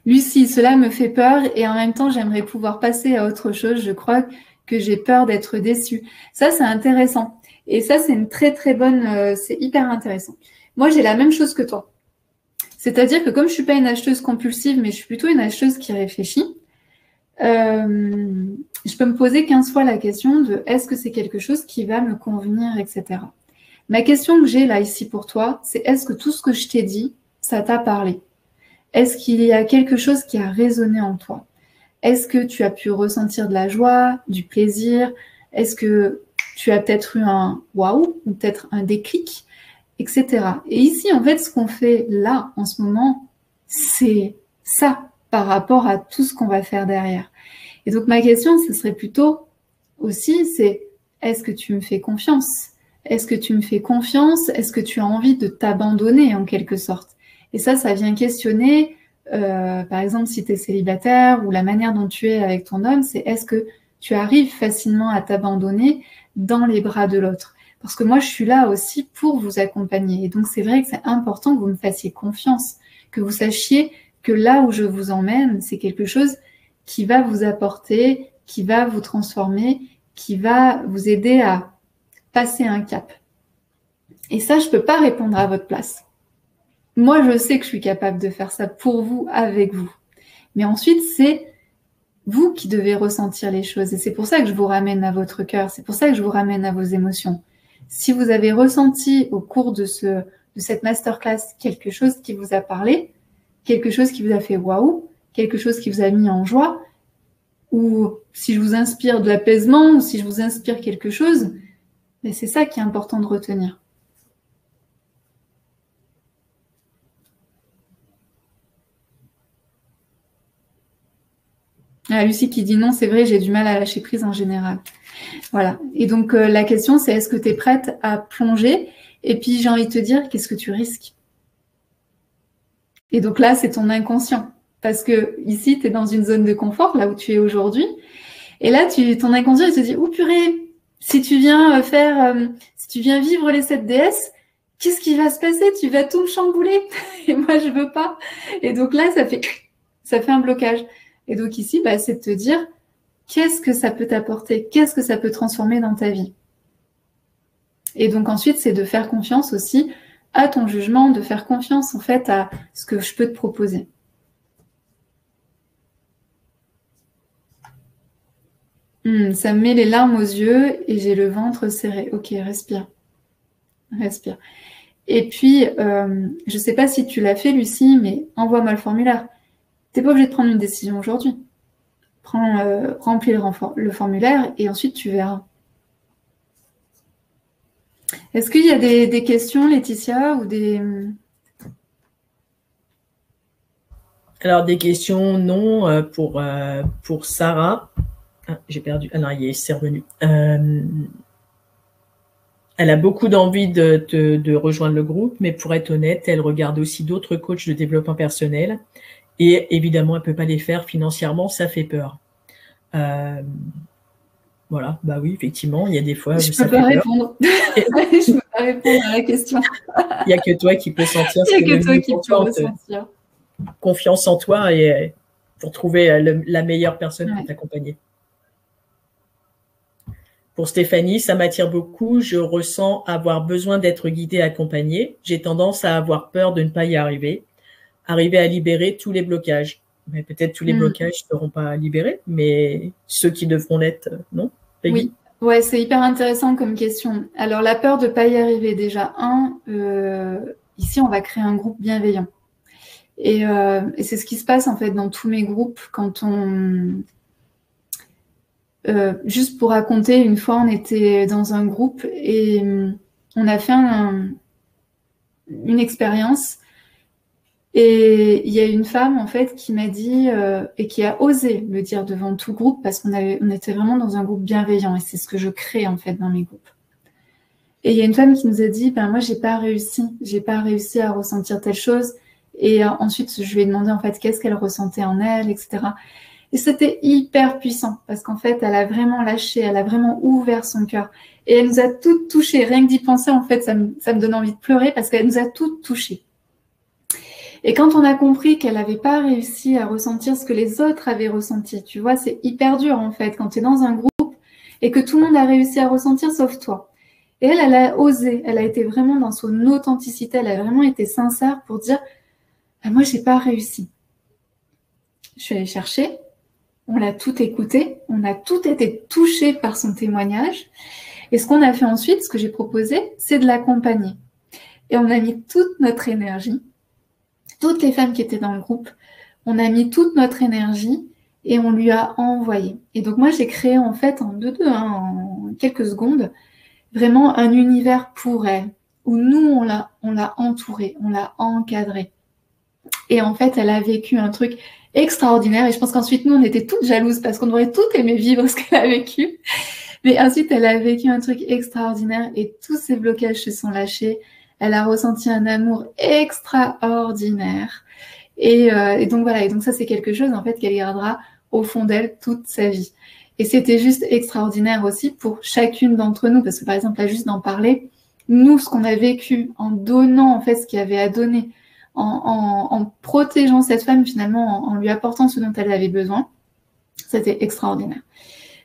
Lucie, cela me fait peur et en même temps, j'aimerais pouvoir passer à autre chose. Je crois que j'ai peur d'être déçue. Ça, c'est intéressant. Et ça, c'est une très, très bonne... c'est hyper intéressant. Moi, j'ai la même chose que toi. C'est-à-dire que comme je suis pas une acheteuse compulsive, mais je suis plutôt une acheteuse qui réfléchit, je peux me poser 15 fois la question de est-ce que c'est quelque chose qui va me convenir, etc. Ma question que j'ai là ici pour toi, c'est est-ce que tout ce que je t'ai dit, ça t'a parlé? Est-ce qu'il y a quelque chose qui a résonné en toi? Est-ce que tu as pu ressentir de la joie, du plaisir? Est-ce que tu as peut-être eu un waouh ou peut-être un déclic? etc. Et ici, en fait, ce qu'on fait là, en ce moment, c'est ça par rapport à tout ce qu'on va faire derrière. Et donc, ma question, ce serait plutôt aussi, c'est est-ce que tu me fais confiance? Est-ce que tu me fais confiance? Est-ce que tu as envie de t'abandonner en quelque sorte? Et ça vient questionner, par exemple, si tu es célibataire ou la manière dont tu es avec ton homme, c'est est-ce que tu arrives facilement à t'abandonner dans les bras de l'autre? Parce que moi, je suis là aussi pour vous accompagner. Et donc, c'est vrai que c'est important que vous me fassiez confiance, que vous sachiez que là où je vous emmène, c'est quelque chose qui va vous apporter, qui va vous transformer, qui va vous aider à passer un cap. Et ça, je ne peux pas répondre à votre place. Moi, je sais que je suis capable de faire ça pour vous, avec vous. Mais ensuite, c'est vous qui devez ressentir les choses. Et c'est pour ça que je vous ramène à votre cœur. C'est pour ça que je vous ramène à vos émotions. Si vous avez ressenti au cours de cette masterclass quelque chose qui vous a parlé, quelque chose qui vous a fait waouh, quelque chose qui vous a mis en joie, ou si je vous inspire de l'apaisement, ou si je vous inspire quelque chose, mais c'est ça qui est important de retenir. Ah, Lucie qui dit non, c'est vrai, j'ai du mal à lâcher prise en général. Voilà. Et donc, la question, c'est est-ce que tu es prête à plonger? Et puis, j'ai envie de te dire, qu'est-ce que tu risques? Et donc là, c'est ton inconscient. Parce que ici, tu es dans une zone de confort, là où tu es aujourd'hui. Et là, ton inconscient, il te dit, oh purée, si tu viens si tu viens vivre les 7 déesses, qu'est-ce qui va se passer? Tu vas tout me chambouler. Et moi, je veux pas. Et donc là, ça fait un blocage. Et donc ici, c'est de te dire, qu'est-ce que ça peut t'apporter? Qu'est-ce que ça peut transformer dans ta vie? Et donc ensuite, c'est de faire confiance aussi à ton jugement, de faire confiance en fait à ce que je peux te proposer. Ça me met les larmes aux yeux et j'ai le ventre serré. Ok, respire. Respire. Et puis, je ne sais pas si tu l'as fait, Lucie, mais envoie-moi le formulaire. Tu n'es pas obligé de prendre une décision aujourd'hui. Remplis le formulaire et ensuite tu verras. Est-ce qu'il y a des questions, Laetitia, ou des... Alors, des questions, non, pour Sarah. Ah, j'ai perdu. Ah non, c'est revenu. Elle a beaucoup d'envie de rejoindre le groupe, mais pour être honnête, elle regarde aussi d'autres coachs de développement personnel. Et évidemment, elle ne peut pas les faire financièrement, ça fait peur. Voilà, bah oui, effectivement, il y a des fois je peux pas répondre. Je peux pas répondre à la question. Il n'y a que toi qui peux sentir ce que toi qui peux ressentir. Confiance en toi et pour trouver la meilleure personne pour t'accompagner. Pour Stéphanie, ça m'attire beaucoup. Je ressens avoir besoin d'être guidée, accompagnée. J'ai tendance à avoir peur de ne pas y arriver. Arriver à libérer tous les blocages. Mais peut-être tous les blocages ne seront pas libérés, mais ceux qui devront l'être, non, Peggy? Oui, ouais, c'est hyper intéressant comme question. Alors, la peur de ne pas y arriver, déjà, ici, on va créer un groupe bienveillant. Et c'est ce qui se passe, en fait, dans tous mes groupes quand on... juste pour raconter, une fois, on était dans un groupe et on a fait une expérience. Et il y a une femme, en fait, qui m'a dit, et qui a osé le dire devant tout le groupe, parce on était vraiment dans un groupe bienveillant, et c'est ce que je crée, en fait, dans mes groupes. Et il y a une femme qui nous a dit, moi, j'ai pas réussi à ressentir telle chose. Et ensuite, je lui ai demandé, en fait, qu'est-ce qu'elle ressentait en elle, etc. Et c'était hyper puissant, parce qu'en fait, elle a vraiment lâché, elle a vraiment ouvert son cœur. Et elle nous a toutes touchées. Rien que d'y penser, en fait, ça me donne envie de pleurer, parce qu'elle nous a toutes touchées. Et quand on a compris qu'elle n'avait pas réussi à ressentir ce que les autres avaient ressenti, tu vois, c'est hyper dur en fait quand tu es dans un groupe et que tout le monde a réussi à ressentir sauf toi. Et elle a osé, elle a été vraiment dans son authenticité, elle a vraiment été sincère pour dire moi j'ai pas réussi. Je suis allée chercher, on l'a tout écouté, on a tout été touché par son témoignage. Et ce qu'on a fait ensuite, ce que j'ai proposé, c'est de l'accompagner. Et on a mis toute notre énergie. Toutes les femmes qui étaient dans le groupe, on a mis toute notre énergie et on lui a envoyé. Et donc moi, j'ai créé en fait en quelques secondes, vraiment un univers pour elle, où nous, on l'a entourée, on l'a encadrée. Et en fait, elle a vécu un truc extraordinaire. Et je pense qu'ensuite, nous, on était toutes jalouses parce qu'on aurait toutes aimé vivre ce qu'elle a vécu. Mais ensuite, elle a vécu un truc extraordinaire et tous ses blocages se sont lâchés. Elle a ressenti un amour extraordinaire. Et donc voilà, et donc ça, c'est quelque chose en fait qu'elle gardera au fond d'elle toute sa vie. Et c'était juste extraordinaire aussi pour chacune d'entre nous, parce que par exemple, là, juste d'en parler, nous, ce qu'on a vécu en donnant en fait ce qu'il y avait à donner, en protégeant cette femme finalement, en lui apportant ce dont elle avait besoin, c'était extraordinaire.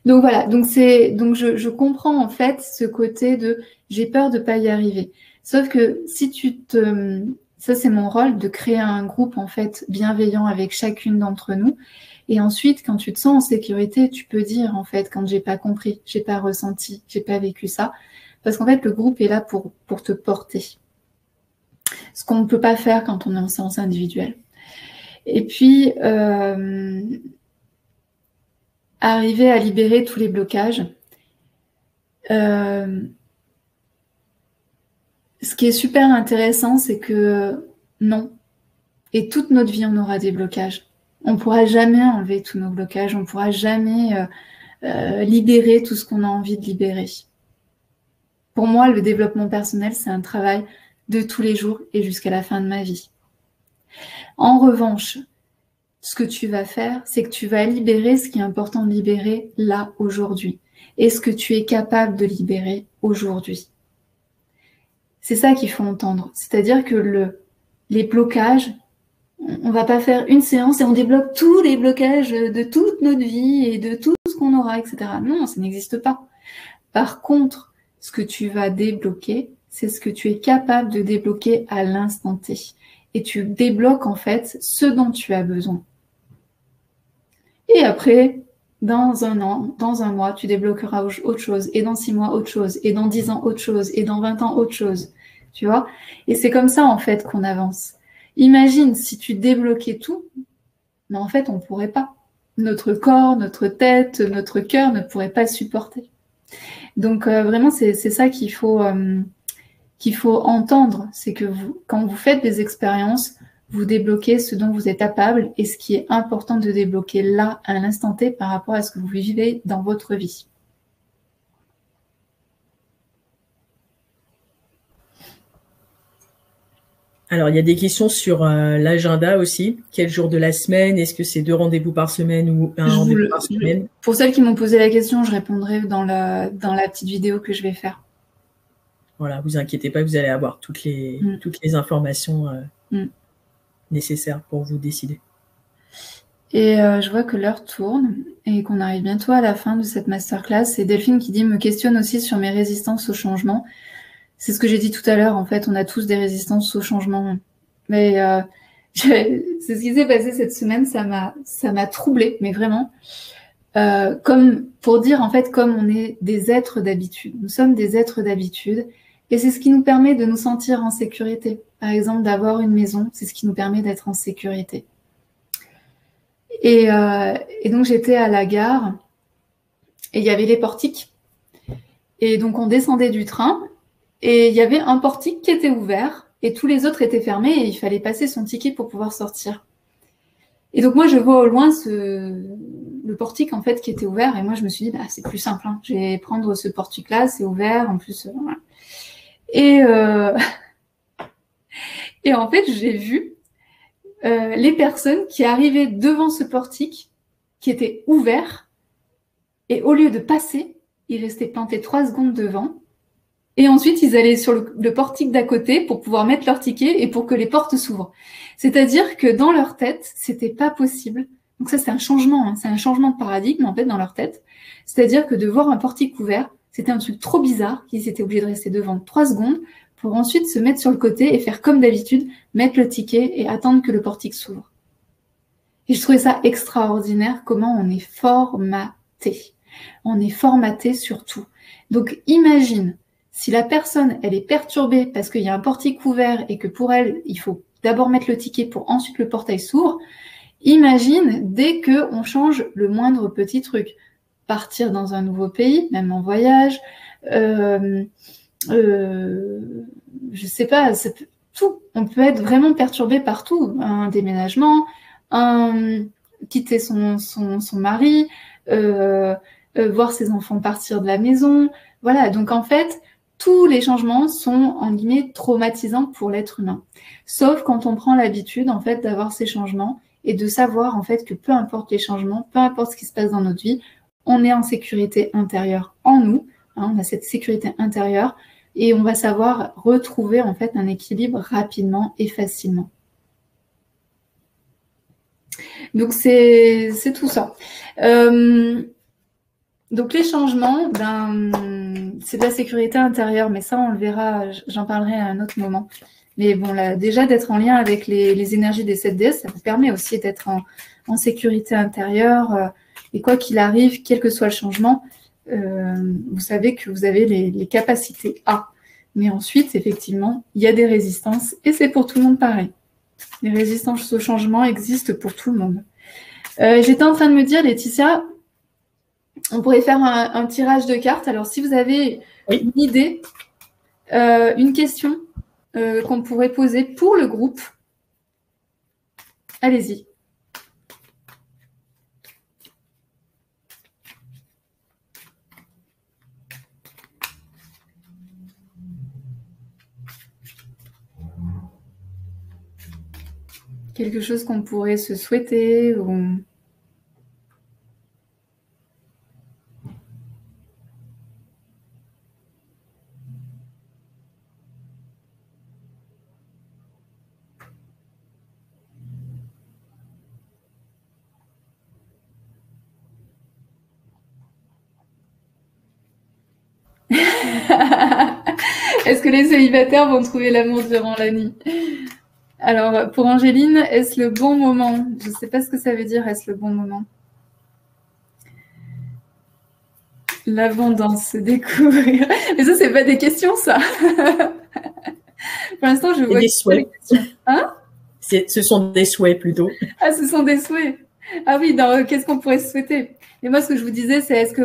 Donc voilà, donc je comprends en fait ce côté de j'ai peur de pas y arriver. Sauf que si ça c'est mon rôle de créer un groupe en fait bienveillant avec chacune d'entre nous. Et ensuite, quand tu te sens en sécurité, tu peux dire en fait quand j'ai pas compris, j'ai pas ressenti, j'ai pas vécu ça, parce qu'en fait le groupe est là pour te porter. Ce qu'on ne peut pas faire quand on est en séance individuelle. Et puis arriver à libérer tous les blocages. Ce qui est super intéressant, c'est que non. Et toute notre vie, on aura des blocages. On ne pourra jamais enlever tous nos blocages. On ne pourra jamais libérer tout ce qu'on a envie de libérer. Pour moi, le développement personnel, c'est un travail de tous les jours et jusqu'à la fin de ma vie. En revanche, ce que tu vas faire, c'est que tu vas libérer ce qui est important de libérer là, aujourd'hui. Et ce que tu es capable de libérer aujourd'hui. C'est ça qu'il faut entendre. C'est-à-dire que les blocages, on ne va pas faire une séance et on débloque tous les blocages de toute notre vie et de tout ce qu'on aura, etc. Non, ça n'existe pas. Par contre, ce que tu vas débloquer, c'est ce que tu es capable de débloquer à l'instant T. Et tu débloques en fait ce dont tu as besoin. Et après, dans un an, dans un mois, tu débloqueras autre chose. Et dans 6 mois, autre chose. Et dans 10 ans, autre chose. Et dans 20 ans, autre chose. Tu vois? Et c'est comme ça, en fait, qu'on avance. Imagine si tu débloquais tout, mais en fait, on ne pourrait pas. Notre corps, notre tête, notre cœur ne pourraient pas le supporter. Donc, vraiment, c'est ça qu'il faut entendre. C'est que quand vous faites des expériences, vous débloquez ce dont vous êtes capable et ce qui est important de débloquer là, à l'instant T, par rapport à ce que vous vivez dans votre vie. Alors, il y a des questions sur l'agenda aussi. Quel jour de la semaine? Est-ce que c'est 2 rendez-vous par semaine ou un rendez-vous par semaine? Pour celles qui m'ont posé la question, je répondrai dans la petite vidéo que je vais faire. Voilà, vous inquiétez pas, vous allez avoir toutes les informations nécessaires pour vous décider. Et je vois que l'heure tourne et qu'on arrive bientôt à la fin de cette masterclass. C'est Delphine qui dit « Me questionne aussi sur mes résistances au changement ». C'est ce que j'ai dit tout à l'heure. En fait, on a tous des résistances au changement. Mais c'est ce qui s'est passé cette semaine. Ça m'a troublée, mais vraiment. Comme pour dire, en fait, comme on est des êtres d'habitude. Nous sommes des êtres d'habitude. Et c'est ce qui nous permet de nous sentir en sécurité. Par exemple, d'avoir une maison, c'est ce qui nous permet d'être en sécurité. Et donc, j'étais à la gare et il y avait les portiques. Et donc, on descendait du train et il y avait un portique qui était ouvert et tous les autres étaient fermés et il fallait passer son ticket pour pouvoir sortir. Et donc, moi, je vois au loin le portique, en fait, qui était ouvert. Et moi, je me suis dit, bah, c'est plus simple. Hein. Je vais prendre ce portique-là, c'est ouvert. En plus, voilà. Et en fait, j'ai vu les personnes qui arrivaient devant ce portique, qui était ouvert. Et au lieu de passer, ils restaient plantés 3 secondes devant. Et ensuite, ils allaient sur le portique d'à côté pour pouvoir mettre leur ticket et pour que les portes s'ouvrent. C'est-à-dire que dans leur tête, c'était pas possible. Donc ça, c'est un changement, hein. C'est un changement de paradigme, en fait, dans leur tête. C'est-à-dire que de voir un portique ouvert, c'était un truc trop bizarre qu'ils étaient obligés de rester devant 3 secondes pour ensuite se mettre sur le côté et faire comme d'habitude, mettre le ticket et attendre que le portique s'ouvre. Et je trouvais ça extraordinaire, comment on est formaté. On est formaté sur tout. Donc, imagine, si la personne, elle est perturbée parce qu'il y a un portique ouvert et que pour elle, il faut d'abord mettre le ticket pour ensuite le portail s'ouvre, imagine dès qu'on change le moindre petit truc. Partir dans un nouveau pays, même en voyage, je sais pas, tout. On peut être vraiment perturbé par tout. Un déménagement, quitter son mari, voir ses enfants partir de la maison. Voilà, donc en fait, tous les changements sont, en guillemets, traumatisants pour l'être humain. Sauf quand on prend l'habitude, en fait, d'avoir ces changements et de savoir, en fait, que peu importe les changements, peu importe ce qui se passe dans notre vie, on est en sécurité intérieure en nous, hein, on a cette sécurité intérieure et on va savoir retrouver, en fait, un équilibre rapidement et facilement. Donc, c'est tout ça. Donc, les changements, c'est de la sécurité intérieure, mais ça, on le verra, j'en parlerai à un autre moment. Mais bon, là, déjà, d'être en lien avec les énergies des 7DS, ça vous permet aussi d'être en sécurité intérieure. Et quoi qu'il arrive, quel que soit le changement, vous savez que vous avez les capacités à. Mais ensuite, effectivement, il y a des résistances, et c'est pour tout le monde pareil. Les résistances au changement existent pour tout le monde. J'étais en train de me dire, Laetitia, on pourrait faire un tirage de cartes. Alors, si vous avez une idée, une question qu'on pourrait poser pour le groupe, allez-y. Quelque chose qu'on pourrait se souhaiter ou... Est-ce que les célibataires vont trouver l'amour durant la nuit? Alors, pour Angéline, est-ce le bon moment? Je ne sais pas ce que ça veut dire, est-ce le bon moment? L'abondance, découvrir. Mais ça, c'est pas des questions, ça. Pour l'instant, je vois des souhaits. Hein? Ce sont des souhaits, plutôt. Ah, ce sont des souhaits. Ah oui, qu'est-ce qu'on pourrait se souhaiter? Et moi, ce que je vous disais, c'est est-ce que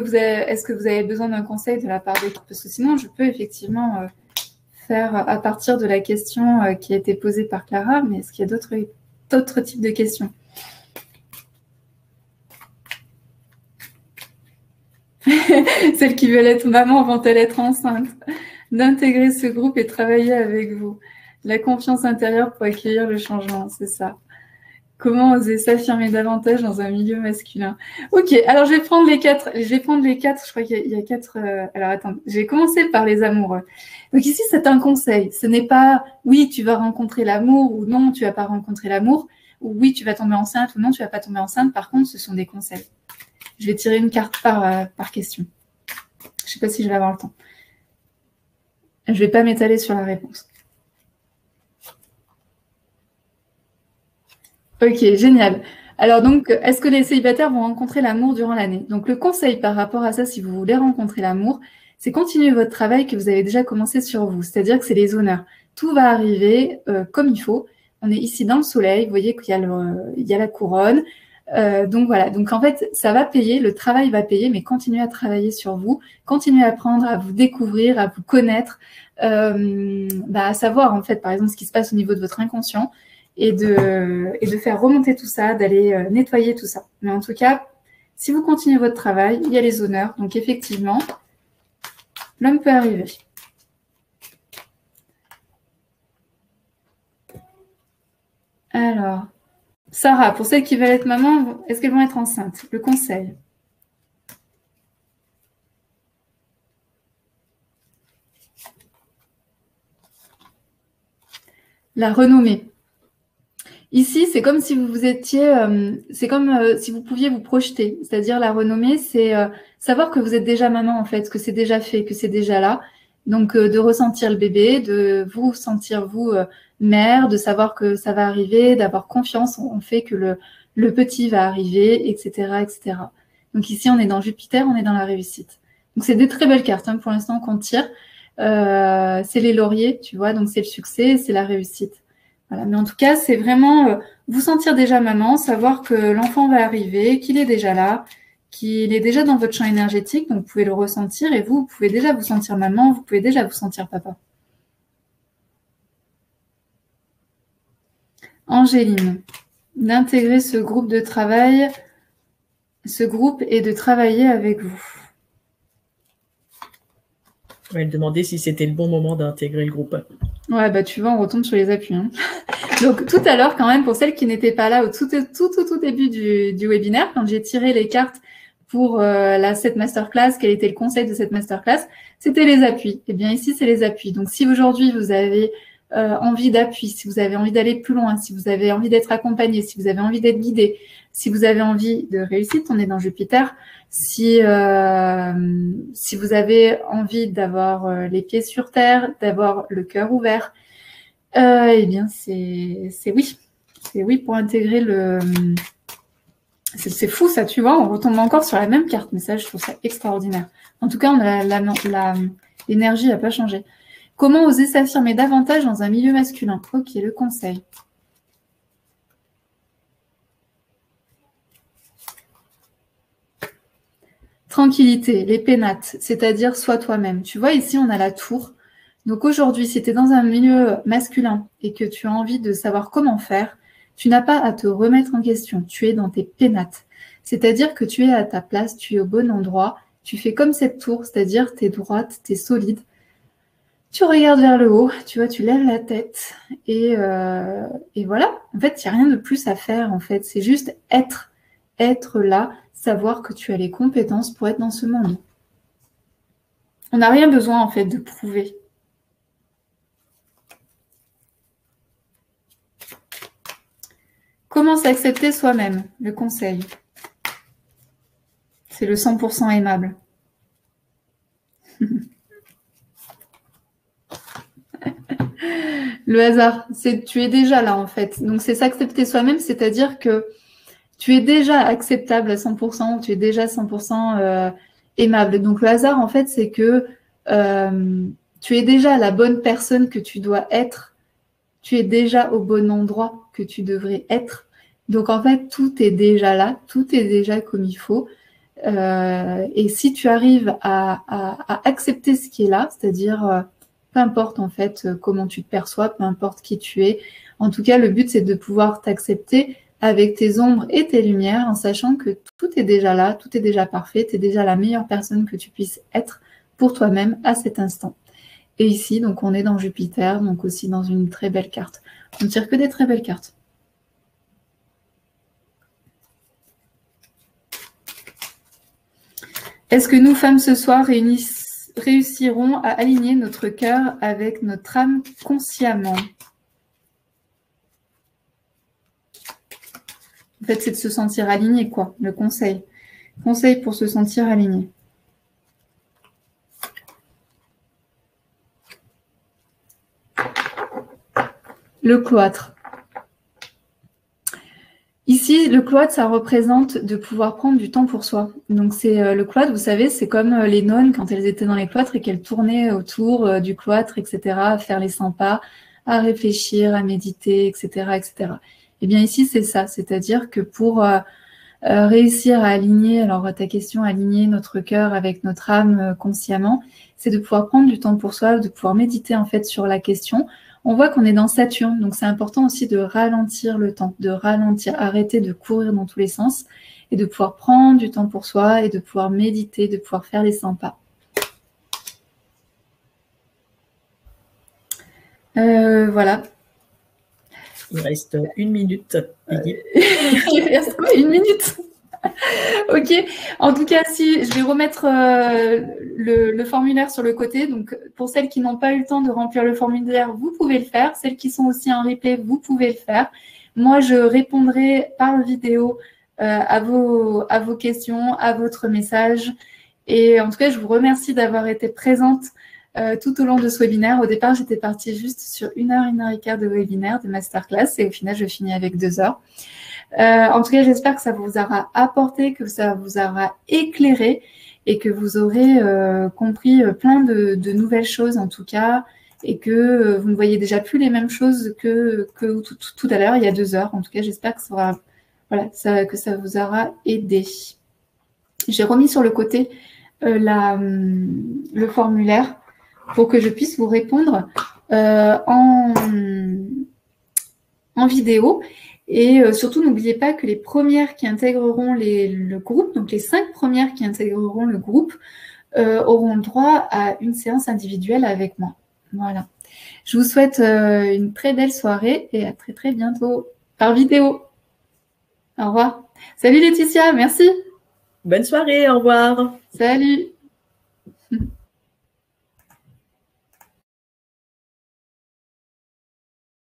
vous avez besoin d'un conseil de la part d'autres? Parce que sinon, je peux effectivement faire à partir de la question qui a été posée par Clara, mais est-ce qu'il y a d'autres types de questions? Celles qui veulent être maman vont-elles être enceintes? D'intégrer ce groupe et travailler avec vous. La confiance intérieure pour accueillir le changement, c'est ça. Comment oser s'affirmer davantage dans un milieu masculin? Ok, alors je vais prendre les quatre. Je crois qu'il y a quatre. Alors attends, je vais commencer par les amoureux. Donc ici, c'est un conseil. Ce n'est pas oui, tu vas rencontrer l'amour ou non, tu vas pas rencontrer l'amour. Ou oui, tu vas tomber enceinte ou non, tu vas pas tomber enceinte. Par contre, ce sont des conseils. Je vais tirer une carte par question. Je sais pas si je vais avoir le temps. Je vais pas m'étaler sur la réponse. Ok, génial. Alors donc, est-ce que les célibataires vont rencontrer l'amour durant l'année? Donc le conseil par rapport à ça, si vous voulez rencontrer l'amour, c'est continuer votre travail que vous avez déjà commencé sur vous. C'est-à-dire que c'est les honneurs. Tout va arriver comme il faut. On est ici dans le soleil. Vous voyez qu'il y a la couronne. Donc voilà. Donc en fait, ça va payer. Le travail va payer, mais continuez à travailler sur vous. Continuez à apprendre, à vous découvrir, à vous connaître, à savoir en fait, par exemple, ce qui se passe au niveau de votre inconscient. Et de faire remonter tout ça, d'aller nettoyer tout ça. Mais en tout cas, si vous continuez votre travail, il y a les honneurs. Donc effectivement, l'homme peut arriver. Alors, Sarah, pour celles qui veulent être maman, est-ce qu'elles vont être enceintes? Le conseil. La renommée. Ici, c'est comme si vous étiez, c'est comme si vous pouviez vous projeter. C'est-à-dire la renommée, c'est savoir que vous êtes déjà maman en fait, que c'est déjà fait, que c'est déjà là. Donc de ressentir le bébé, de vous sentir vous mère, de savoir que ça va arriver, d'avoir confiance en fait que le petit va arriver, etc., etc. Donc ici, on est dans Jupiter, on est dans la réussite. Donc c'est des très belles cartes pour l'instant qu'on tire. C'est les lauriers, tu vois, donc c'est le succès, c'est la réussite. Voilà, mais en tout cas, c'est vraiment vous sentir déjà maman, savoir que l'enfant va arriver, qu'il est déjà là, qu'il est déjà dans votre champ énergétique, donc vous pouvez le ressentir, et vous pouvez déjà vous sentir maman, vous pouvez déjà vous sentir papa. Angéline, d'intégrer ce groupe de travail, ce groupe et de travailler avec vous. Elle demandait si c'était le bon moment d'intégrer le groupe. Ouais, bah tu vois, on retombe sur les appuis. Hein. Donc tout à l'heure, quand même, pour celles qui n'étaient pas là au tout début du webinaire, quand j'ai tiré les cartes pour cette masterclass, quel était le concept de cette masterclass, c'était les appuis. Et bien ici, c'est les appuis. Donc si aujourd'hui, vous avez envie d'appui, si vous avez envie d'aller plus loin, si vous avez envie d'être accompagné, si vous avez envie d'être guidé, si vous avez envie de réussite, on est dans Jupiter, si vous avez envie d'avoir les pieds sur terre, d'avoir le cœur ouvert, eh bien c'est oui. C'est oui pour intégrer le... C'est fou ça, tu vois, on retombe encore sur la même carte, mais ça, je trouve ça extraordinaire. En tout cas, l'énergie n'a pas changé. Comment oser s'affirmer davantage dans un milieu masculin? Ok, le conseil. Tranquillité, les pénates, c'est-à-dire sois toi-même. Tu vois, ici, on a la tour. Donc aujourd'hui, si tu es dans un milieu masculin et que tu as envie de savoir comment faire, tu n'as pas à te remettre en question. Tu es dans tes pénates. C'est-à-dire que tu es à ta place, tu es au bon endroit. Tu fais comme cette tour, c'est-à-dire tu es droite, tu es solide. Tu regardes vers le haut, tu vois, tu lèves la tête et voilà. En fait, il n'y a rien de plus à faire, en fait. C'est juste être là, savoir que tu as les compétences pour être dans ce monde. On n'a rien besoin, en fait, de prouver. Comment s'accepter soi-même? Le conseil. C'est le 100% aimable. Le hasard, tu es déjà là en fait. Donc c'est s'accepter soi-même, c'est-à-dire que tu es déjà acceptable à 100%, tu es déjà 100% aimable. Donc le hasard en fait, c'est que tu es déjà la bonne personne que tu dois être, tu es déjà au bon endroit que tu devrais être. Donc en fait, tout est déjà là, tout est déjà comme il faut. Et si tu arrives à accepter ce qui est là, c'est-à-dire peu importe en fait comment tu te perçois, peu importe qui tu es, en tout cas le but c'est de pouvoir t'accepter avec tes ombres et tes lumières en sachant que tout est déjà là, tout est déjà parfait, tu es déjà la meilleure personne que tu puisses être pour toi-même à cet instant. Et ici, donc on est dans Jupiter, donc aussi dans une très belle carte. On ne tire que des très belles cartes. Est-ce que nous, femmes, ce soir, réussirons à aligner notre cœur avec notre âme consciemment? En fait, c'est de se sentir aligné, quoi, le conseil. Conseil pour se sentir aligné. Le cloître. Ici, le cloître, ça représente de pouvoir prendre du temps pour soi. Donc, c'est le cloître, vous savez, c'est comme les nonnes quand elles étaient dans les cloîtres et qu'elles tournaient autour du cloître, etc., à faire les 100 pas, à réfléchir, à méditer, etc., etc. Eh bien, ici, c'est ça. C'est-à-dire que pour réussir à aligner, alors ta question, aligner notre cœur avec notre âme consciemment, c'est de pouvoir prendre du temps pour soi, de pouvoir méditer en fait sur la question. On voit qu'on est dans Saturne, donc c'est important aussi de ralentir le temps, de ralentir, arrêter de courir dans tous les sens et de pouvoir prendre du temps pour soi et de pouvoir méditer, de pouvoir faire les 100 pas. Voilà. Il reste 1 minute. Il reste quoi? 1 minute? Ok. En tout cas, si je vais remettre le formulaire sur le côté. Donc, pour celles qui n'ont pas eu le temps de remplir le formulaire, vous pouvez le faire. Celles qui sont aussi en replay, vous pouvez le faire. Moi, je répondrai par vidéo à vos questions, à votre message. Et en tout cas, je vous remercie d'avoir été présente tout au long de ce webinaire. Au départ, j'étais partie juste sur 1 heure, 1 heure et quart de webinaire, de masterclass. Et au final, je finis avec 2 heures. En tout cas, j'espère que ça vous aura apporté, que ça vous aura éclairé et que vous aurez compris plein de nouvelles choses en tout cas et que vous ne voyez déjà plus les mêmes choses que tout à l'heure, il y a 2 heures. En tout cas, j'espère que ça vous aura aidé. j'ai remis sur le côté le formulaire pour que je puisse vous répondre en vidéo. Et surtout, n'oubliez pas que les premières qui intégreront le groupe, donc les 5 premières qui intégreront le groupe, auront le droit à une séance individuelle avec moi. Voilà. Je vous souhaite une très belle soirée et à très très bientôt par vidéo. Au revoir. Salut Laetitia, merci. Bonne soirée, au revoir. Salut.